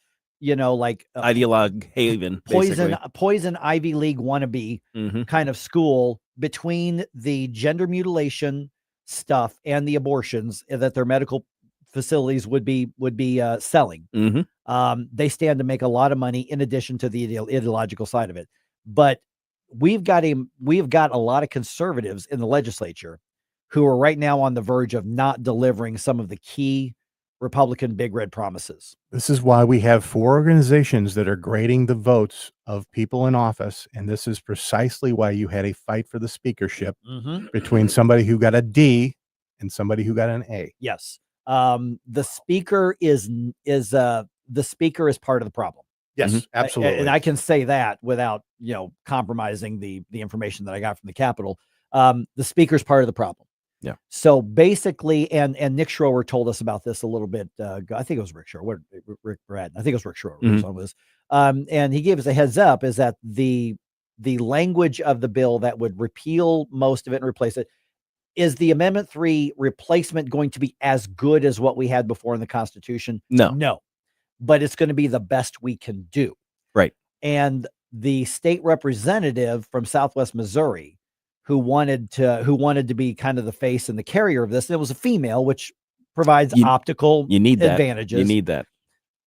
ideologue haven, poison Ivy League wannabe kind of school, between the gender mutilation stuff and the abortions that their medical facilities would be selling. They stand to make a lot of money in addition to the ideological side of it. But we've got a lot of conservatives in the legislature who are right now on the verge of not delivering some of the key Republican big red promises. This is why we have 4 organizations that are grading the votes of people in office. And this is precisely why you had a fight for the speakership between somebody who got a D and somebody who got an A. Yes. The speaker is part of the problem. Yes, absolutely. And I can say that without, compromising the information that I got from the Capitol. The speaker's part of the problem. Yeah. So basically, and Nick Schroer told us about this a little bit. I think it was Rick Schroer. Rick Brad. I think it was Rick Schroer. And he gave us a heads up, is that the language of the bill that would repeal most of it and replace it, is the Amendment 3 replacement going to be as good as what we had before in the Constitution? No. But it's going to be the best we can do. Right. And the state representative from Southwest Missouri, who wanted to be kind of the face and the carrier of this, and it was a female, which provides optical advantages. You need that.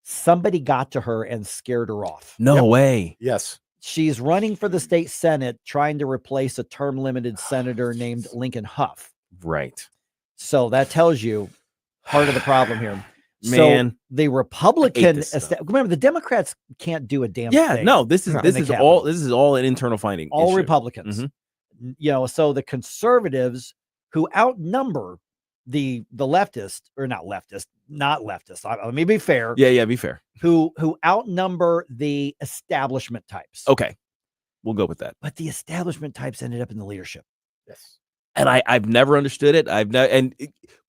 Somebody got to her and scared her off. No way. Yes. She's running for the state Senate, trying to replace a term limited senator named Lincoln Huff. Right. So that tells you part of the problem here. Man, so the Republican, remember, the Democrats can't do a damn thing. Yeah, no, this is all an internal finding. All issue. Republicans. So the conservatives, who outnumber the leftist, or not leftist. Let me be fair. Yeah, be fair. Who outnumber the establishment types. Okay, we'll go with that. But the establishment types ended up in the leadership. Yes. And I've never understood it.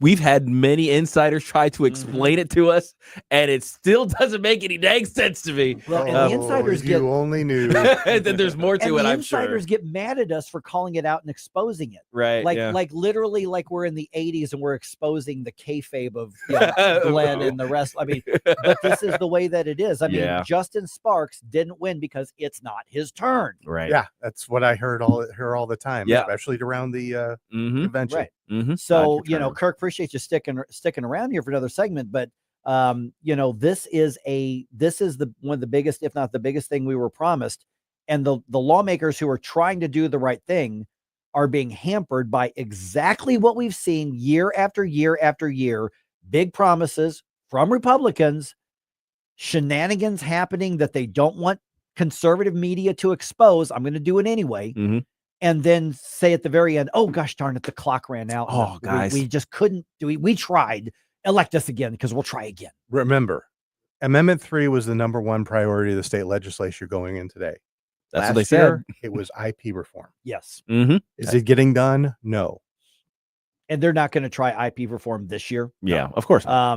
We've had many insiders try to explain it to us, and it still doesn't make any dang sense to me. Well, and the insiders you only knew. And then there's more to and it, the I'm sure. insiders get mad at us for calling it out and exposing it. Right. Like literally like we're in the 80s and we're exposing the kayfabe of Glenn and the rest. I mean, but this is the way that it is. I mean, Justin Sparks didn't win because it's not his turn. Right. Yeah, that's what I heard all the time, especially around the convention. Right. So, Kirk, appreciate you sticking around here for another segment, but this is one of the biggest, if not the biggest thing we were promised. And the lawmakers who are trying to do the right thing are being hampered by exactly what we've seen year after year after year. Big promises from Republicans, shenanigans happening that they don't want conservative media to expose. I'm going to do it anyway. And then say at the very end, oh, gosh darn it, the clock ran out. Oh, guys. We just couldn't do it. We tried. Elect us again because we'll try again. Remember, Amendment 3 was the number one priority of the state legislature going in today. That's what they year, said. It was IP reform. Yes. Is it getting done? No. And they're not going to try IP reform this year. Yeah, of course. I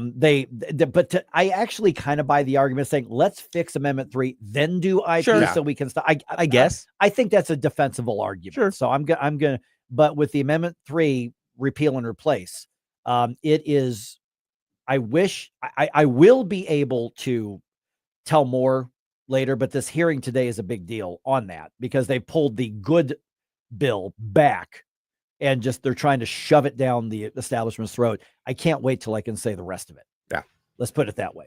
actually kind of buy the argument saying, let's fix Amendment 3, then do IP so we can stop. I guess. I think that's a defensible argument. Sure. So I'm going to, but with the Amendment 3 repeal and replace, it is, I wish I will be able to tell more later, but this hearing today is a big deal on that because they pulled the good bill back. And they're trying to shove it down the establishment's throat. I can't wait till I can say the rest of it. Yeah. Let's put it that way.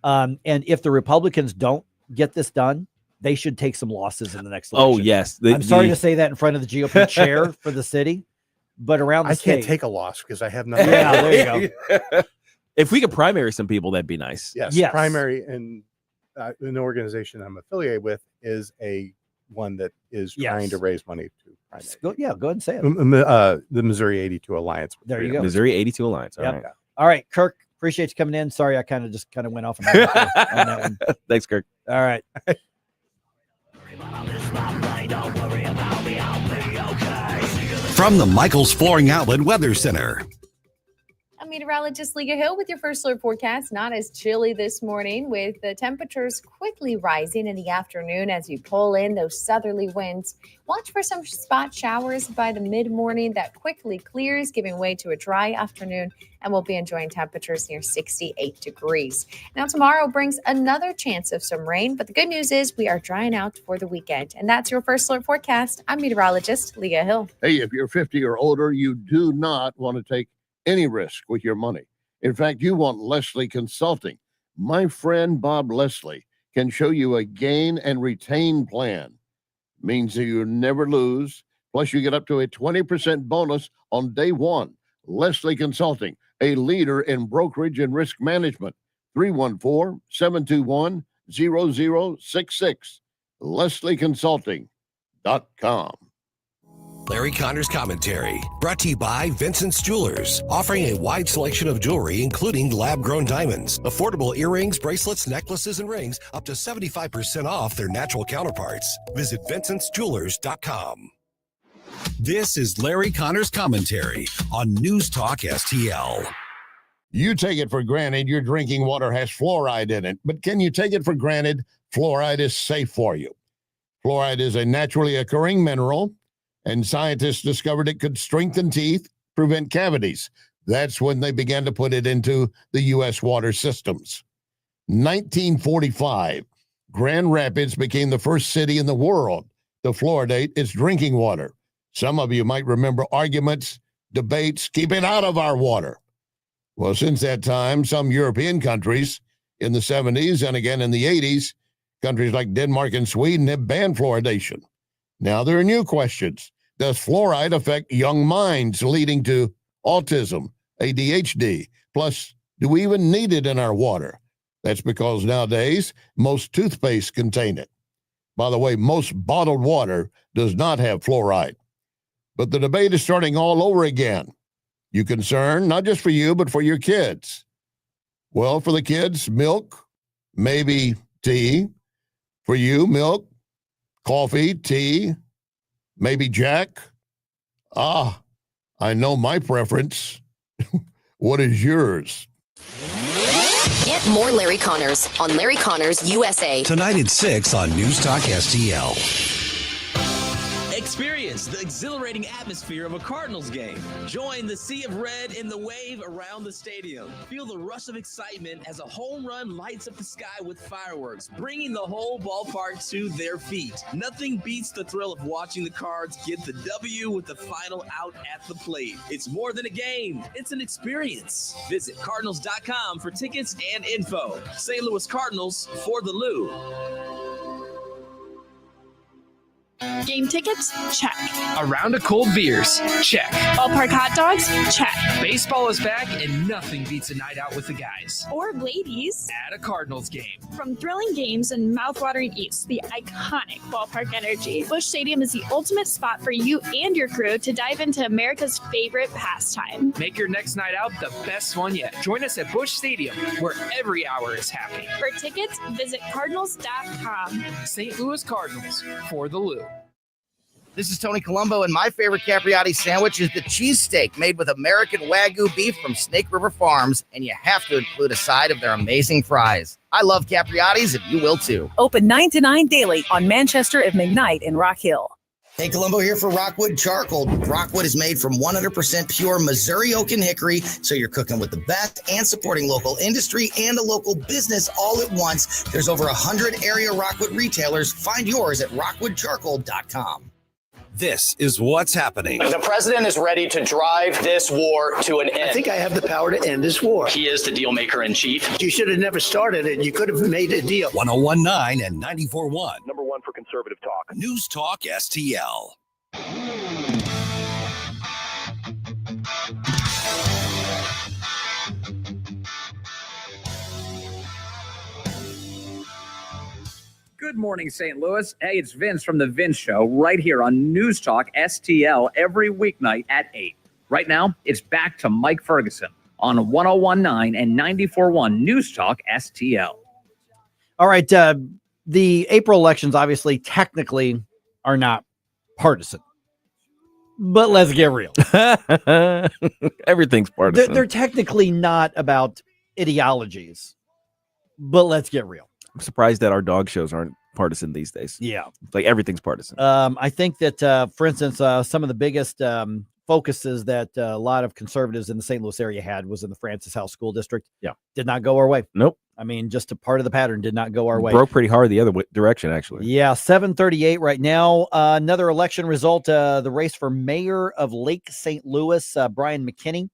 And if the Republicans don't get this done, they should take some losses in the next election. Oh, yes. I'm sorry to say that in front of the GOP chair for the city, but around the state. I can't take a loss because I have nothing. Yeah, there you go. If we could primary some people, that'd be nice. Yes. Primary and an organization I'm affiliated with is one that is trying to raise money to primary. Go ahead and say it. The Missouri 82 Alliance. There you go. Missouri 82 Alliance. All Yep. right. All right, Kirk, appreciate you coming in. Sorry, I kind of went off on that one. Thanks, Kirk. All right. From the Michaels Flooring Outlet Weather Center. I'm meteorologist Leah Hill with your first alert forecast. Not as chilly this morning, with the temperatures quickly rising in the afternoon as you pull in those southerly winds. Watch for some spot showers by the mid-morning that quickly clears, giving way to a dry afternoon, and we'll be enjoying temperatures near 68 degrees. Now, tomorrow brings another chance of some rain, but the good news is we are drying out for the weekend. And that's your first alert forecast. I'm meteorologist Leah Hill. Hey, if you're 50 or older, you do not want to take any risk with your money. In fact, you want Leslie Consulting. My friend Bob Leslie can show you a gain and retain plan. Means that you never lose. Plus, you get up to a 20% bonus on day one. Leslie Consulting, a leader in brokerage and risk management. 314-721-0066. LeslieConsulting.com. Larry Connor's Commentary, brought to you by Vincent's Jewelers, offering a wide selection of jewelry, including lab-grown diamonds, affordable earrings, bracelets, necklaces, and rings, up to 75% off their natural counterparts. Visit VincentsJewelers.com. This is Larry Connor's Commentary on News Talk STL. You take it for granted your drinking water has fluoride in it, but can you take it for granted fluoride is safe for you? Fluoride is a naturally occurring mineral, and scientists discovered it could strengthen teeth, prevent cavities. That's when they began to put it into the U.S. water systems. 1945, Grand Rapids became the first city in the world to fluoridate its drinking water. Some of you might remember arguments, debates, keep it out of our water. Well, since that time, some European countries in the 70s and again in the 80s, countries like Denmark and Sweden have banned fluoridation. Now there are new questions. Does fluoride affect young minds, leading to autism, ADHD? Plus, do we even need it in our water? That's because nowadays, most toothpaste contain it. By the way, most bottled water does not have fluoride. But the debate is starting all over again. You concerned, not just for you, but for your kids. Well, for the kids, milk, maybe tea. For you, milk, coffee, tea, maybe Jack. I know my preference. What is yours? Get more Larry Connors on Larry Connors USA. Tonight at 6 on News Talk STL. Experience the exhilarating atmosphere of a Cardinals game. Join the sea of red in the wave around the stadium. Feel the rush of excitement as a home run lights up the sky with fireworks, bringing the whole ballpark to their feet. Nothing beats the thrill of watching the Cards get the W with the final out at the plate. It's more than a game. It's an experience. Visit Cardinals.com for tickets and info. St. Louis Cardinals for the Lou. Game tickets? Check. A round of cold beers? Check. Ballpark hot dogs? Check. Baseball is back, and nothing beats a night out with the guys. Or ladies. At a Cardinals game. From thrilling games and mouthwatering eats to the iconic ballpark energy, Busch Stadium is the ultimate spot for you and your crew to dive into America's favorite pastime. Make your next night out the best one yet. Join us at Busch Stadium, where every hour is happy. For tickets, visit Cardinals.com. St. Louis Cardinals for the Lou. This is Tony Colombo, and my favorite Capriati sandwich is the cheesesteak made with American Wagyu beef from Snake River Farms, and you have to include a side of their amazing fries. I love Capriati's, and you will too. Open 9 to 9 daily on Manchester at McKnight in Rock Hill. Hey, Colombo here for Rockwood Charcoal. Rockwood is made from 100% pure Missouri oak and hickory, so you're cooking with the best and supporting local industry and a local business all at once. There's over 100 area Rockwood retailers. Find yours at rockwoodcharcoal.com. This is what's happening. The president is ready to drive this war to an end. I think I have the power to end this war. He is the deal maker in chief. You should have never started it. You could have made a deal. 1019 and 94.1. Number one for conservative talk. News Talk STL. Good morning, St. Louis. Hey, it's Vince from The Vince Show right here on News Talk STL every weeknight at 8. Right now, it's back to Mike Ferguson on 1019 and 94.1 News Talk STL. All right. The April elections obviously technically are not partisan, but let's get real. Everything's partisan. They're technically not about ideologies, but let's get real. I'm surprised that our dog shows aren't partisan these days. Yeah. Like everything's partisan. I think that, for instance, some of the biggest focuses that a lot of conservatives in the St. Louis area had was in the Francis House School District. Yeah. Did not go our way. Nope. I mean, just a part of the pattern did not go our way. Broke pretty hard the other direction, actually. Yeah, 738 right now. Another election result, the race for mayor of Lake St. Louis, Brian McKinney,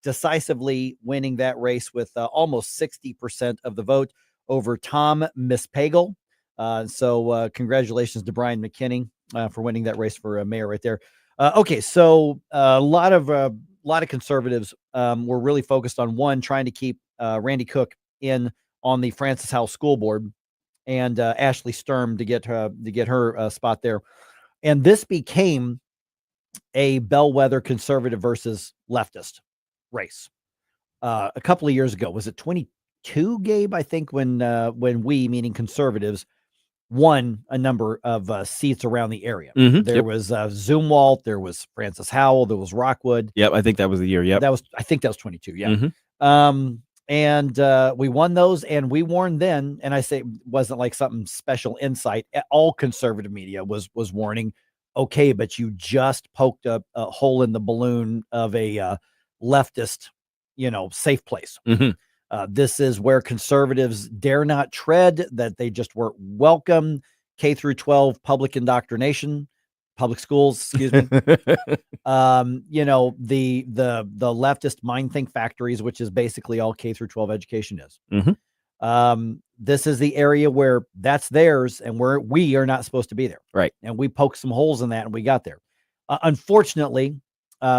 decisively winning that race with almost 60% of the vote over Tom Mispagel. So congratulations to Brian McKinney for winning that race for mayor right there. Okay, so a lot of conservatives were really focused on one, trying to keep Randy Cook in on the Francis House School Board, and Ashley Sturm to get her spot there, and this became a bellwether conservative versus leftist race a couple of years ago. Was it 22, Gabe? I think when we, meaning conservatives, won a number of seats around the area. Mm-hmm. There was Zumwalt, there was Francis Howell, there was Rockwood. Yep, I think that was the year. Yep, I think that was 22. Yeah. Mm-hmm. And we won those, and we warned then, and I say it wasn't like something special insight. All conservative media was warning, okay, but you just poked a hole in the balloon of a leftist, safe place. Mm-hmm. This is where conservatives dare not tread, that they just weren't welcome. K through 12 public indoctrination, public schools, excuse me. The leftist mind think factories, which is basically all K through 12 education is. Mm-hmm. This is the area where that's theirs, and we are not supposed to be there. Right. And we poked some holes in that, and we got there. Unfortunately,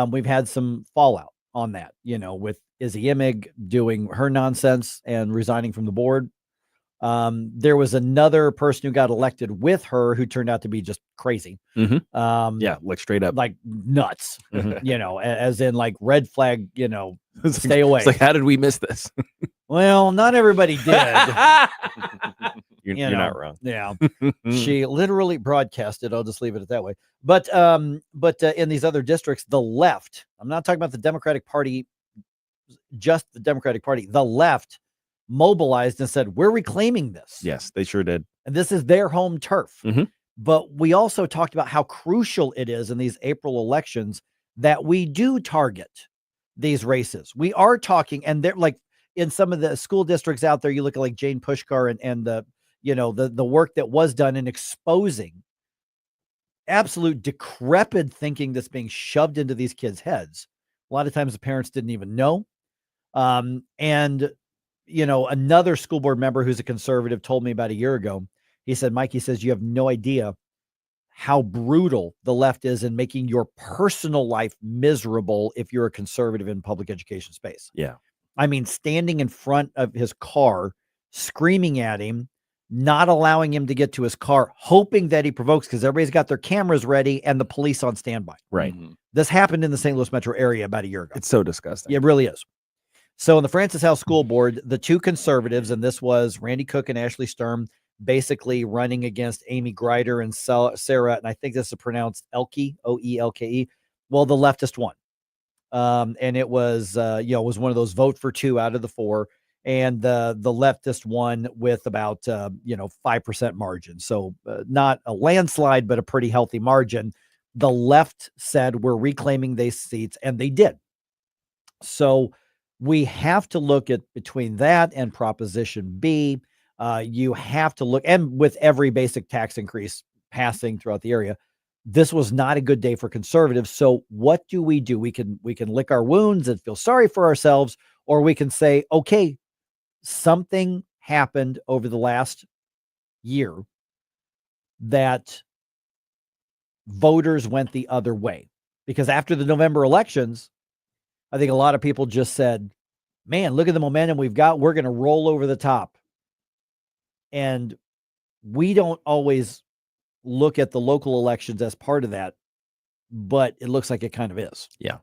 we've had some fallout on that, with Izzy Imig doing her nonsense and resigning from the board. There was another person who got elected with her who turned out to be just crazy. Mm-hmm. Yeah, like straight up, like nuts. Mm-hmm. As in like red flag. Stay away. It's like, how did we miss this? Well, not everybody did. You're not wrong. Yeah. She literally broadcasted. I'll just leave it at that way. But in these other districts, the left, I'm not talking about the Democratic Party, just the Democratic Party, the left mobilized and said, we're reclaiming this. Yes, they sure did. And this is their home turf. Mm-hmm. But we also talked about how crucial it is in these April elections that we do target these races. We are talking, and they're like in some of the school districts out there, you look at like Jane Pushkar and the work that was done in exposing absolute decrepit thinking that's being shoved into these kids' heads. A lot of times the parents didn't even know. And another school board member who's a conservative told me about a year ago, he said, Mike, he says, you have no idea how brutal the left is in making your personal life miserable if you're a conservative in public education space. Yeah. I mean, standing in front of his car, screaming at him, not allowing him to get to his car, hoping that he provokes because everybody's got their cameras ready and the police on standby. Right. This happened in the St. Louis metro area about a year ago. It's so disgusting. It really is. So in the Francis House School Board, the two conservatives, and this was Randy Cook and Ashley Sturm, basically running against Amy Greider and Sarah, and I think this is pronounced Elke, O-E-L-K-E. Well, the leftist won. And it was, it was one of those vote for two out of the four. And the leftist won with about, 5% margin. So not a landslide, but a pretty healthy margin. The left said, we're reclaiming these seats, and they did. So we have to look at between that and Proposition B. You have to look, and with every basic tax increase passing throughout the area, this was not a good day for conservatives. So what do? We can lick our wounds and feel sorry for ourselves, or we can say, okay, something happened over the last year that voters went the other way. Because after the November elections, I think a lot of people just said, man, look at the momentum we've got. We're going to roll over the top. And we don't always look at the local elections as part of that, but it looks like it kind of is. Yeah.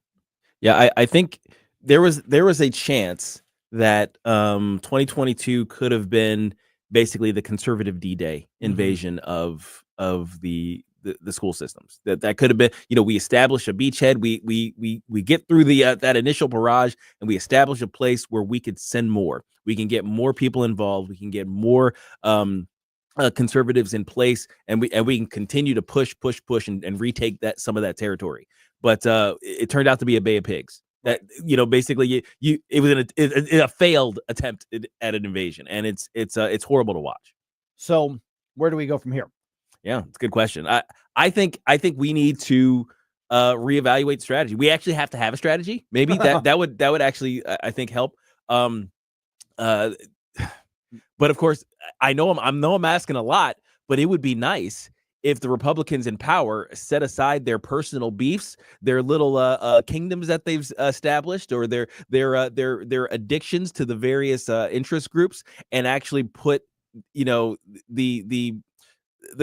Yeah. I think there was a chance that 2022 could have been basically the conservative D-Day invasion of the school systems. That could have been, we establish a beachhead. We get through that initial barrage, and we establish a place where we could send more. We can get more people involved. We can get more conservatives in place, and we can continue to push and retake some of that territory. But it turned out to be a bay of pigs. That basically it was a failed attempt at an invasion, and it's horrible to watch. So where do we go from here? Yeah, it's a good question. I think we need to reevaluate strategy. We actually have to have a strategy. Maybe that would actually I think help. But of course, I know I'm asking a lot, but it would be nice if the Republicans in power set aside their personal beefs, their little kingdoms that they've established, or their addictions to the various interest groups, and actually put the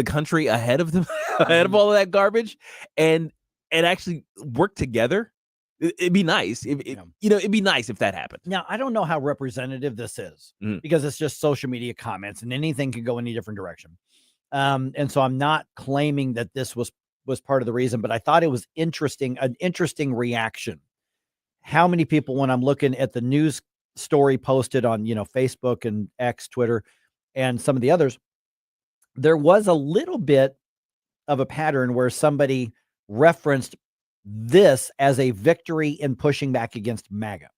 country ahead of them, ahead of all of that garbage, and actually work together. It'd be nice. It'd be nice if that happened. Now, I don't know how representative this is because it's just social media comments, and anything can go in a different direction. And so I'm not claiming that this was part of the reason, but I thought it was an interesting reaction. How many people, when I'm looking at the news story posted on, Facebook and X, Twitter, and some of the others, there was a little bit of a pattern where somebody referenced this as a victory in pushing back against MAGA.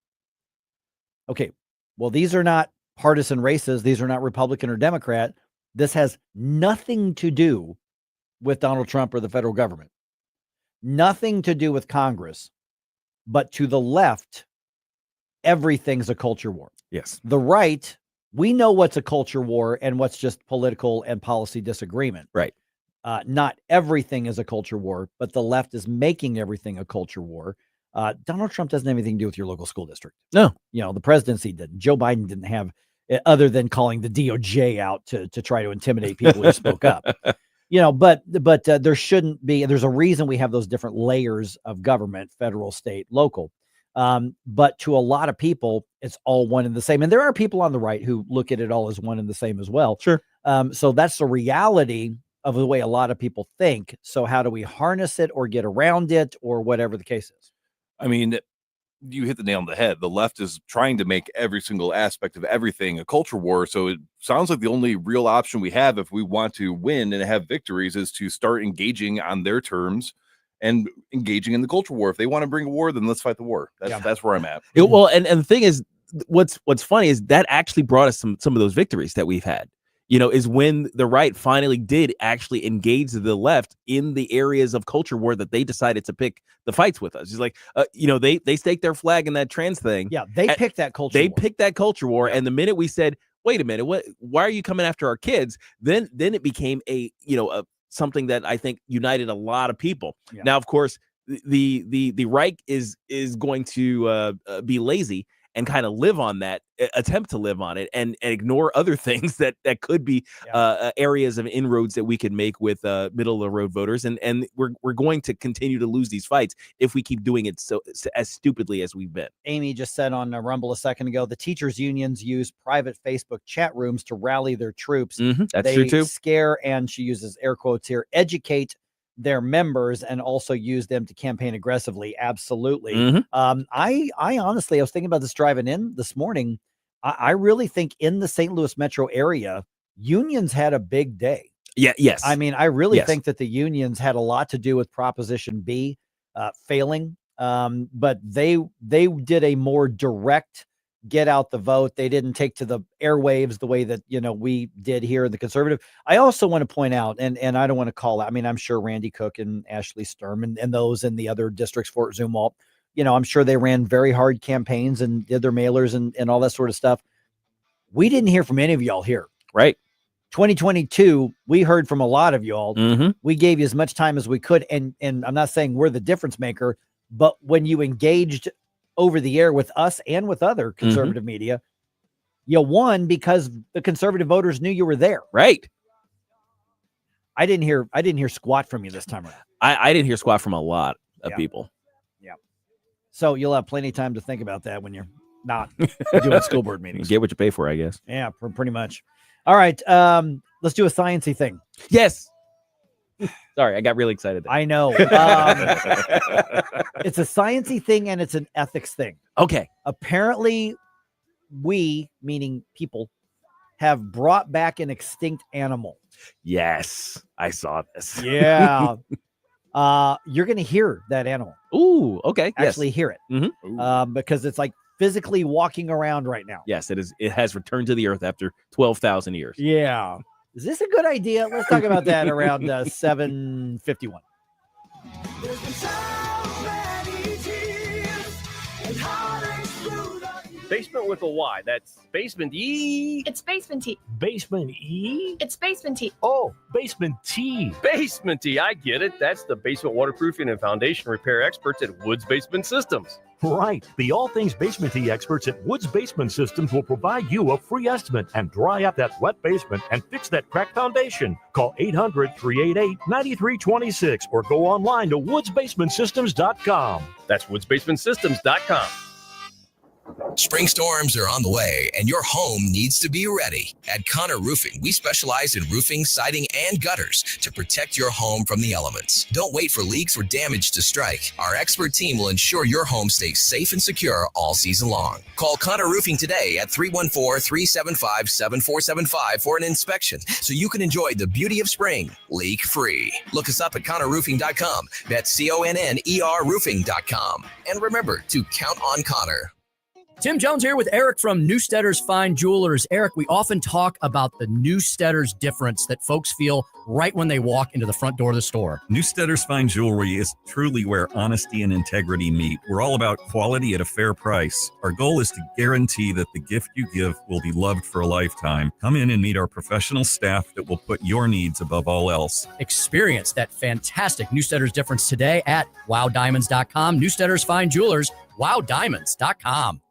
Okay, well, these are not partisan races. These are not Republican or Democrat. This has nothing to do with Donald Trump or the federal government. Nothing to do with Congress. But to the left, everything's a culture war. Yes. The right, we know what's a culture war and what's just political and policy disagreement. Right. Not everything is a culture war, but the left is making everything a culture war. Donald Trump doesn't have anything to do with your local school district. No. The presidency didn't. Joe Biden didn't have, other than calling the DOJ out to try to intimidate people who spoke up. But there shouldn't be. There's a reason we have those different layers of government: federal, state, local. But to a lot of people, it's all one and the same. And there are people on the right who look at it all as one and the same as well. Sure. So that's the reality of the way a lot of people think. So how do we harness it or get around it or whatever the case is? I mean, you hit the nail on the head. The left is trying to make every single aspect of everything a culture war. So it sounds like the only real option we have if we want to win and have victories is to start engaging on their terms and engaging in the culture war. If they want to bring a war, then let's fight the war. That's where I'm at. Well, and the thing is, what's funny is that actually brought us some of those victories that we've had. Is when the right finally did actually engage the left in the areas of culture war that they decided to pick the fights with us. It's like, they staked their flag in that trans thing. Yeah, they picked that culture war. They war. picked that culture war. And the minute we said, wait a minute, why are you coming after our kids? Then it became something that I think united a lot of people. Yeah. Now, of course, the right is going to be lazy and kind of live on that, attempt to live on it, and ignore other things that could be areas of inroads that we could make with middle of the road voters, and we're going to continue to lose these fights if we keep doing it so as stupidly as we've been. Amy just said on Rumble a second ago, the teachers unions use private Facebook chat rooms to rally their troops. That's true too. Scare, and she uses air quotes here, educate their members and also use them to campaign aggressively. Absolutely. I honestly, I was thinking about this driving in this morning. I really think in the St. Louis metro area, unions had a big day. Yeah. Yes. I mean, I really think that the unions had a lot to do with Proposition B failing. But they did a more direct get out the vote. They didn't take to the airwaves the way that, we did here in the conservative. I also want to point out, and I don't want to call out, I mean, I'm sure Randy Cook and Ashley Sturm and those in the other districts, Fort Zumwalt, I'm sure they ran very hard campaigns and did their mailers and all that sort of stuff. We didn't hear from any of y'all here. Right. 2022, we heard from a lot of y'all. We gave you as much time as we could. And I'm not saying we're the difference maker, but when you engaged over the air with us and with other conservative media, you won because the conservative voters knew you were there. Right. I didn't hear squat from you this time around. I didn't hear squat from a lot of people. Yeah. So you'll have plenty of time to think about that when you're not doing school board meetings. Get what you pay for, I guess. Yeah, pretty much. All right. Let's do a sciencey thing. Yes. Sorry, I got really excited there. I know. It's a sciencey thing and it's an ethics thing. Okay. Apparently, we, meaning people, have brought back an extinct animal. Yes, I saw this. Yeah. You're going to hear that animal. Ooh, okay. Actually hear it. Because it's like physically walking around right now. Yes, it is. It has returned to the earth after 12,000 years. Yeah. Is this a good idea? Let's talk about that around 7:51. Basement with a Y. That's basement E. It's basement T. Basement E? It's basement T. Oh, basement T. Basement T. I get it. That's the basement waterproofing and foundation repair experts at Woods Basement Systems. Right. The All Things Basement Tea experts at Woods Basement Systems will provide you a free estimate and dry up that wet basement and fix that cracked foundation. Call 800-388-9326 or go online to woodsbasementsystems.com. That's woodsbasementsystems.com. Spring storms are on the way, and your home needs to be ready. At Connor Roofing, we specialize in roofing, siding, and gutters to protect your home from the elements. Don't wait for leaks or damage to strike. Our expert team will ensure your home stays safe and secure all season long. Call Connor Roofing today at 314-375-7475 for an inspection so you can enjoy the beauty of spring leak-free. Look us up at ConnorRoofing.com. That's CONNER Roofing.com. And remember to count on Connor. Tim Jones here with Eric from Newstetter's Fine Jewelers. Eric, we often talk about the Newstetter's difference that folks feel right when they walk into the front door of the store. Newstetter's Fine Jewelry is truly where honesty and integrity meet. We're all about quality at a fair price. Our goal is to guarantee that the gift you give will be loved for a lifetime. Come in and meet our professional staff that will put your needs above all else. Experience that fantastic Newstetter's difference today at wowdiamonds.com. Newstetter's Fine Jewelers, wowdiamonds.com.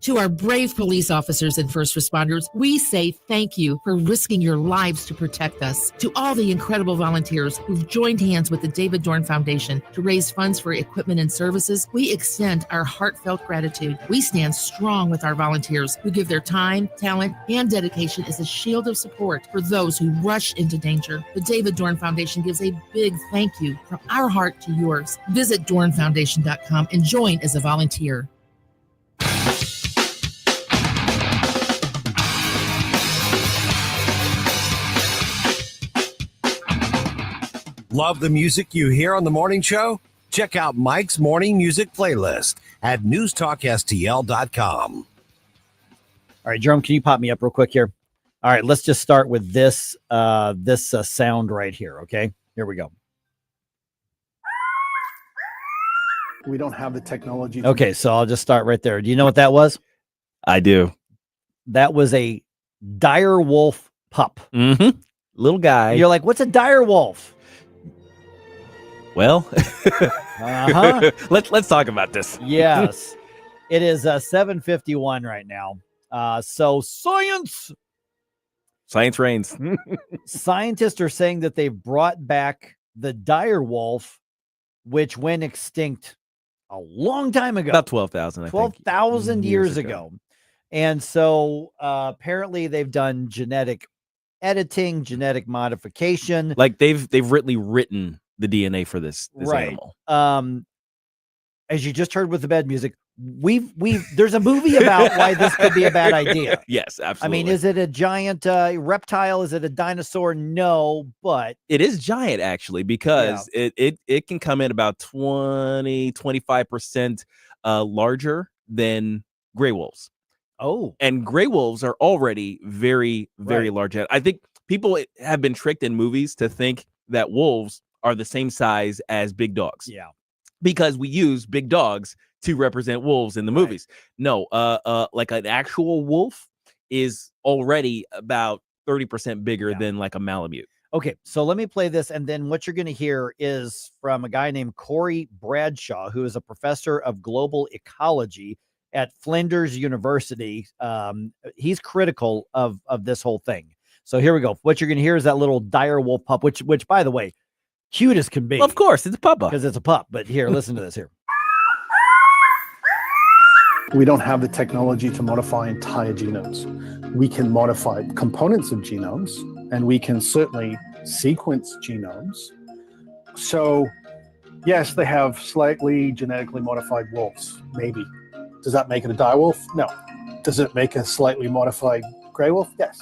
To our brave police officers and first responders, we say thank you for risking your lives to protect us. To all the incredible volunteers who've joined hands with the David Dorn Foundation to raise funds for equipment and services, we extend our heartfelt gratitude. We stand strong with our volunteers who give their time, talent, and dedication as a shield of support for those who rush into danger. The David Dorn Foundation gives a big thank you from our heart to yours. Visit dornfoundation.com and join as a volunteer. Love the music you hear on the morning show? Check out Mike's morning music playlist at newstalkstl.com. All right, Jerome, can you pop me up real quick here? All right, let's just start with this sound right here, okay? Here we go. We don't have the technology. Okay, so I'll just start right there. Do you know what that was? I do. That was a dire wolf pup. Mm-hmm. Little guy. You're like, what's a dire wolf? Well, uh-huh. let's talk about this. Yes. It is 7:51 right now. So science reigns. Scientists are saying that they've brought back the dire wolf, which went extinct a long time ago. About 12,000, I think. 12,000 years ago. And so apparently they've done genetic editing, genetic modification. Like they've really written the DNA for this animal. As you just heard with the bed music, there's a movie about why this could be a bad idea. Yes, absolutely. I mean, is it a giant reptile? Is it a dinosaur? No, but it is giant actually, because it can come in about 25% larger than gray wolves. Oh, and gray wolves are already very, very large. I think people have been tricked in movies to think that wolves are the same size as big dogs. Yeah. Because we use big dogs to represent wolves in the movies. No, like an actual wolf is already about 30% bigger than like a Malamute. Okay, so let me play this, and then what you're going to hear is from a guy named Corey Bradshaw, who is a professor of global ecology at Flinders University. He's critical of this whole thing. So here we go. What you're going to hear is that little dire wolf pup, which by the way, cute as can be. Well, of course, it's a pup. Because it's a pup. But here, listen to this here. We don't have the technology to modify entire genomes. We can modify components of genomes, and we can certainly sequence genomes. So, yes, they have slightly genetically modified wolves, maybe. Does that make it a dire wolf? No. Does it make a slightly modified gray wolf? Yes.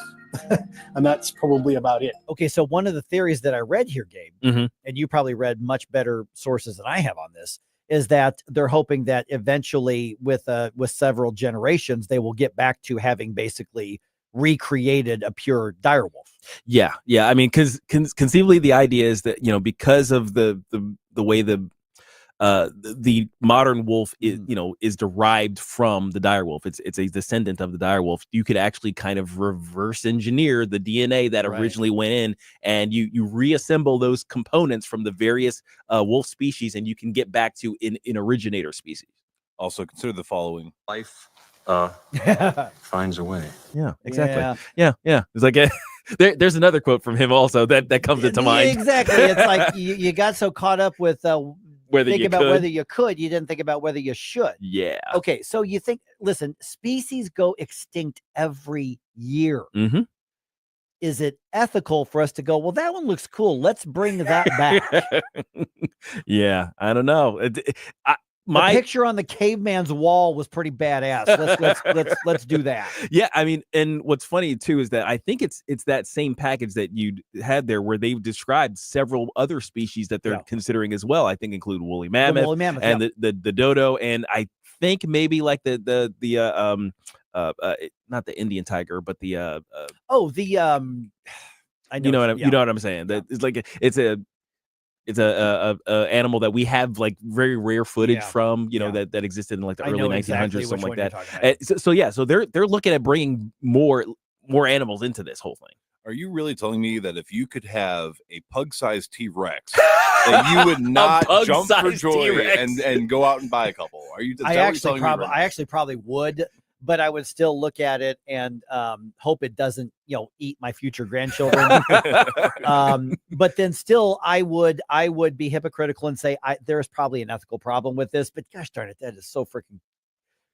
And that's probably about it. Okay, so one of the theories that I read here, Gabe, and you probably read much better sources than I have on this, is that they're hoping that eventually with several generations, they will get back to having basically recreated a pure dire wolf. Yeah. I mean, because conceivably the idea is that, because of the way the modern wolf is derived from the dire wolf. It's a descendant of the dire wolf. You could actually kind of reverse engineer the DNA that originally went in, and you reassemble those components from the various wolf species, and you can get back to an originator species. Also consider the following: life finds a way. Yeah, exactly. Yeah. It's like there's another quote from him also that comes into mind. Exactly. It's like you got so caught up with whether you could, you didn't think about whether you should. Yeah. Okay, so you think, listen, species go extinct every year. Mm-hmm. Is it ethical for us to go, well, that one looks cool, let's bring that back? Yeah, I don't know. The picture on the caveman's wall was pretty badass. Let's do that. Yeah, I mean, and what's funny too is that I think it's that same package that you had there, where they've described several other species that they're considering as well. I think include woolly mammoth, and the dodo, and I think maybe like the not the Indian tiger, but the I know you know what I'm saying. That it's like it's a animal that we have like very rare footage from, that existed in like the early 1900s, something like that. So they're looking at bringing more animals into this whole thing. Are you really telling me that if you could have a pug-sized T-Rex, that you would not jump for joy and go out and buy a couple? Are you? I actually probably would, but I would still look at it and hope it doesn't, eat my future grandchildren. But then still, I would be hypocritical and say there's probably an ethical problem with this. But gosh darn it, that is so freaking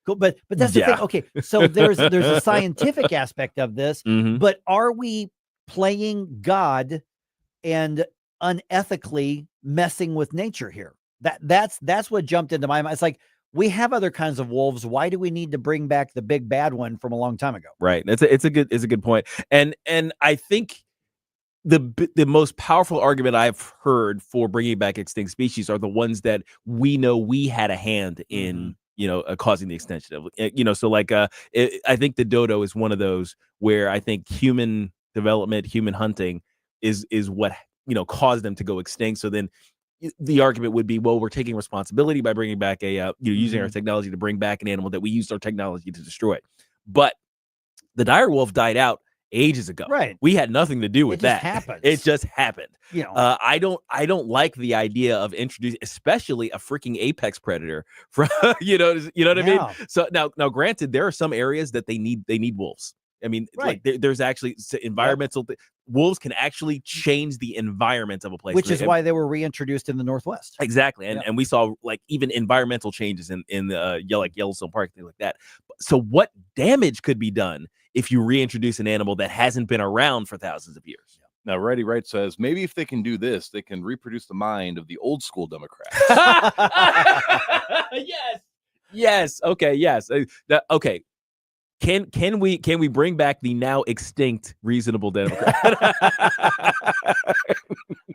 cool. But that's the thing. Okay, so there's a scientific aspect of this, but are we playing God and unethically messing with nature here? That's what jumped into my mind. It's like, we have other kinds of wolves. Why do we need to bring back the big bad one from a long time ago? Right. It's a good point. And I think the most powerful argument I've heard for bringing back extinct species are the ones that we know we had a hand in, causing the extension of, so like I think the dodo is one of those where I think human development, human hunting is what caused them to go extinct. So then the argument would be, well, we're taking responsibility by bringing back using our technology to bring back an animal that we used our technology to destroy. But the dire wolf died out ages ago. Right. We had nothing to do with that. It just happened. I don't like the idea of introducing, especially a freaking apex predator from, what I mean? So now, granted, there are some areas that they need wolves. I mean, like there's actually environmental wolves can actually change the environment of a place, which is why they were reintroduced in the Northwest. Exactly, and we saw like even environmental changes in the Yellowstone Park, things like that. So what damage could be done if you reintroduce an animal that hasn't been around for thousands of years? Now, Ready Right says maybe if they can do this, they can reproduce the mind of the old school Democrats. Yes. Okay. Yes. Okay. Can we bring back the now extinct reasonable Democrat?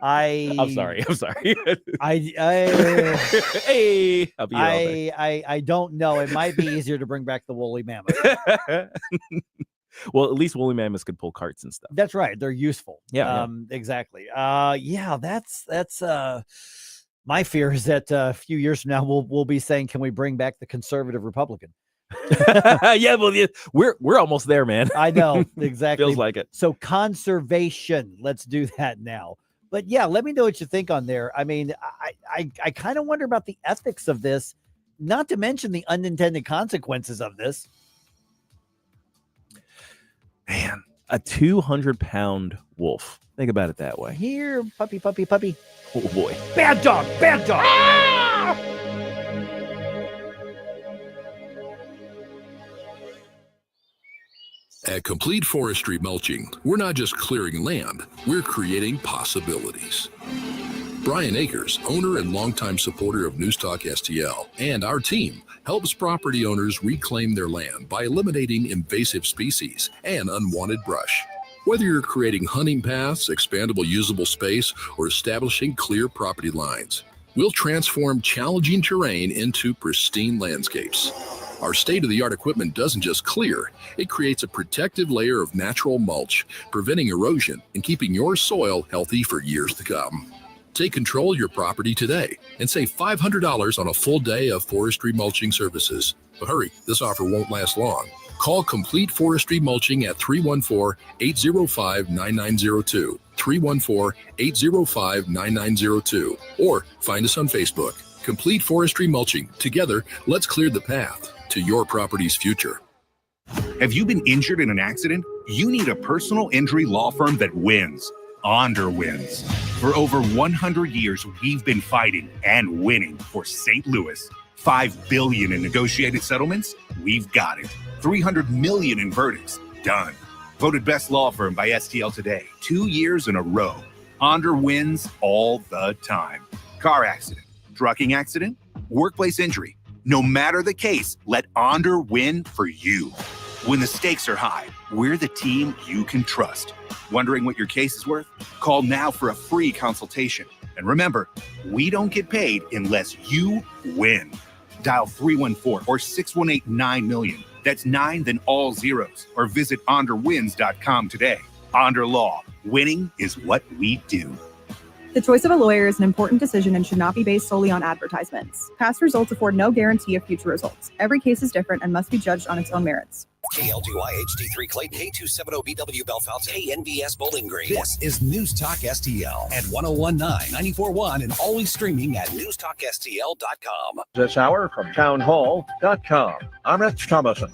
I'm sorry. Hey, I'll be here all day. I don't know. It might be easier to bring back the woolly mammoth. Well, at least woolly mammoths could pull carts and stuff. That's right. They're useful. Yeah. Exactly. That's my fear is that a few years from now we'll be saying, can we bring back the conservative Republican? We're almost there, man. I know, exactly. Feels like it. So conservation, let's do that now. But yeah, let me know what you think on there. I mean, I kind of wonder about the ethics of this, not to mention the unintended consequences of this. Man, a 200-pound wolf. Think about it that way. Here, puppy. Oh boy. Bad dog. Ah! At Complete Forestry Mulching, we're not just clearing land, we're creating possibilities. Brian Akers, owner and longtime supporter of Newstalk STL, and our team helps property owners reclaim their land by eliminating invasive species and unwanted brush. Whether you're creating hunting paths, expandable usable space, or establishing clear property lines, we'll transform challenging terrain into pristine landscapes. Our state-of-the-art equipment doesn't just clear, it creates a protective layer of natural mulch, preventing erosion and keeping your soil healthy for years to come. Take control of your property today and save $500 on a full day of forestry mulching services. But hurry, this offer won't last long. Call Complete Forestry Mulching at 314-805-9902, 314-805-9902, or find us on Facebook. Complete Forestry Mulching. Together, let's clear the path to your property's future. Have you been injured in an accident? You need a personal injury law firm that wins. Onder wins. For over 100 years, we've been fighting and winning for St. Louis. $5 billion in negotiated settlements? We've got it. $300 million in verdicts? Done. Voted best law firm by STL Today 2 years in a row. Onder wins all the time. Car accident, trucking accident, workplace injury. No matter the case, let Onder win for you. When the stakes are high, we're the team you can trust. Wondering what your case is worth? Call now for a free consultation. And remember, we don't get paid unless you win. Dial 314 or 618-9-million. That's 9, then all zeros. Or visit onderwins.com today. Onder Law. Winning is what we do. The choice of a lawyer is an important decision and should not be based solely on advertisements. Past results afford no guarantee of future results. Every case is different and must be judged on its own merits. KLGY HD3 Clayton, K270BW Belfast, KNVS Bowling Green. This is News Talk STL at 1019, 94.1, and always streaming at newstalkstl.com. This hour from townhall.com. I'm Rich Thomason.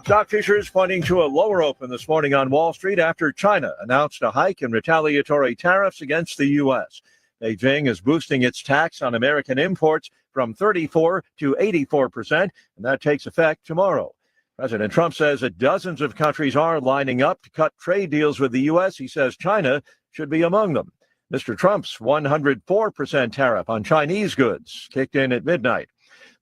Stock futures pointing to a lower open this morning on Wall Street after China announced a hike in retaliatory tariffs against the U.S. Beijing is boosting its tax on American imports from 34% to 84%, and that takes effect tomorrow. President Trump says that dozens of countries are lining up to cut trade deals with the U.S. He says China should be among them. Mr. Trump's 104% tariff on Chinese goods kicked in at midnight.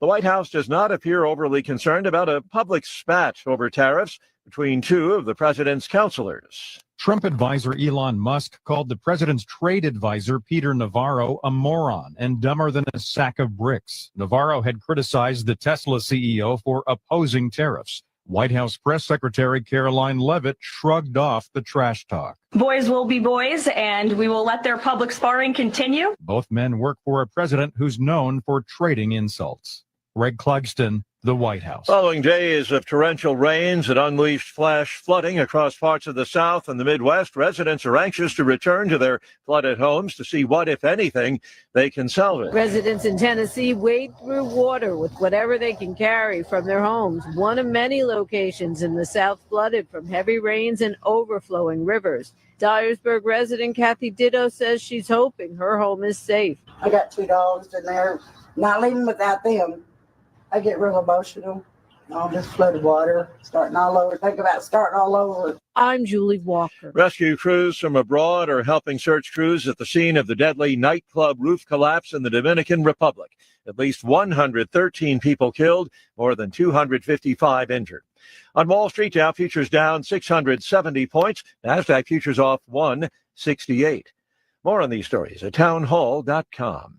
The White House does not appear overly concerned about a public spat over tariffs between two of the president's counselors. Trump advisor Elon Musk called the president's trade advisor Peter Navarro a moron and dumber than a sack of bricks. Navarro had criticized the Tesla CEO for opposing tariffs. White House Press Secretary Caroline Leavitt shrugged off the trash talk. Boys will be boys, and we will let their public sparring continue. Both men work for a president who's known for trading insults. Greg Clugston, the White House. Following days of torrential rains that unleashed flash flooding across parts of the South and the Midwest, residents are anxious to return to their flooded homes to see what, if anything, they can salvage. Residents in Tennessee wade through water with whatever they can carry from their homes. One of many locations in the South flooded from heavy rains and overflowing rivers. Dyersburg resident Kathy Ditto says she's hoping her home is safe. I got 2 dogs in there, not leaving without them. I get real emotional. All this flooded water, starting all over. Think about starting all over. I'm Julie Walker. Rescue crews from abroad are helping search crews at the scene of the deadly nightclub roof collapse in the Dominican Republic. At least 113 people killed, more than 255 injured. On Wall Street, Dow futures down 670 points. NASDAQ futures off 168. More on these stories at townhall.com.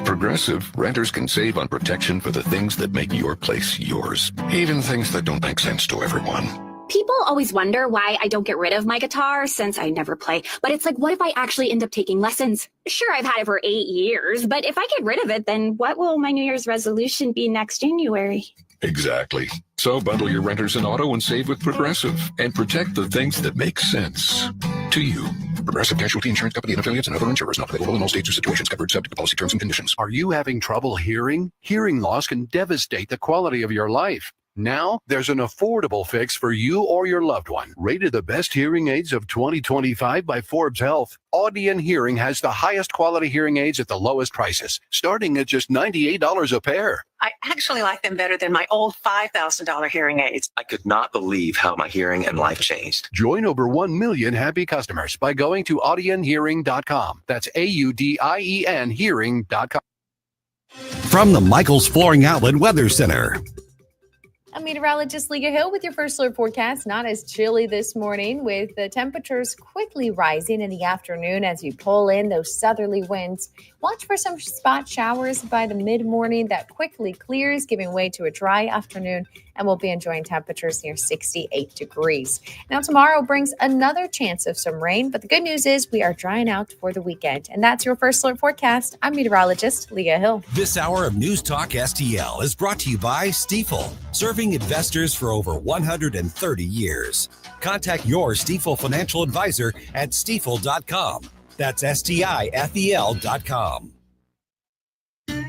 Progressive, renters can save on protection for the things that make your place yours, even things that don't make sense to everyone. People always wonder why I don't get rid of my guitar since I never play. But it's like, what if I actually end up taking lessons? Sure, I've had it for 8 years, but if I get rid of it, then what will my New Year's resolution be next January? Exactly. So bundle your renters and auto and save with Progressive and protect the things that make sense to you. Progressive Casualty Insurance Company and affiliates and other insurers not available in all states or situations covered subject to policy terms and conditions. Are you having trouble hearing? Hearing loss can devastate the quality of your life. Now, there's an affordable fix for you or your loved one. Rated the best hearing aids of 2025 by Forbes Health, Audion Hearing has the highest quality hearing aids at the lowest prices, starting at just $98 a pair. I actually like them better than my old $5,000 hearing aids. I could not believe how my hearing and life changed. Join over 1 million happy customers by going to audionhearing.com. That's AUDIEN hearing.com. From the Michaels Flooring Outlet Weather Center. I'm meteorologist Leah Hill with your first alert forecast. Not as chilly this morning, with the temperatures quickly rising in the afternoon as you pull in those southerly winds. Watch for some spot showers by the mid-morning that quickly clears, giving way to a dry afternoon, and we'll be enjoying temperatures near 68 degrees. Now tomorrow brings another chance of some rain, but the good news is we are drying out for the weekend. And that's your first alert forecast. I'm meteorologist Leah Hill. This hour of News Talk STL is brought to you by Stifel, serving investors for over 130 years. Contact your Stifel financial advisor at stifel.com. That's STIFEL.com.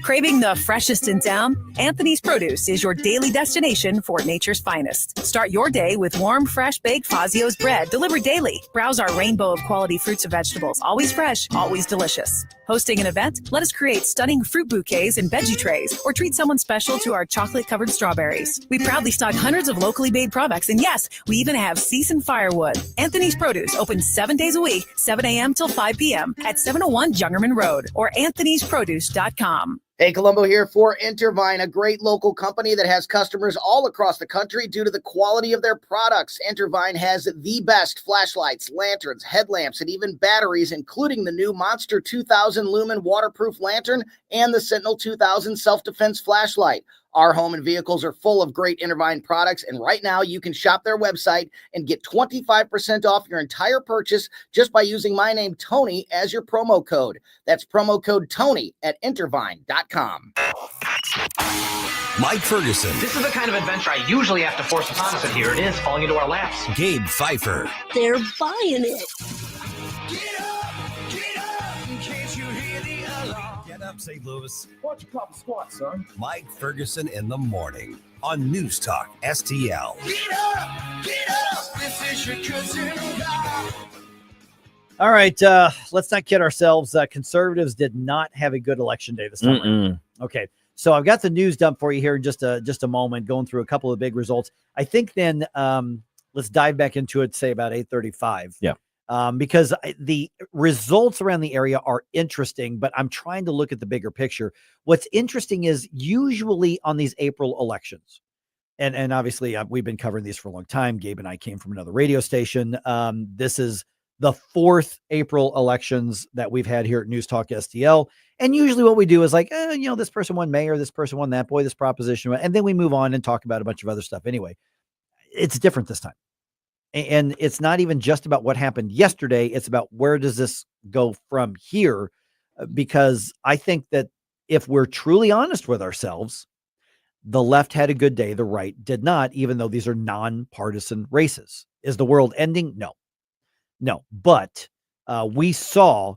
Craving the freshest in town? Anthony's Produce is your daily destination for nature's finest. Start your day with warm, fresh baked Fazio's bread delivered daily. Browse our rainbow of quality fruits and vegetables, always fresh, always delicious. Hosting an event? Let us create stunning fruit bouquets and veggie trays, or treat someone special to our chocolate-covered strawberries. We proudly stock hundreds of locally made products, and yes, we even have seasoned firewood. Anthony's Produce opens 7 days a week, 7 a.m. till 5 p.m. at 701 Jungerman Road or anthonysproduce.com. Hey, Colombo here for Intervine, a great local company that has customers all across the country due to the quality of their products. Intervine has the best flashlights, lanterns, headlamps, and even batteries, including the new Monster 2000 Lumen waterproof lantern and the Sentinel 2000 self-defense flashlight. Our home and vehicles are full of great Intervine products, and right now you can shop their website and get 25% off your entire purchase just by using my name, Tony, as your promo code. That's promo code Tony at Intervine.com. Mike Ferguson. This is the kind of adventure I usually have to force upon us, and here it is, falling into our laps. Gabe Pfeiffer. They're buying it. up, St. Louis? Watch a couple squats, son. Mike Ferguson in the morning on News Talk STL. Get up! Get up! This is your cousin God. All right, let's not kid ourselves. Conservatives did not have a good election day this time. Okay, so I've got the news dump for you here in just a moment, going through a couple of big results. I think then let's dive back into it, say about 8:35. Yeah. Because the results around the area are interesting, but I'm trying to look at the bigger picture. What's interesting is usually on these April elections, and obviously we've been covering these for a long time. Gabe and I came from another radio station. This is the fourth April elections that we've had here at News Talk STL. And usually what we do is like, this person won mayor, this person won that, boy, this proposition won, and then we move on and talk about a bunch of other stuff. Anyway, it's different this time. And it's not even just about what happened yesterday. It's about where does this go from here? Because I think that if we're truly honest with ourselves, the left had a good day. The right did not, even though these are nonpartisan races. Is the world ending? No. But we saw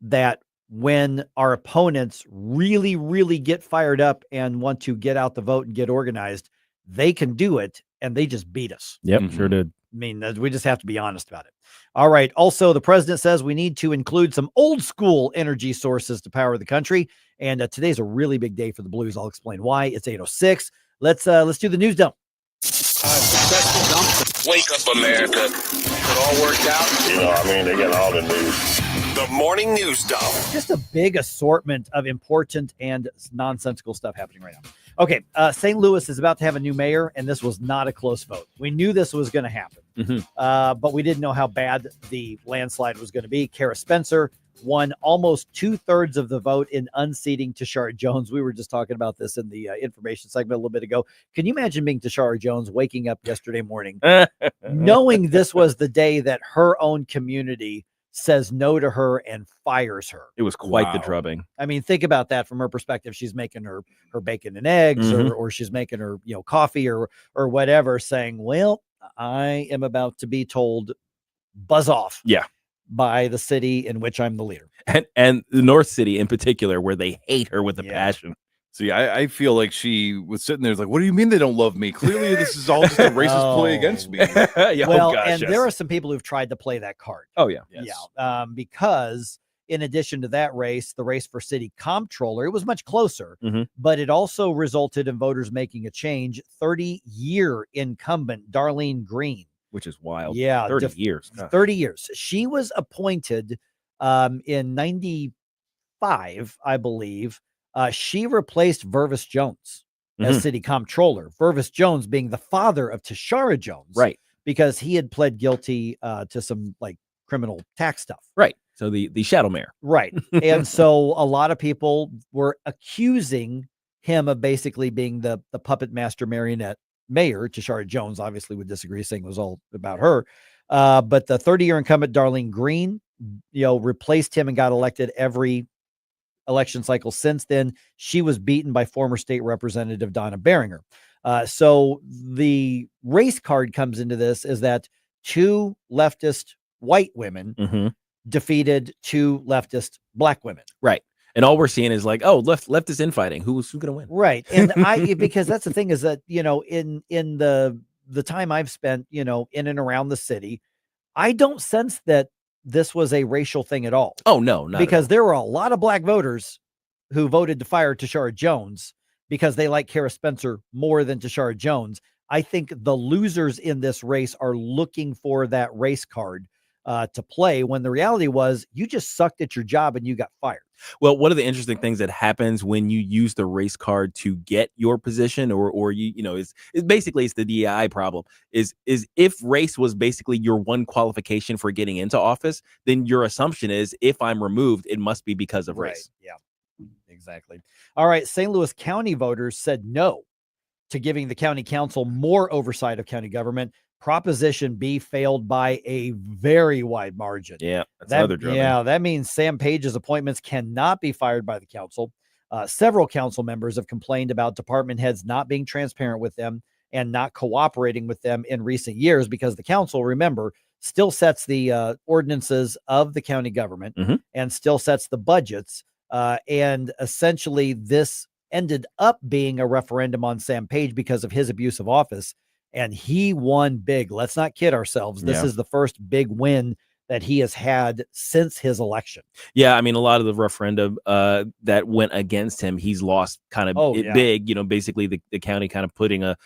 that when our opponents really, really get fired up and want to get out the vote and get organized, they can do it. And they just beat us. Yep, sure did. I mean, we just have to be honest about it. All right. Also, the president says we need to include some old school energy sources to power the country. And today's a really big day for the Blues. I'll explain why. It's 8:06. Let's do the news dump. Wake up, America. It all worked out. They got all the news. The morning news dump. Just a big assortment of important and nonsensical stuff happening right now. Okay, St. Louis is about to have a new mayor, and this was not a close vote. We knew this was going to happen, but we didn't know how bad the landslide was going to be. Kara Spencer won almost 2/3 of the vote in unseating Tashara Jones. We were just talking about this in the information segment a little bit ago. Can you imagine being Tashara Jones, waking up yesterday morning, knowing this was the day that her own community says no to her and fires her? It was quite the drubbing. I mean, think about that from her perspective. She's making her bacon and eggs, or she's making her coffee or whatever, saying, well, I am about to be told buzz off. Yeah. By the city in which I'm the leader. And the North City in particular, where they hate her with a passion. See, I feel like she was sitting there like, what do you mean they don't love me? Clearly, this is all just a racist play against me. There are some people who've tried to play that card. Oh, yeah. Yes. Yeah. Because in addition to that race, the race for city comptroller, it was much closer, but it also resulted in voters making a change. 30-year incumbent Darlene Green. Which is wild. Yeah. 30 years. 30 years. She was appointed in 95, I believe. She replaced Vervis Jones as city comptroller. Vervis Jones being the father of Tashara Jones. Right. Because he had pled guilty to some criminal tax stuff. Right. So the shadow mayor. Right. And so a lot of people were accusing him of basically being the puppet master marionette mayor. Tashara Jones obviously would disagree, saying it was all about her. But the 30-year incumbent Darlene Green, replaced him and got elected every election cycle since then. She was beaten by former state representative Donna Beringer. So the race card comes into this is that two leftist white women defeated two leftist black women. Right. And all we're seeing is leftist infighting. Who's going to win? Right. And because that's the thing is that, in the time I've spent, in and around the city, I don't sense that this was a racial thing at all. Oh, no, not because there were a lot of black voters who voted to fire Tashara Jones because they like Kara Spencer more than Tashara Jones. I think the losers in this race are looking for that race card to play, when the reality was you just sucked at your job and you got fired. Well, one of the interesting things that happens when you use the race card to get your position, or is basically it's the DEI problem. Is if race was basically your one qualification for getting into office, then your assumption is if I'm removed, it must be because of race. Yeah, exactly. All right, St. Louis County voters said no to giving the county council more oversight of county government. Proposition B failed by a very wide margin. Yeah, that's another drubbing. Yeah, that means Sam Page's appointments cannot be fired by the council. Several council members have complained about department heads not being transparent with them and not cooperating with them in recent years, because the council, remember, still sets the ordinances of the county government and still sets the budgets. And essentially this ended up being a referendum on Sam Page because of his abuse of office. And he won big. Let's not kid ourselves. This is the first big win that he has had since his election. Yeah, I mean, a lot of the referendum that went against him, he's lost kind of big. You know, basically the county kind of putting a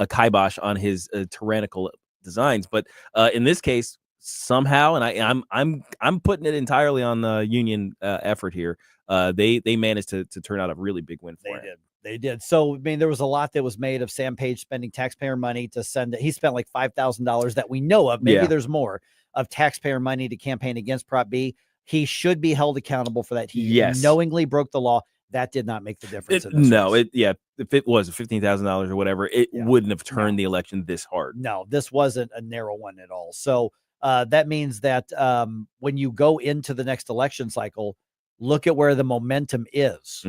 kibosh on his tyrannical designs. But in this case, somehow, and I'm putting it entirely on the union effort here. They managed to turn out a really big win for him. They did. So, I mean, there was a lot that was made of Sam Page spending taxpayer money to send it. He spent like $5,000 that we know of. Maybe there's more of taxpayer money to campaign against Prop B. He should be held accountable for that. He knowingly broke the law. That did not make the difference. If it was $15,000 or whatever, it wouldn't have turned the election this hard. No, this wasn't a narrow one at all. So that means that when you go into the next election cycle, look at where the momentum is.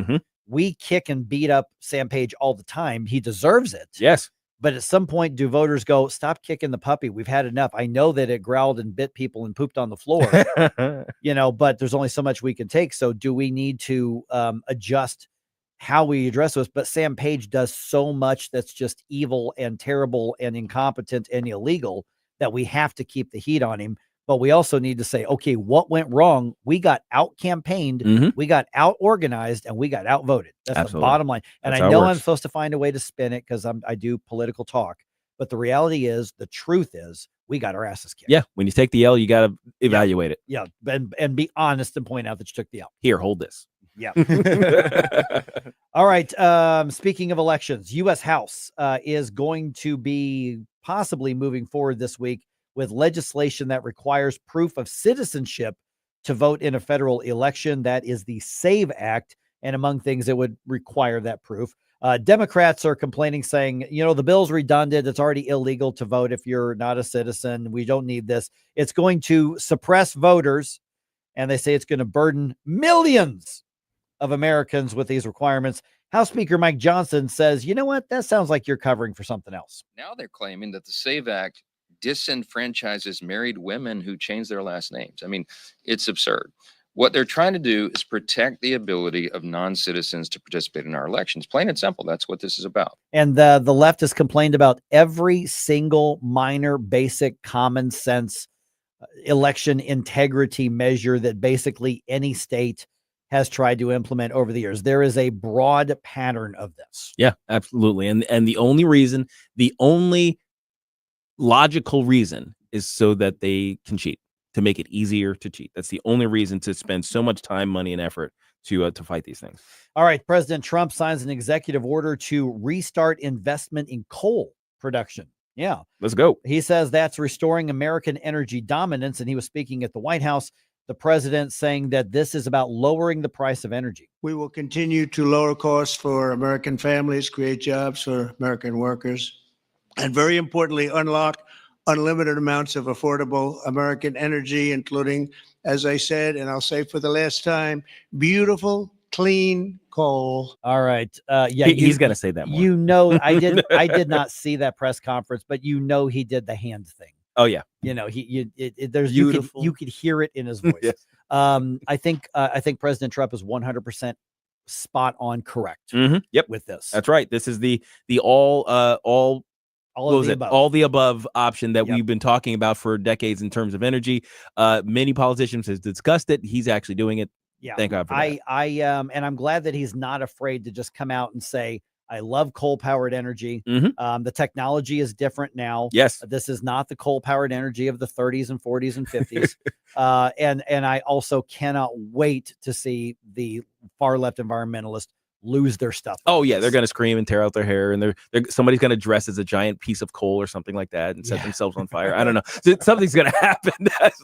We kick and beat up Sam Page all the time. He deserves it. Yes. But at some point, do voters go, stop kicking the puppy? We've had enough. I know that it growled and bit people and pooped on the floor, but there's only so much we can take. So do we need to adjust how we address this? But Sam Page does so much that's just evil and terrible and incompetent and illegal that we have to keep the heat on him. But we also need to say, okay, what went wrong? We got out campaigned, we got out organized, and we got outvoted. That's the bottom line. And I know I'm supposed to find a way to spin it because I do political talk. But the reality is, the truth is, we got our asses kicked. Yeah. When you take the L, you got to evaluate it. Yeah. And be honest and point out that you took the L. Here, hold this. Yeah. All right. Speaking of elections, U.S. House is going to be possibly moving forward this week with legislation that requires proof of citizenship to vote in a federal election. That is the SAVE Act. And among things that would require that proof, Democrats are complaining, saying, the bill's redundant. It's already illegal to vote if you're not a citizen. We don't need this. It's going to suppress voters. And they say it's going to burden millions of Americans with these requirements. House Speaker Mike Johnson says, you know what? That sounds like you're covering for something else. Now they're claiming that the SAVE Act disenfranchises married women who change their last names. I mean, it's absurd. What they're trying to do is protect the ability of non-citizens to participate in our elections. Plain and simple. That's what this is about. And the left has complained about every single minor, basic, common sense election integrity measure that basically any state has tried to implement over the years. There is a broad pattern of this. Yeah, absolutely. And the only logical reason is so that they can cheat, to make it easier to cheat. That's the only reason to spend so much time, money, and effort to fight these things. All right. President Trump signs an executive order to restart investment in coal production. Yeah. Let's go. He says that's restoring American energy dominance. And he was speaking at the White House, the president saying that this is about lowering the price of energy. We will continue to lower costs for American families, create jobs for American workers, and very importantly, unlock unlimited amounts of affordable American energy, including, as I said, and I'll say for the last time, beautiful, clean coal. All right. He's going to say that more. I did not see that press conference, but he did the hand thing. Oh yeah. There's you could hear it in his voice. Yes. I think President Trump is 100% spot on correct. Yep. With this. That's right. This is the all the above option that we've been talking about for decades in terms of energy. Many politicians have discussed it. He's actually doing it. Yeah. Thank God for that. And I'm glad that he's not afraid to just come out and say, I love coal-powered energy. The technology is different now. Yes. This is not the coal-powered energy of the 30s and 40s and 50s. And I also cannot wait to see the far left environmentalists lose their stuff. Oh yeah, they're gonna scream and tear out their hair, and somebody's gonna dress as a giant piece of coal or something like that and set themselves on fire. I don't know. Something's gonna happen.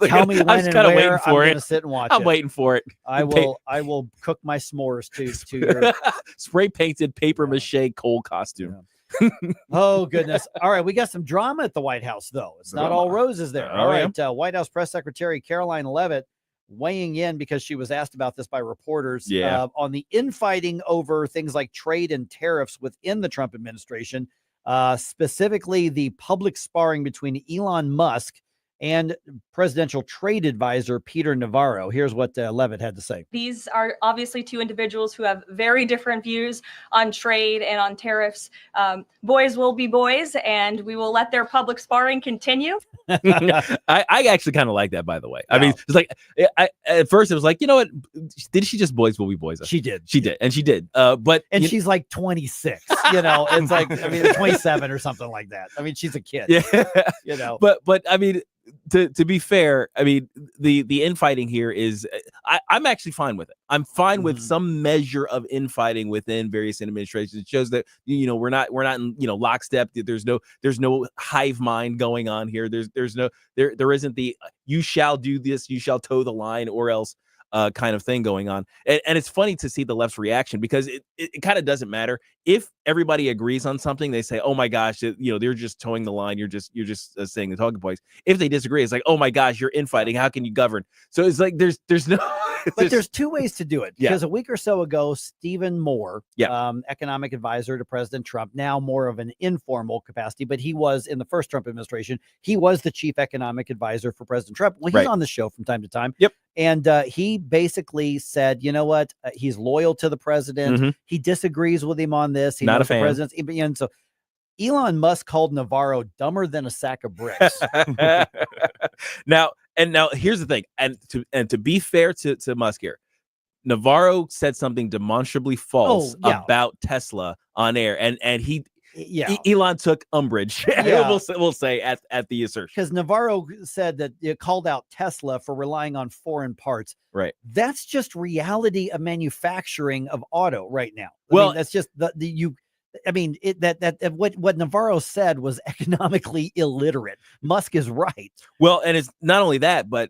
Tell me when I'm just kind of waiting for I'm it. Gonna sit and watch. I'm waiting for it. I will cook my s'mores to your spray painted paper mache coal costume. Yeah. Oh goodness. All right, we got some drama at the White House though. It's not all roses there. All right. White House Press Secretary Caroline Leavitt weighing in because she was asked about this by reporters on the infighting over things like trade and tariffs within the Trump administration, specifically the public sparring between Elon Musk and presidential trade advisor Peter Navarro. Here's what Levitt had to say. These are obviously two individuals who have very different views on trade and on tariffs. Boys will be boys, and we will let their public sparring continue. I actually kind of like that, by the way. I mean, it's like at first it was like, you know what? Did she just boys will be boys? She did. She did. And she did. But she's like 26, it's like, I mean, 27 or something like that. I mean, she's a kid. Yeah. But I mean, to be fair, I mean, the infighting here is I'm actually fine with it. I'm fine with some measure of infighting within various administrations. It shows that we're not in lockstep. There's no hive mind going on here. There isn't the you shall do this, you shall toe the line, or else kind of thing going on. And it's funny to see the left's reaction, because it kind of doesn't matter if everybody agrees on something. They say, oh my gosh, they're just towing the line. You're just saying the talking points. If they disagree, it's like, oh my gosh, you're infighting. How can you govern? So it's like there's no but there's two ways to do it, because Yeah. a week or so ago, Stephen Moore, economic advisor to President Trump, now more of an informal capacity, but he was in the first Trump administration. He was the chief economic advisor for President Trump. Well, he's Right. on the show from time to time. Yep. And he basically said, you know what? He's loyal to the president. Mhm. He disagrees with him on this. He Not a knows the fan. president's. And so Elon Musk called Navarro dumber than a sack of bricks. Now here's the thing, and to be fair to Musk here, Navarro said something demonstrably false about Tesla on air, and he Elon took umbrage. We'll say at the assertion, because Navarro said that it called out Tesla for relying on foreign parts. Right. That's just reality of manufacturing of auto right now. Well, that's just what Navarro said was economically illiterate. Musk is right. Well, and it's not only that, but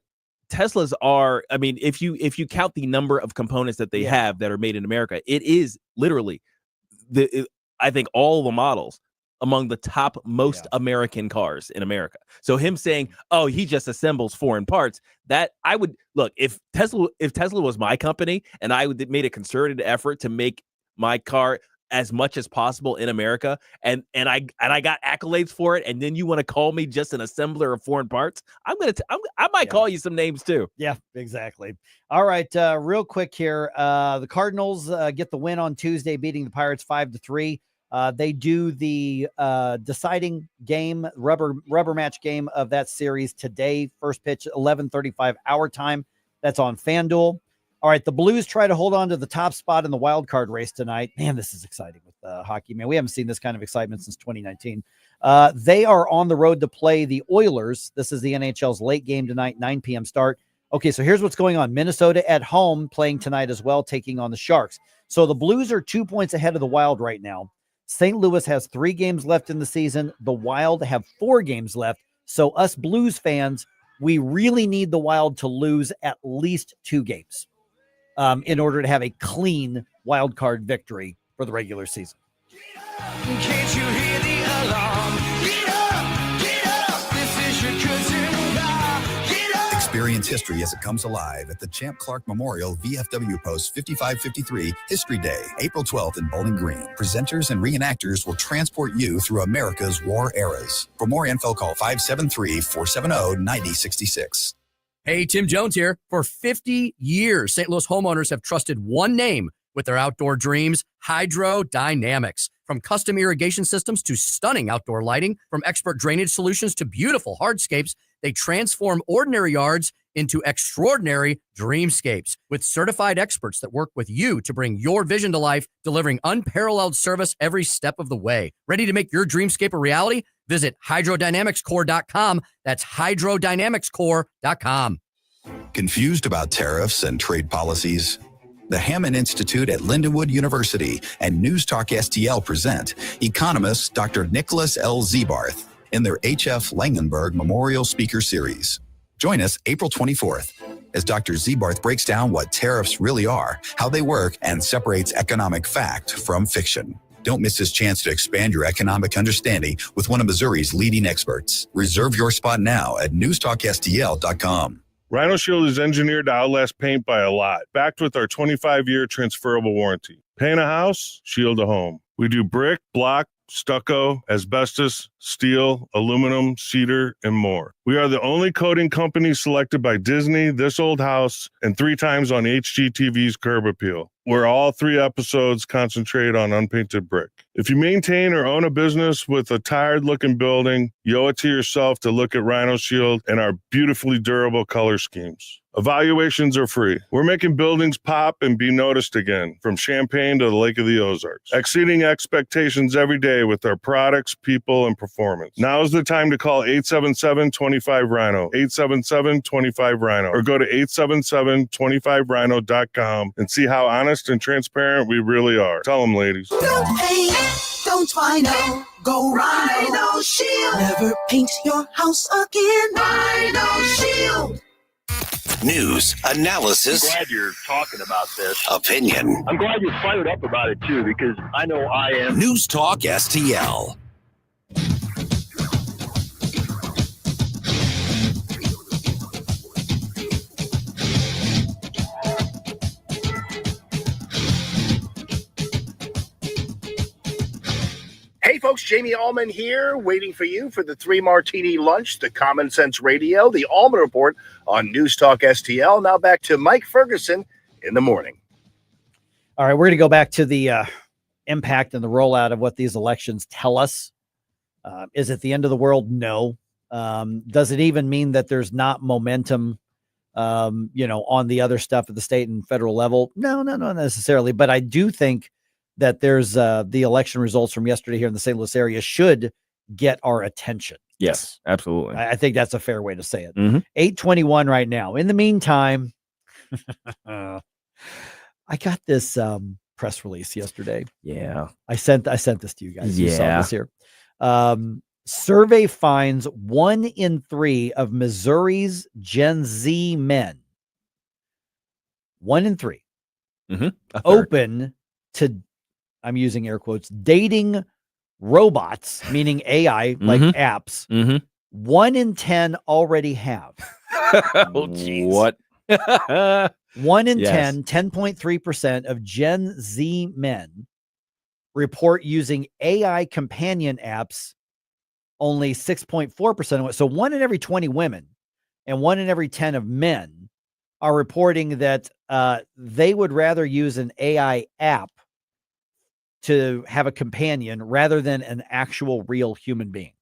Teslas are, I mean, if you count the number of components that they have that are made in America, it is literally I think all the models among the top most American cars in America. So him saying, oh, he just assembles foreign parts, that I would look, if Tesla was my company and I made a concerted effort to make my car as much as possible in America, and I got accolades for it, and then you want to call me just an assembler of foreign parts, I might call you some names too. Yeah, exactly. All right, real quick here, the Cardinals get the win on Tuesday, beating the Pirates 5-3. They do the deciding game, rubber match game of that series today. First pitch 11:35 our time. That's on FanDuel. All right, the Blues try to hold on to the top spot in the wild card race tonight. Man, this is exciting with hockey, man. We haven't seen this kind of excitement since 2019. They are on the road to play the Oilers. This is the NHL's late game tonight, 9 p.m. start. Okay, so here's what's going on. Minnesota at home playing tonight as well, taking on the Sharks. So the Blues are 2 points ahead of the Wild right now. St. Louis has 3 games left in the season. The Wild have 4 games left. So us Blues fans, we really need the Wild to lose at least 2 games. In order to have a clean wild card victory for the regular season. Can't you hear the alarm? Get up, this is your cousin Bob. Get up. Experience history as it comes alive at the Champ Clark Memorial VFW Post 5553 History Day, April 12th in Bowling Green. Presenters and reenactors will transport you through America's war eras. For more info, call 573-470-9066. Hey, Tim Jones here. For 50 years, St. Louis homeowners have trusted one name with their outdoor dreams, Hydro Dynamics. From custom irrigation systems to stunning outdoor lighting, from expert drainage solutions to beautiful hardscapes, they transform ordinary yards into extraordinary dreamscapes. With certified experts that work with you to bring your vision to life, delivering unparalleled service every step of the way. Ready to make your dreamscape a reality? Visit hydrodynamicscore.com. That's hydrodynamicscore.com. Confused about tariffs and trade policies? The Hammond Institute at Lindenwood University and News Talk STL present economist Dr. Nicholas L. Zebarth in their H.F. Langenberg Memorial Speaker Series. Join us April 24th as Dr. Zebarth breaks down what tariffs really are, how they work, and separates economic fact from fiction. Don't miss this chance to expand your economic understanding with one of Missouri's leading experts. Reserve your spot now at newstalkstl.com. Rhino Shield is engineered to outlast paint by a lot, backed with our 25-year transferable warranty. Paint a house, shield a home. We do brick, block, stucco, asbestos, steel, aluminum, cedar, and more. We are the only coating company selected by Disney, This Old House, and 3 times on HGTV's Curb Appeal, where all 3 episodes concentrate on unpainted brick. If you maintain or own a business with a tired-looking building, you owe it to yourself to look at Rhino Shield and our beautifully durable color schemes. Evaluations are free. We're making buildings pop and be noticed again, from Champaign to the Lake of the Ozarks, exceeding expectations every day with our products, people, and performance. Now is the time to call 877-25-RHINO, 877-25-RHINO, or go to 877-25rhino.com and see how honest and transparent we really are. Tell them, ladies. Don't paint, don't Rhino, go Rhino Shield. Never paint your house again. Rhino Shield. News, analysis, I'm glad you're talking about this. opinion. I'm glad you're fired up about it too, because I know I am. News Talk STL. Hey folks, Jamie Allman here, waiting for you for the 3 Martini Lunch, the Common Sense Radio, the Allman Report on News Talk STL. Now back to Mike Ferguson in the morning. All right, we're going to go back to the impact and the rollout of what these elections tell us. Is it the end of the world? No. Does it even mean that there's not momentum, on the other stuff at the state and federal level? No, not necessarily. But I do think that there's the election results from yesterday here in the St. Louis area should get our attention. Yes, absolutely. I think that's a fair way to say it. Mhm. 8:21 right now. In the meantime, I got this press release yesterday. Yeah. I sent this to you guys. You saw Yeah. this here. Survey finds 1 in 3 of Missouri's Gen Z men, 1 in 3, open to, I'm using air quotes, dating robots, meaning AI, like apps. 1 in 10 already have. Oh, geez. What? 1 in Yes. 10.3% of Gen Z men report using AI companion apps. Only 6.4% of it. So 1 in every 20 women and 1 in every 10 of men are reporting that they would rather use an AI app to have a companion rather than an actual real human being.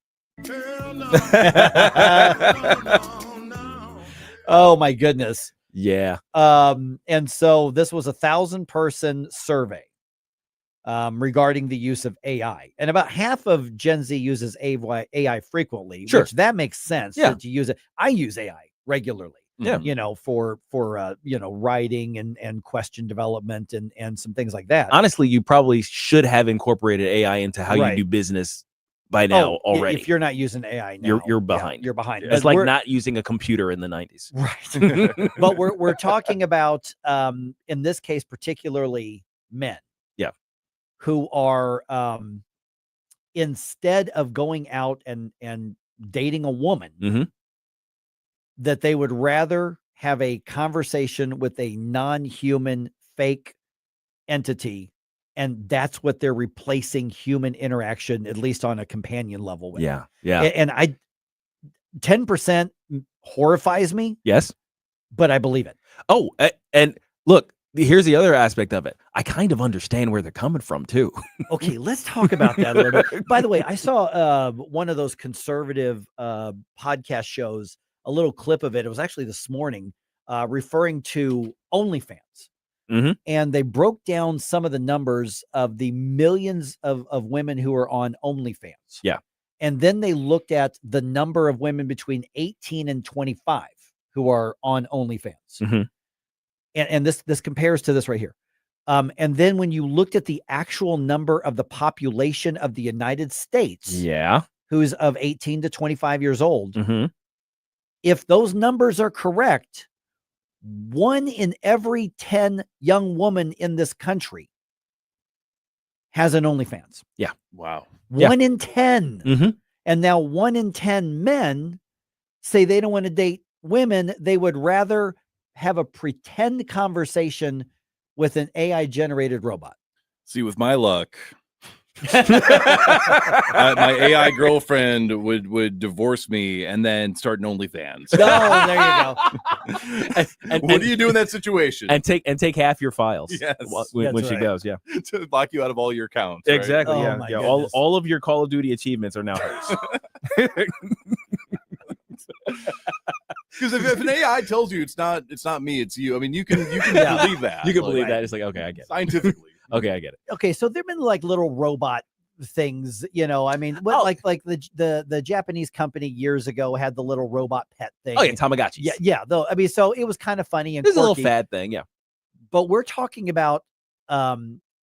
Oh my goodness. Yeah. And so this was a 1,000-person survey regarding the use of AI, and about half of Gen Z uses AI frequently, Sure. which that makes sense. Yeah. That you use it. I use AI regularly. Yeah. For writing and question development and some things like that. Honestly, you probably should have incorporated AI into how Right. you do business by now already. If you're not using AI now, You're behind. you're behind. It's But like we're- not using a computer in the 90s. Right. But we're talking about in this case particularly men. Yeah. Who are instead of going out and dating a woman, that they would rather have a conversation with a non-human fake entity, and that's what they're replacing human interaction, at least on a companion level with. Yeah. Yeah. And 10% horrifies me. Yes. But I believe it. Oh, and look, here's the other aspect of it. I kind of understand where they're coming from too. Okay, let's talk about that a little bit. By the way, I saw one of those conservative podcast shows, a little clip of it. It was actually this morning, referring to OnlyFans. And they broke down some of the numbers of the millions of women who are on OnlyFans. Yeah. And then they looked at the number of women between 18 and 25 who are on OnlyFans. And this compares to this right here. And then when you looked at the actual number of the population of the United States, Yeah. who's of 18 to 25 years old, if those numbers are correct, 1 in every 10 young woman in this country has an OnlyFans. Yeah. Wow. 1 in 10. And now 1 in 10 men say they don't want to date women. They would rather have a pretend conversation with an AI generated robot. See, with my luck, My AI girlfriend would divorce me and then start an OnlyFans. Oh, there you go. And what do you do in that situation? And take half your files. Yes. When she goes, yeah. To block you out of all your accounts. Right? Exactly. Oh, Yeah. my Yeah. goodness. All of your Call of Duty achievements are now hers. Because if an AI tells you it's not me, it's you. I mean, you can believe that. You can Like, believe that. It's like, okay, I get it. scientifically. Okay, I get it. Okay, so there've been like little robot things, I mean, like the Japanese company years ago had the little robot pet thing. Oh yeah, Tamagotchis. Yeah. Though I mean, so it was kind of funny and This is a little quirky, fad thing, yeah. but we're talking about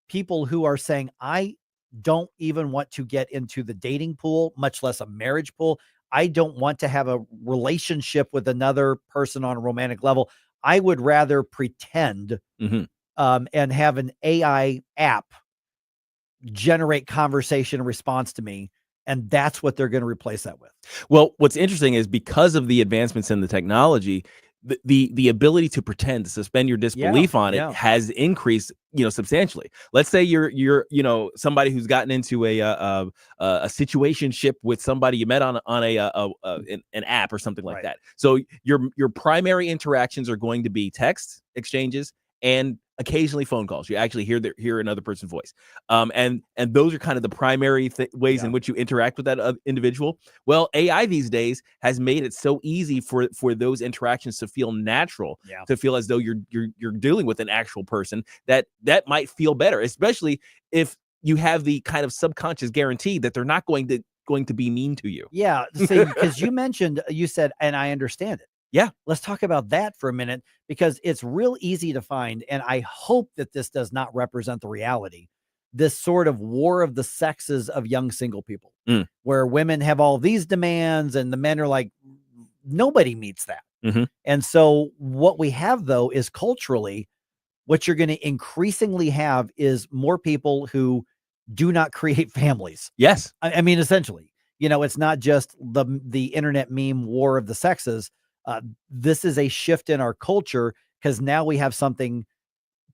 people who are saying, I don't even want to get into the dating pool, much less a marriage pool. I don't want to have a relationship with another person on a romantic level. I would rather pretend and have an AI app generate conversation in response to me. And that's what they're going to replace that with. Well, what's interesting is because of the advancements in the technology, the ability to pretend, to suspend your disbelief on it has increased, substantially. Let's say you're somebody who's gotten into a situationship with somebody you met on an app or something like that. So your primary interactions are going to be text exchanges and occasionally phone calls. You actually hear another person's voice. And those are kind of the primary ways in which you interact with that individual. Well, AI these days has made it so easy for those interactions to feel natural, to feel as though you're dealing with an actual person that might feel better, especially if you have the kind of subconscious guarantee that they're not going to be mean to you. Yeah. See, because you said, and I understand it. Yeah. Let's talk about that for a minute, because it's real easy to find. And I hope that this does not represent the reality. This sort of war of the sexes of young single people, where women have all these demands and the men are like, nobody meets that. And so what we have, though, is culturally, what you're going to increasingly have is more people who do not create families. Yes. I mean, essentially, it's not just the internet meme war of the sexes. This is a shift in our culture, because now we have something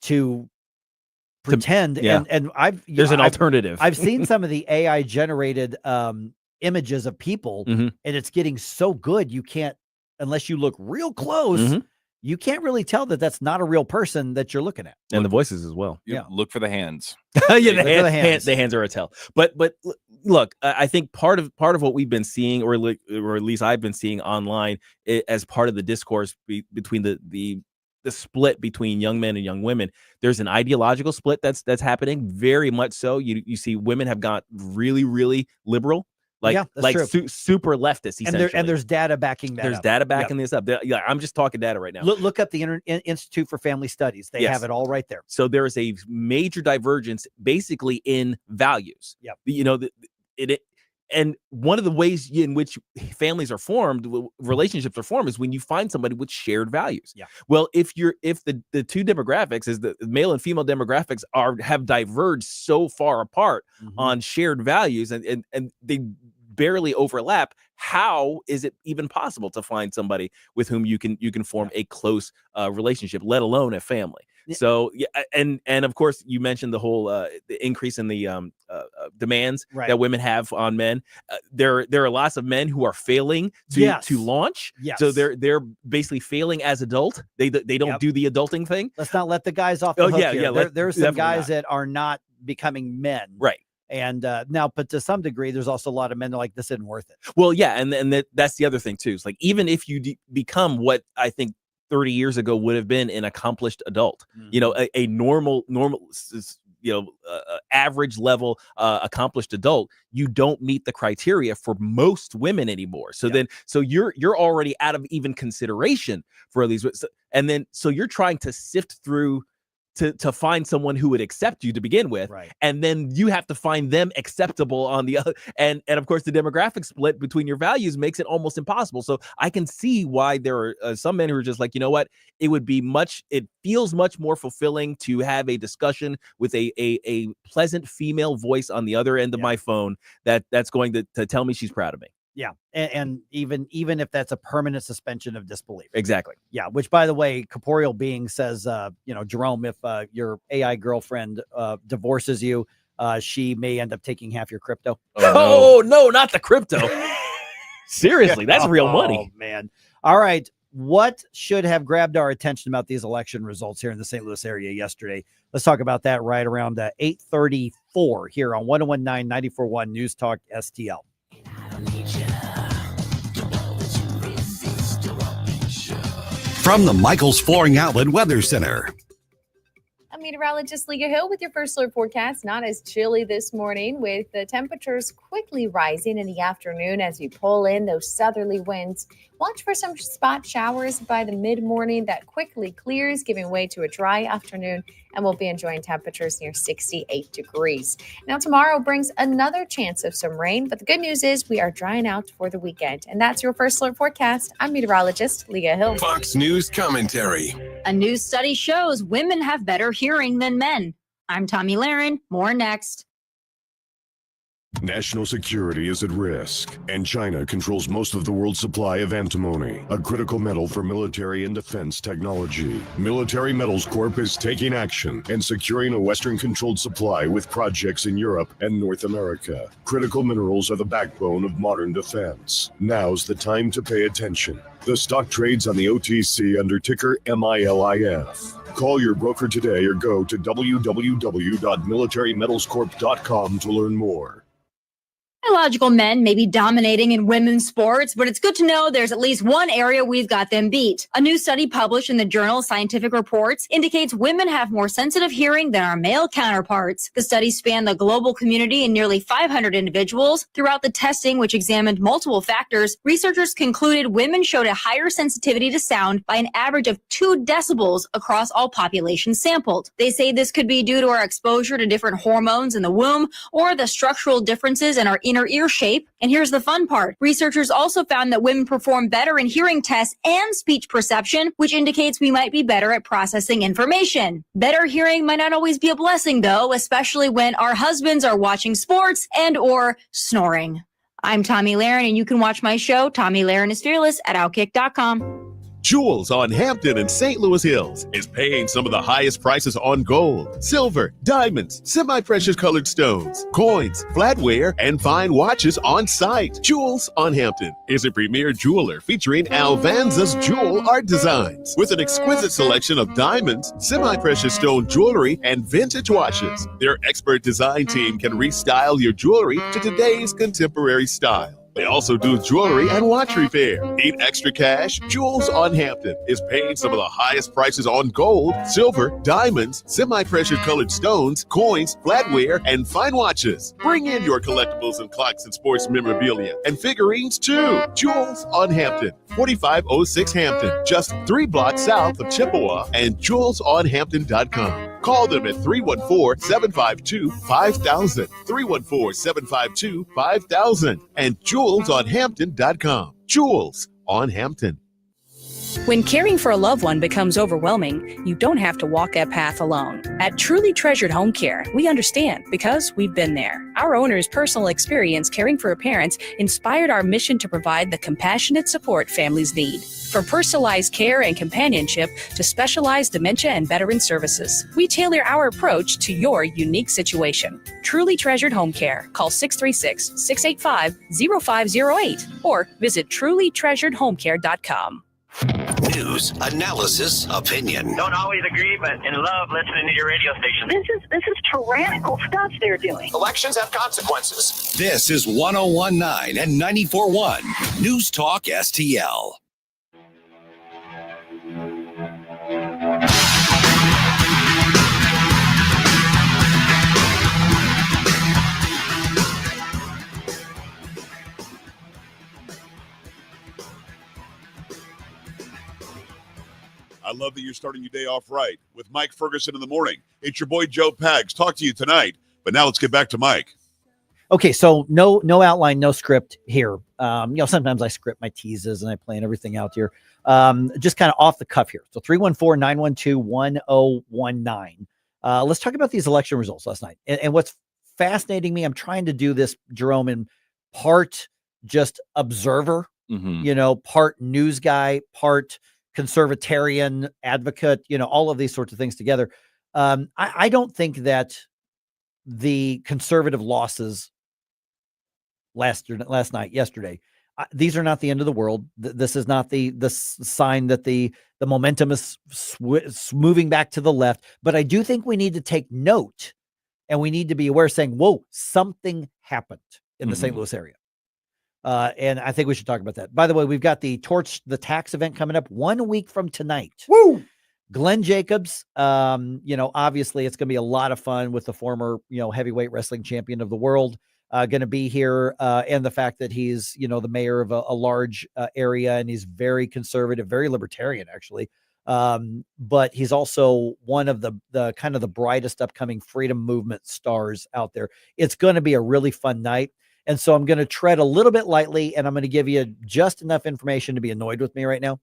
to pretend. And there's an alternative. I've seen some of the AI generated images of people, and it's getting so good. You can't, unless you look real close, you can't really tell that that's not a real person that you're looking at. And the voices as well. Yeah. Look for the hands. The hands are a tell. But look, I think part of what we've been seeing, or at least I've been seeing online, as part of the discourse between the split between young men and young women, there's an ideological split that's happening very much so. You see women have got really, really liberal. Super leftist, essentially. And there's data backing that. There's data backing this up. I'm just talking data right now. Look up the Institute for Family Studies. They have it all right there. So there is a major divergence, basically, in values. And one of the ways in which families are formed, relationships are formed, is when you find somebody with shared values. Well, if the two demographics, is the male and female demographics, have diverged so far apart on shared values, and they barely overlap, how is it even possible to find somebody with whom you can form a close relationship, let alone a family? So and of course, you mentioned the whole the increase in the demands that women have on men. There are lots of men who are failing to launch. So they're basically failing as adult. They don't do the adulting thing. Let's not let the guys off the hook here. There's some guys that are not becoming men. Right. And now, but to some degree, there's also a lot of men that are like, this isn't worth it. Well, yeah. And that's the other thing too. It's like, even if you become what I think 30 years ago would have been an accomplished adult, a normal, average level accomplished adult, you don't meet the criteria for most women anymore. So so you're already out of even consideration for these. And then, so you're trying to sift through to find someone who would accept you to begin with. And then you have to find them acceptable on the other. And of course, the demographic split between your values makes it almost impossible. So I can see why there are some men who are just like, you know what, it feels much more fulfilling to have a discussion with a pleasant female voice on the other end of my phone that's going to tell me she's proud of me. Yeah. And even if that's a permanent suspension of disbelief. Exactly. Yeah. Which, by the way, Corporeal Being says, Jerome, if your AI girlfriend divorces you, she may end up taking half your crypto. Oh, no, not the crypto. Seriously, that's real money. Oh, man. All right. What should have grabbed our attention about these election results here in the St. Louis area yesterday? Let's talk about that right around 8:34 here on 101.9 94.1 News Talk STL. From the Michaels Flooring Outlet Weather Center. I'm meteorologist Leah Hill with your first alert forecast. Not as chilly this morning, with the temperatures quickly rising in the afternoon as we pull in those southerly winds. Watch for some spot showers by the mid-morning that quickly clears, giving way to a dry afternoon, and we'll be enjoying temperatures near 68 degrees. Now, tomorrow brings another chance of some rain, but the good news is we are drying out for the weekend. And that's your first alert forecast. I'm meteorologist Leah Hill. Fox News commentary. A new study shows women have better hearing than men. I'm Tommy Lahren. More next. National security is at risk, and China controls most of the world's supply of antimony, a critical metal for military and defense technology. Military Metals Corp is taking action and securing a Western-controlled supply with projects in Europe and North America. Critical minerals are the backbone of modern defense. Now's the time to pay attention. The stock trades on the OTC under ticker MILIF. Call your broker today or go to www.militarymetalscorp.com to learn more. Biological men may be dominating in women's sports, but it's good to know there's at least one area we've got them beat. A new study published in the journal Scientific Reports indicates women have more sensitive hearing than our male counterparts. The study spanned the global community and nearly 500 individuals. Throughout the testing, which examined multiple factors, researchers concluded women showed a higher sensitivity to sound by an average of 2 decibels across all populations sampled. They say this could be due to our exposure to different hormones in the womb or the structural differences in our inner ear shape. And here's the fun part. Researchers also found that women perform better in hearing tests and speech perception, which indicates we might be better at processing information. Better hearing might not always be a blessing, though, especially when our husbands are watching sports and or snoring. I'm Tommy Lahren, and you can watch my show, Tommy Lahren is Fearless, at Outkick.com. Jewels on Hampton and St. Louis Hills is paying some of the highest prices on gold, silver, diamonds, semi-precious colored stones, coins, flatware, and fine watches on site. Jewels on Hampton is a premier jeweler featuring Alvanza's jewel art designs with an exquisite selection of diamonds, semi-precious stone jewelry, and vintage watches. Their expert design team can restyle your jewelry to today's contemporary style. They also do jewelry and watch repair. Need extra cash? Jewels on Hampton is paying some of the highest prices on gold, silver, diamonds, semi-precious colored stones, coins, flatware, and fine watches. Bring in your collectibles and clocks and sports memorabilia and figurines too. Jewels on Hampton, 4506 Hampton, just 3 blocks south of Chippewa, and jewelsonhampton.com. Call them at 314-752-5000, 314-752-5000, and jewelsonhampton.com. Jewels on Hampton. When caring for a loved one becomes overwhelming, you don't have to walk that path alone. At Truly Treasured Home Care, we understand because we've been there. Our owner's personal experience caring for parents inspired our mission to provide the compassionate support families need. From personalized care and companionship to specialized dementia and veteran services, we tailor our approach to your unique situation. Truly Treasured Home Care. Call 636-685-0508 or visit trulytreasuredhomecare.com. News, analysis, opinion. Don't always agree, but in love listening to your radio station. This is tyrannical stuff they're doing. Elections have consequences. This is 101.9 and 94.1 News Talk STL. I love that you're starting your day off right with Mike Ferguson in the morning. It's your boy Joe Pags. Talk to you tonight. But now let's get back to Mike. Okay, so no outline, no script here. Sometimes I script my teases and I plan everything out here. Just kind of off the cuff here. So 314-912-1019. Let's talk about these election results last night. And what's fascinating me, I'm trying to do this, Jerome, in part just observer, part news guy, part conservatarian advocate, all of these sorts of things together. I don't think that the conservative losses yesterday. These are not the end of the world. This is not the sign that the momentum is moving back to the left. But I do think we need to take note, and we need to be aware, saying, "Whoa, something happened in the St. Louis area." And I think we should talk about that. By the way, we've got the Torch the Tax event coming up 1 week from tonight. Woo! Glenn Jacobs, obviously it's going to be a lot of fun with the former, heavyweight wrestling champion of the world. Going to be here, and the fact that he's, the mayor of a large area, and he's very conservative, very libertarian, actually. But he's also one of the kind of the brightest upcoming freedom movement stars out there. It's going to be a really fun night. And so I'm going to tread a little bit lightly, and I'm going to give you just enough information to be annoyed with me right now.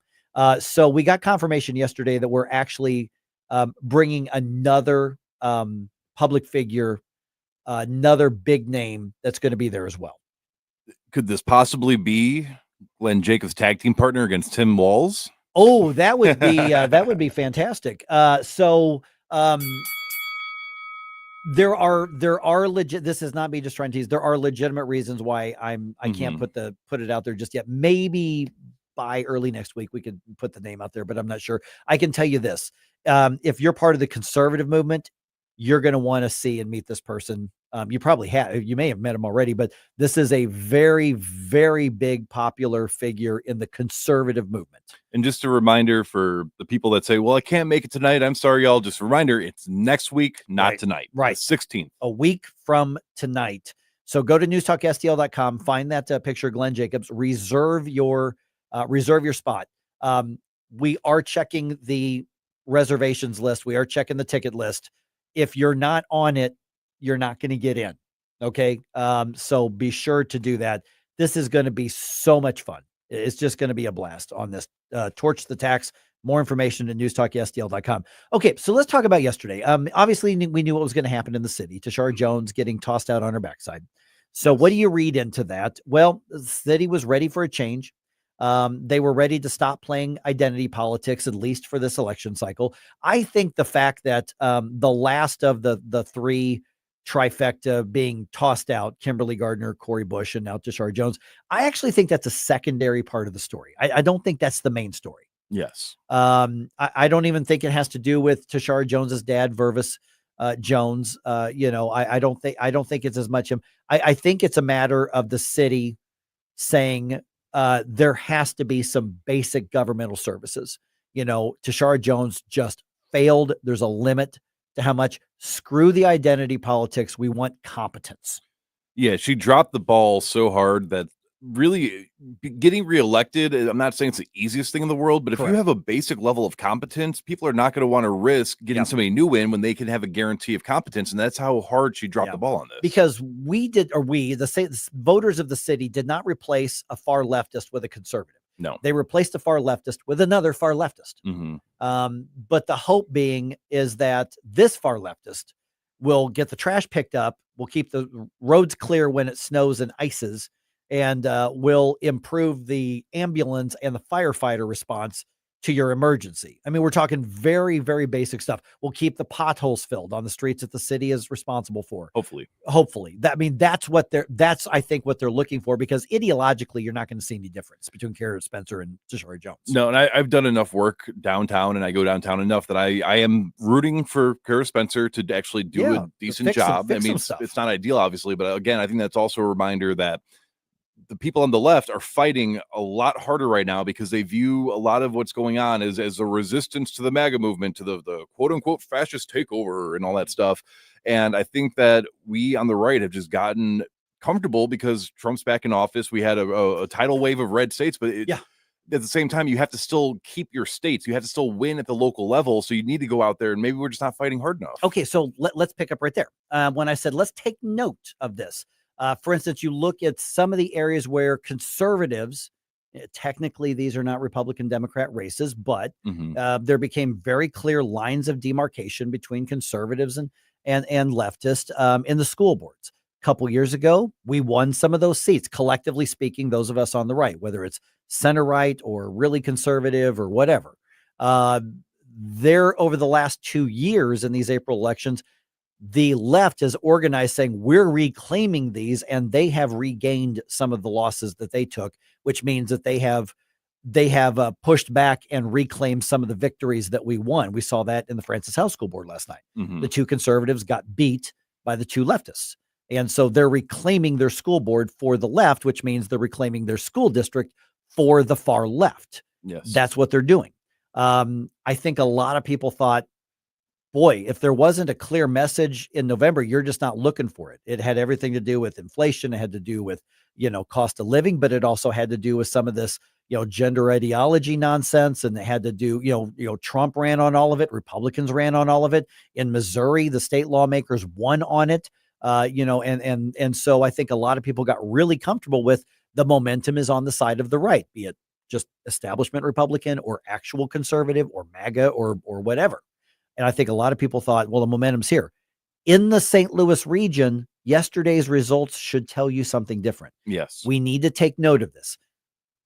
So we got confirmation yesterday that we're actually bringing another public figure, another big name that's going to be there as well. Could this possibly be Glenn Jacobs' tag team partner against Tim Walz? Oh, that would be fantastic. There are legit. This is not me just trying to tease. There are legitimate reasons why I can't put it out there just yet. Maybe by early next week we could put the name out there, but I'm not sure. I can tell you this: if you're part of the conservative movement, you're going to want to see and meet this person. You may have met him already, but this is a very, very big popular figure in the conservative movement. And just a reminder for the people that say, well, I can't make it tonight, I'm sorry, y'all. Just a reminder, it's next week, not tonight. Right. The 16th. A week from tonight. So go to newstalkstl.com, find that picture of Glenn Jacobs, reserve your spot. We are checking the reservations list. We are checking the ticket list. If you're not on it, you're not going to get in. Okay. So be sure to do that. This is going to be so much fun. It's just going to be a blast on this Torch the Tax. More information at newstalkstl.com. Okay. So let's talk about yesterday. Obviously we knew what was going to happen in the city. Tashara Jones getting tossed out on her backside. So what do you read into that? Well, the city was ready for a change. They were ready to stop playing identity politics, at least for this election cycle. I think the fact that the last of the three trifecta being tossed out, Kimberly Gardner, Cori Bush, and now Tashara Jones, I actually think that's a secondary part of the story. I don't think that's the main story. Yes. I don't even think it has to do with Tashara Jones's dad, Vervis Jones. I don't think it's as much him. I think it's a matter of the city saying there has to be some basic governmental services. Tashara Jones just failed. There's a limit to how much. Screw the identity politics. We want competence. Yeah, she dropped the ball so hard that really getting reelected, I'm not saying it's the easiest thing in the world, but if you have a basic level of competence, people are not going to want to risk getting somebody new in when they can have a guarantee of competence. And that's how hard she dropped the ball on this. Because the voters of the city did not replace a far leftist with a conservative. No, they replaced a far leftist with another far leftist. But the hope being is that this far leftist will get the trash picked up, will keep the roads clear when it snows and ices, and will improve the ambulance and the firefighter response to your emergency. I mean, we're talking very, very basic stuff. We'll keep the potholes filled on the streets that the city is responsible for. Hopefully. That's I think what they're looking for, because ideologically you're not going to see any difference between Kara Spencer and Tashara Jones. No, and I've done enough work downtown, and I go downtown enough that I am rooting for Kara Spencer to actually do a decent job. I mean, it's not ideal, obviously, but again, I think that's also a reminder that the people on the left are fighting a lot harder right now because they view a lot of what's going on as a resistance to the MAGA movement, to the quote unquote fascist takeover and all that stuff. And I think that we on the right have just gotten comfortable because Trump's back in office. We had a tidal wave of red states, but at the same time, you have to still keep your states. You have to still win at the local level. So you need to go out there, and maybe we're just not fighting hard enough. Okay, so let's pick up right there. When I said, let's take note of this. For instance, you look at some of the areas where conservatives, technically these are not Republican Democrat races, but there became very clear lines of demarcation between conservatives and leftists in the school boards. A couple years ago, we won some of those seats, collectively speaking, those of us on the right, whether it's center right or really conservative or whatever. There over the last 2 years in these April elections, The left is organized saying we're reclaiming these, and they have regained some of the losses that they took, which means that they have pushed back and reclaimed some of the victories that we won. We saw that in the Francis House School Board last night. The two conservatives got beat by the two leftists. And so they're reclaiming their school board for the left, which means they're reclaiming their school district for the far left. Yes. That's what they're doing. I think a lot of people thought, boy, if there wasn't a clear message in November, you're just not looking for it. It had everything to do with inflation. It had to do with, cost of living, but it also had to do with some of this, gender ideology nonsense. And it had to do, Trump ran on all of it. Republicans ran on all of it. In Missouri, the state lawmakers won on it. And so I think a lot of people got really comfortable with the momentum is on the side of the right, be it just establishment Republican or actual conservative or MAGA or whatever. And I think a lot of people thought, well, the momentum's here. In the St. Louis region, yesterday's results should tell you something different. Yes. We need to take note of this.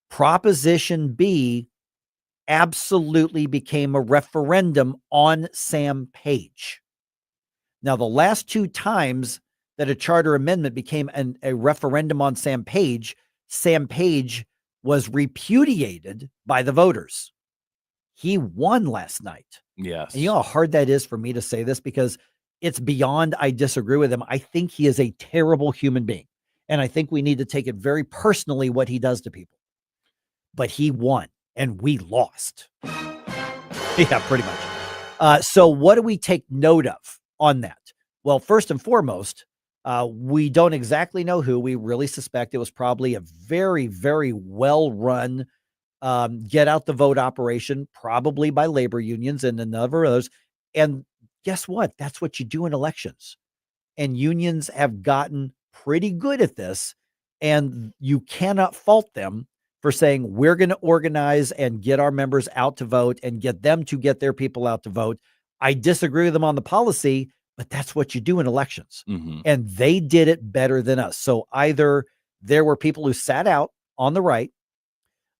Proposition B absolutely became a referendum on Sam Page. Now, the last two times that a charter amendment became a referendum on Sam Page was repudiated by the voters. He won last night. Yes. And you know how hard that is for me to say this, because it's beyond I disagree with him. I think he is a terrible human being. And I think we need to take it very personally what he does to people. But he won and we lost. Yeah, pretty much. So what do we take note of on that? Well, first and foremost, we don't exactly know who. We really suspect it was probably a very, very well-run get out the vote operation, probably by labor unions and a number of others. And guess what? That's what you do in elections. And unions have gotten pretty good at this. And you cannot fault them for saying, we're going to organize and get our members out to vote and get them to get their people out to vote. I disagree with them on the policy, but that's what you do in elections. And they did it better than us. So either there were people who sat out on the right,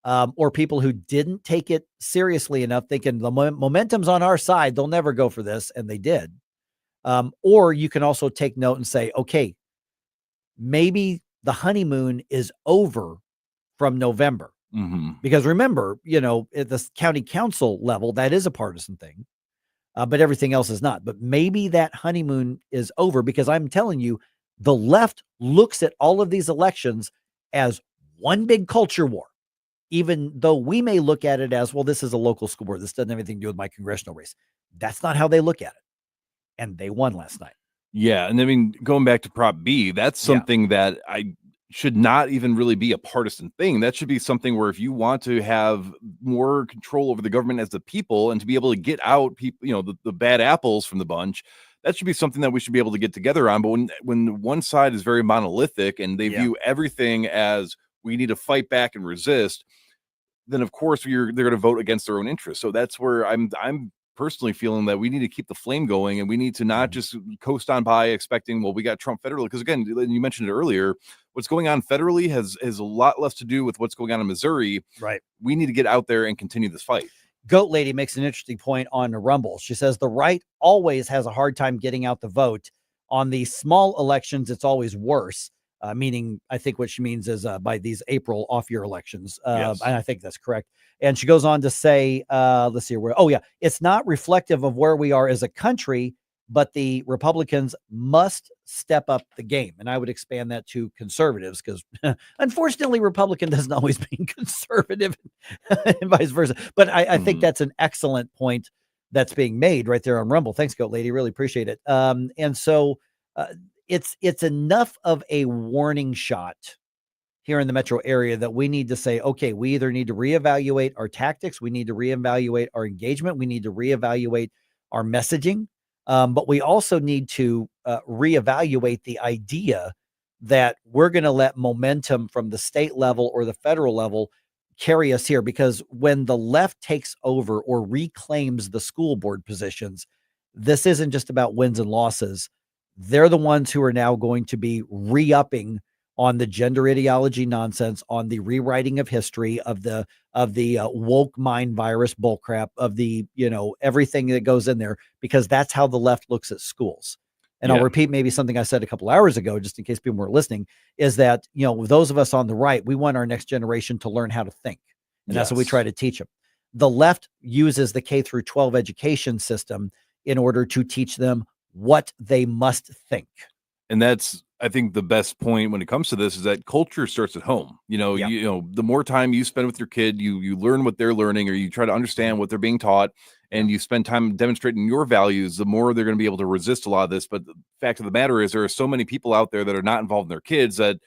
or people who didn't take it seriously enough, thinking the momentum's on our side, they'll never go for this, and they did. Or you can also take note and say, okay, maybe the honeymoon is over from November. Because remember, at the county council level, that is a partisan thing, but everything else is not. But maybe that honeymoon is over, because I'm telling you, the left looks at all of these elections as one big culture war. Even though we may look at it as, well, this is a local school board. This doesn't have anything to do with my congressional race. That's not how they look at it. And they won last night. Yeah. And I mean, going back to Prop B, that's something that I should not even really be a partisan thing. That should be something where if you want to have more control over the government as the people and to be able to get out people, the bad apples from the bunch, that should be something that we should be able to get together on. But when one side is very monolithic and they view everything as we need to fight back and resist, then of course they're going to vote against their own interests. So that's where I'm personally feeling that we need to keep the flame going, and we need to not just coast on by expecting, well, we got Trump federally. Because again, you mentioned it earlier, what's going on federally has a lot less to do with what's going on in Missouri. Right. We need to get out there and continue this fight. Goat Lady makes an interesting point on the Rumble. She says the right always has a hard time getting out the vote. On the small elections, it's always worse. Meaning, I think what she means is by these April off-year elections. Yes. And I think that's correct. And she goes on to say, let's see where. Oh, yeah. It's not reflective of where we are as a country, but the Republicans must step up the game. And I would expand that to conservatives, because unfortunately, Republican doesn't always mean conservative and vice versa. But I think that's an excellent point that's being made right there on Rumble. Thanks, Goat Lady. Really appreciate it. And so it's enough of a warning shot here in the metro area that we need to say, okay, we either need to reevaluate our tactics, we need to reevaluate our engagement, we need to reevaluate our messaging, but we also need to reevaluate the idea that we're going to let momentum from the state level or the federal level carry us here. Because when the left takes over or reclaims the school board positions, this isn't just about wins and losses. They're the ones who are now going to be re-upping on the gender ideology nonsense, on the rewriting of history, of the woke mind virus bullcrap, of the everything that goes in there, because that's how the left looks at schools. And I'll repeat maybe something I said a couple hours ago, just in case people weren't listening, is that, those of us on the right, we want our next generation to learn how to think. And that's what we try to teach them. The left uses the K through 12 education system in order to teach them what they must think. And that's, I think, the best point when it comes to this is that culture starts at home. The more time you spend with your kid, you learn what they're learning, or you try to understand what they're being taught, and you spend time demonstrating your values, the more they're going to be able to resist a lot of this. But the fact of the matter is, there are so many people out there that are not involved in their kids that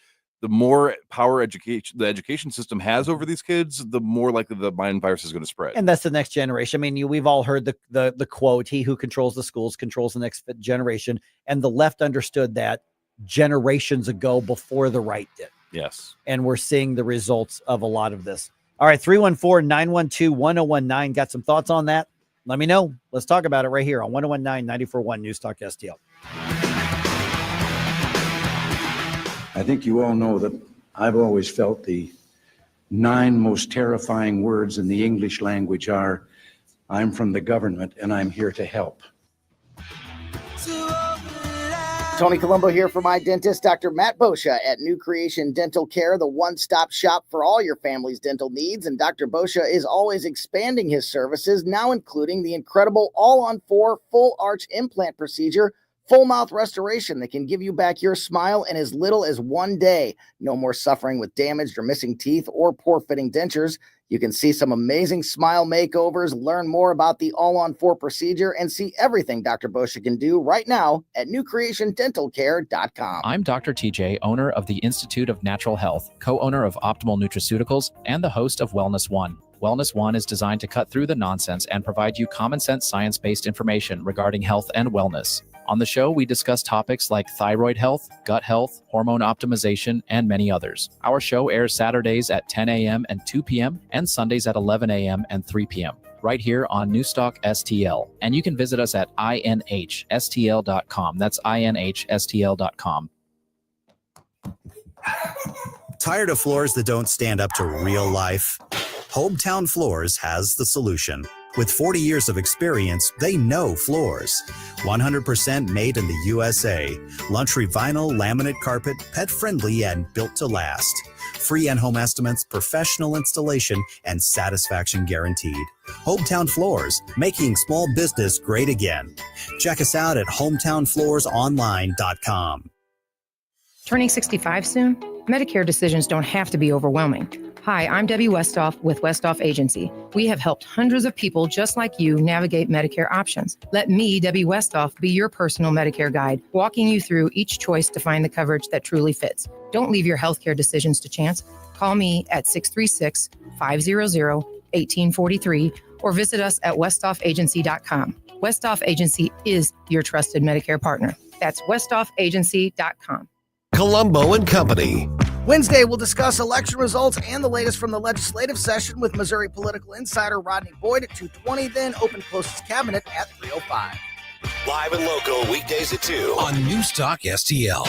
the more power the education system has over these kids, the more likely the mind virus is going to spread. And that's the next generation. I mean, we've all heard the quote, "He who controls the schools controls the next generation." And the left understood that generations ago before the right did. Yes. And we're seeing the results of a lot of this. All right, 314-912-1019. Got some thoughts on that? Let me know. Let's talk about it right here on 1019 94.1 News Talk STL. I think you all know that I've always felt the 9 most terrifying words in the English language are, "I'm from the government and I'm here to help." Tony Colombo here for my dentist, Dr. Matt Boscia at New Creation Dental Care, the one-stop shop for all your family's dental needs. And Dr. Boscia is always expanding his services, now including the incredible all-on-4 full arch implant procedure, full mouth restoration that can give you back your smile in as little as 1 day. No more suffering with damaged or missing teeth or poor fitting dentures. You can see some amazing smile makeovers, learn more about the all-on-4 procedure, and see everything Dr. Boscia can do right now at newcreationdentalcare.com. I'm Dr. TJ, owner of the Institute of Natural Health, co-owner of Optimal Nutraceuticals, and the host of Wellness One. Wellness One is designed to cut through the nonsense and provide you common sense science-based information regarding health and wellness. On the show, we discuss topics like thyroid health, gut health, hormone optimization, and many others. Our show airs Saturdays at 10 a.m. and 2 p.m. and Sundays at 11 a.m. and 3 p.m. right here on Newstalk STL. And you can visit us at inhstl.com. That's inhstl.com. Tired of floors that don't stand up to real life? Hometown Floors has the solution. With 40 years of experience, they know floors. 100% made in the USA. Luxury vinyl, laminate carpet, pet-friendly, and built to last. Free in-home estimates, professional installation, and satisfaction guaranteed. Hometown Floors, making small business great again. Check us out at hometownfloorsonline.com. Turning 65 soon? Medicare decisions don't have to be overwhelming. Hi, I'm Debbie Westhoff with Westhoff Agency. We have helped hundreds of people just like you navigate Medicare options. Let me, Debbie Westhoff, be your personal Medicare guide, walking you through each choice to find the coverage that truly fits. Don't leave your healthcare decisions to chance. Call me at 636-500-1843 or visit us at westoffagency.com. Westhoff Agency is your trusted Medicare partner. That's westoffagency.com. Colombo and Company. Wednesday, we'll discuss election results and the latest from the legislative session with Missouri political insider Rodney Boyd at 2:20, then open closest cabinet at 3:05. Live and local weekdays at 2 on News Talk STL.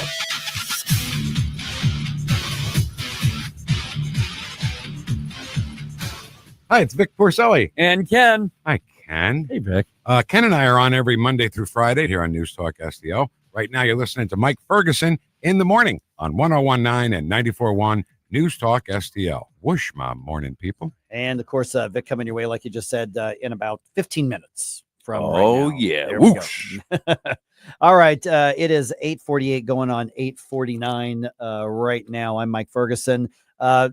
Hi, it's Vic Porcelli. And Ken. Hi, Ken. Hey, Vic. Ken and I are on every Monday through Friday here on News Talk STL. Right now, you're listening to Mike Ferguson in the morning on 1019 and 94.1 News Talk STL. Whoosh, my morning people. And of course, Vic coming your way, like you just said, in about 15 minutes from Oh, right now. yeah. There we go. Whoosh. All right. It is 8:48 going on 8:49 right now. I'm Mike Ferguson.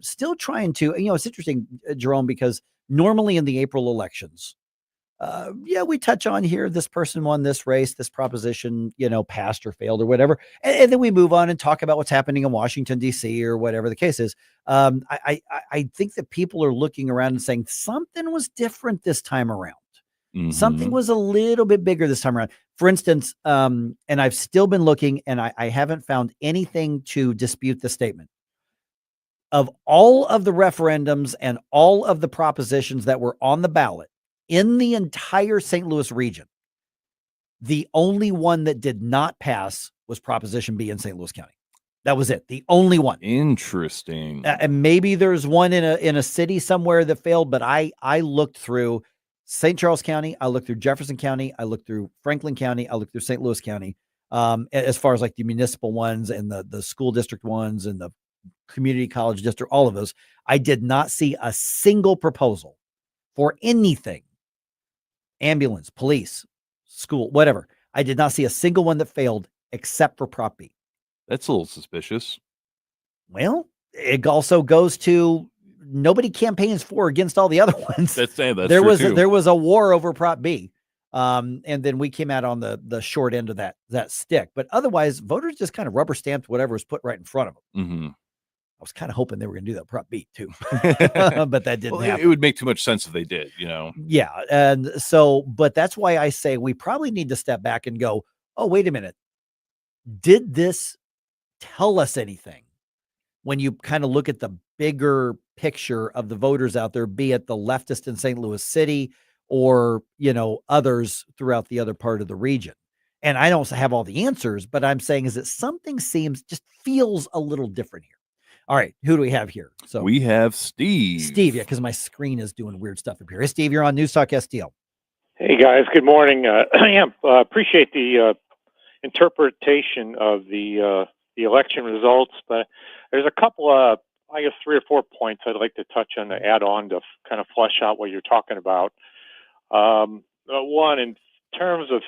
Still trying to, it's interesting, Jerome, because normally in the April elections, we touch on here, this person won this race, this proposition, passed or failed or whatever. And then we move on and talk about what's happening in Washington, D.C. or whatever the case is. I think that people are looking around and saying something was different this time around. Mm-hmm. Something was a little bit bigger this time around. For instance, and I've still been looking and I haven't found anything to dispute the statement. Of all of the referendums and all of the propositions that were on the ballot, in the entire St. Louis region, the only one that did not pass was Proposition B in St. Louis County. That was it. The only one. Interesting. And maybe there's one in a city somewhere that failed, but I looked through St. Charles County. I looked through Jefferson County. I looked through Franklin County. I looked through St. Louis County. as far as like the municipal ones and the school district ones and the community college district, all of those. I did not see a single proposal for anything, ambulance, police, school, whatever. I did not see a single one that failed except for Prop B. That's a little suspicious. Well, it also goes to nobody campaigns for or against all the other ones. That's there true was too. There was a war over Prop B. And then we came out on the short end of that stick. But otherwise, voters just kind of rubber stamped whatever was put right in front of them. Mm-hmm. I was kind of hoping they were going to do that Prop B too, but that didn't happen. It would make too much sense if they did, Yeah. And so, but that's why I say we probably need to step back and go, oh, wait a minute. Did this tell us anything? When you kind of look at the bigger picture of the voters out there, be it the leftist in St. Louis City or, others throughout the other part of the region. And I don't have all the answers, but I'm saying is that something just feels a little different here. All right. Who do we have here? So we have Steve. Steve, yeah, because my screen is doing weird stuff up here. Hey, Steve, you're on News Talk STL. Hey, guys. Good morning. Appreciate the interpretation of the election results, but there's a couple of, I guess, 3 or 4 points I'd like to touch on to add on to kind of flesh out what you're talking about. One, in terms of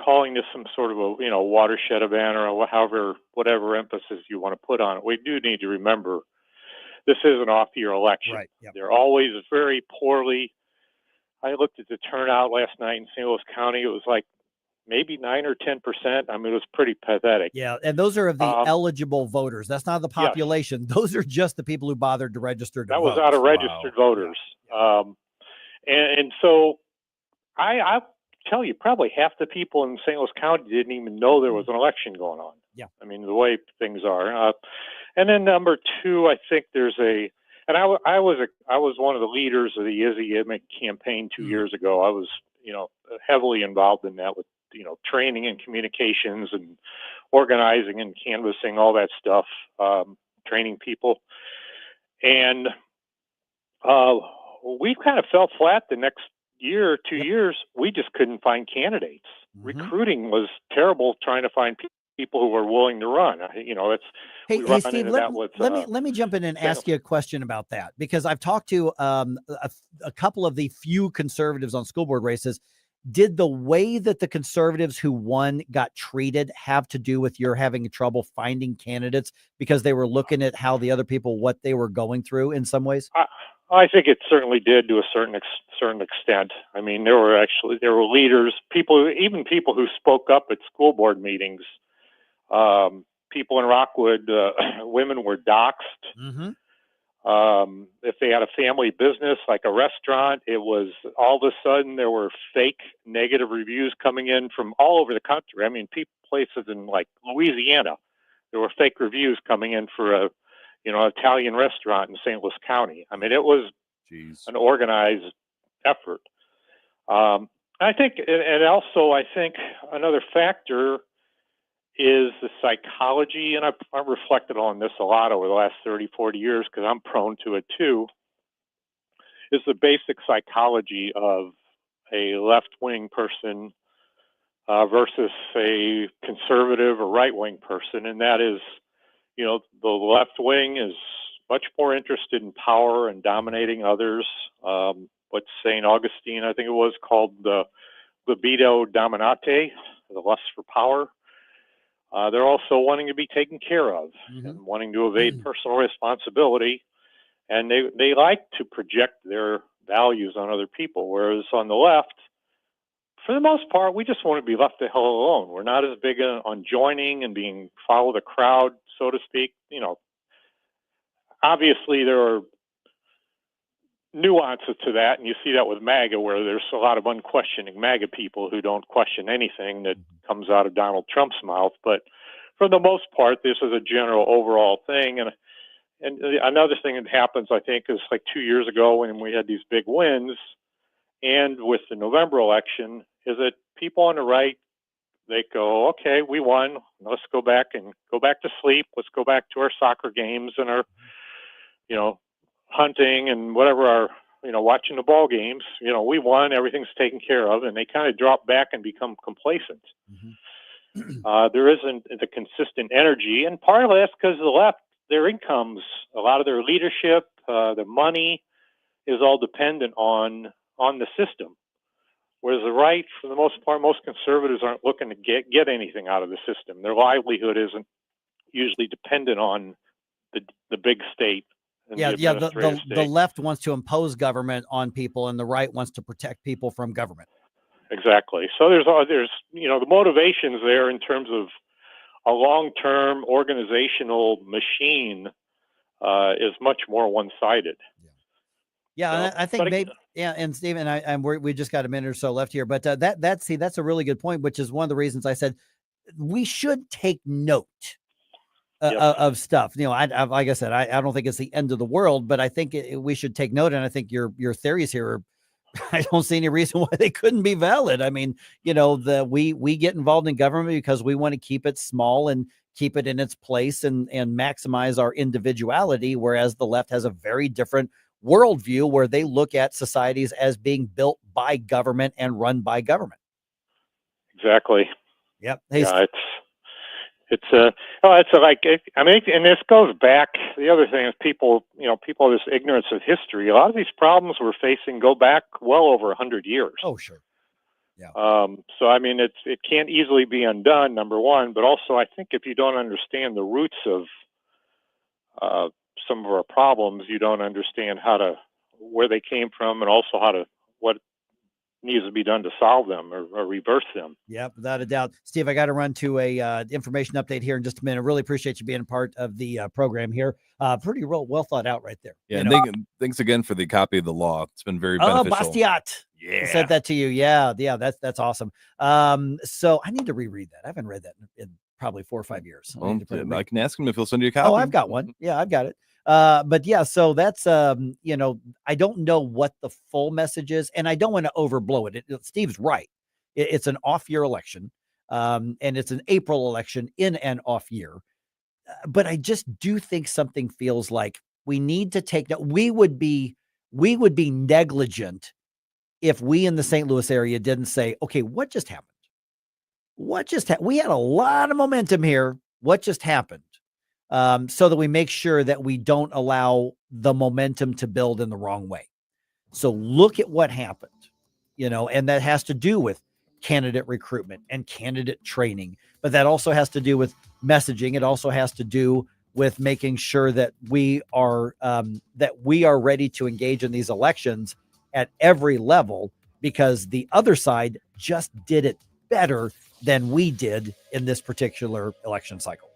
calling this some sort of a watershed event or whatever emphasis you want to put on it, we do need to remember this is an off-year election. Right. Yep. They're always very poorly. I looked at the turnout last night in St. Louis County. It was like maybe 9 or 10%. I mean, it was pretty pathetic. Yeah, and those are of the eligible voters. That's not the population. Yes. Those are just the people who bothered to register. That was out of registered voters. Yeah. And so I tell you, probably half the people in St. Louis County didn't even know there was an election going on. Yeah. I mean, the way things are. And then number two, I think there's and I was one of the leaders of the Izzy Emmett campaign 2 years ago. I was, heavily involved in that with, training and communications and organizing and canvassing, all that stuff, training people. And we kind of fell flat the next year or 2 years. We just couldn't find candidates. Mm-hmm. Recruiting was terrible, trying to find people who were willing to run. Hey, Steve, let me jump in and ask you a question about that, because I've talked to a couple of the few conservatives on school board races. Did the way that the conservatives who won got treated have to do with your having trouble finding candidates because they were looking at how the other people, what they were going through in some ways? I think it certainly did to a certain extent. I mean, there were leaders, even people who spoke up at school board meetings. People in Rockwood, women were doxxed. Mm-hmm. If they had a family business like a restaurant, it was all of a sudden there were fake negative reviews coming in from all over the country. I mean, places in like Louisiana, there were fake reviews coming in for a Italian restaurant in St. Louis County. I mean, it was an organized effort. I think, and also I think another factor is the psychology, and I've reflected on this a lot over the last 30, 40 years because I'm prone to it too, is the basic psychology of a left-wing person versus a conservative or right-wing person, and that is, the left wing is much more interested in power and dominating others. What St. Augustine, I think it was, called the libido dominante, the lust for power. They're also wanting to be taken care of and wanting to evade personal responsibility. And they like to project their values on other people. Whereas on the left, for the most part, we just want to be left the hell alone. We're not as big on joining and follow the crowd, so to speak. Obviously there are nuances to that, and you see that with MAGA, where there's a lot of unquestioning MAGA people who don't question anything that comes out of Donald Trump's mouth. But for the most part, this is a general overall thing. And another thing that happens, I think, is like 2 years ago when we had these big wins, and with the November election, is that people on the right, they go, okay, we won. Let's go back to sleep. Let's go back to our soccer games and our, hunting and whatever, our, watching the ball games. We won. Everything's taken care of. And they kind of drop back and become complacent. There isn't the consistent energy, and part of that's because the left, their incomes, a lot of their leadership, their money is all dependent on the system. Whereas the right, for the most part, most conservatives aren't looking to get anything out of the system. Their livelihood isn't usually dependent on the big state. The left wants to impose government on people, and the right wants to protect people from government. Exactly. So there's the motivations there in terms of a long-term organizational machine is much more one-sided. Yeah, so, I think maybe. Yeah, and Stephen, we just got a minute or so left here, but that's a really good point, which is one of the reasons I said we should take note of stuff. I like I said, I don't think it's the end of the world, but I think we should take note. And I think your theories here are, I don't see any reason why they couldn't be valid. I mean, we get involved in government because we want to keep it small and keep it in its place and maximize our individuality, whereas the left has a very different worldview where they look at societies as being built by government and run by government. Exactly. Yep. Yeah, and this goes back. The other thing is people this ignorance of history. A lot of these problems we're facing go back well over 100 years. Oh, sure. Yeah. So I mean, it can't easily be undone. Number one, but also I think if you don't understand the roots of some of our problems, you don't understand where they came from, and also what needs to be done to solve them or reverse them. Yeah, without a doubt. Steve, I got to run to a information update here in just a minute. Really appreciate you being a part of the program here. Pretty well thought out right there. Yeah, thanks again for the copy of the law. It's been very beneficial. Oh, Bastiat. Yeah. I said that to you. Yeah, that's awesome. So I need to reread that. I haven't read that in probably 4 or 5 years. I can ask him if he'll send you a copy. Oh, I've got one. Yeah, I've got it. But yeah, so that's, I don't know what the full message is, and I don't want to overblow it. Steve's right. It's an off-year election, and it's an April election in an off year. But I just do think something feels like we need to take note. We would be negligent if we in the St. Louis area didn't say, okay, what just happened? We had a lot of momentum here. What just happened? So that we make sure that we don't allow the momentum to build in the wrong way. So look at what happened, and that has to do with candidate recruitment and candidate training, but that also has to do with messaging. It also has to do with making sure that we are ready to engage in these elections at every level, because the other side just did it better than we did in this particular election cycle.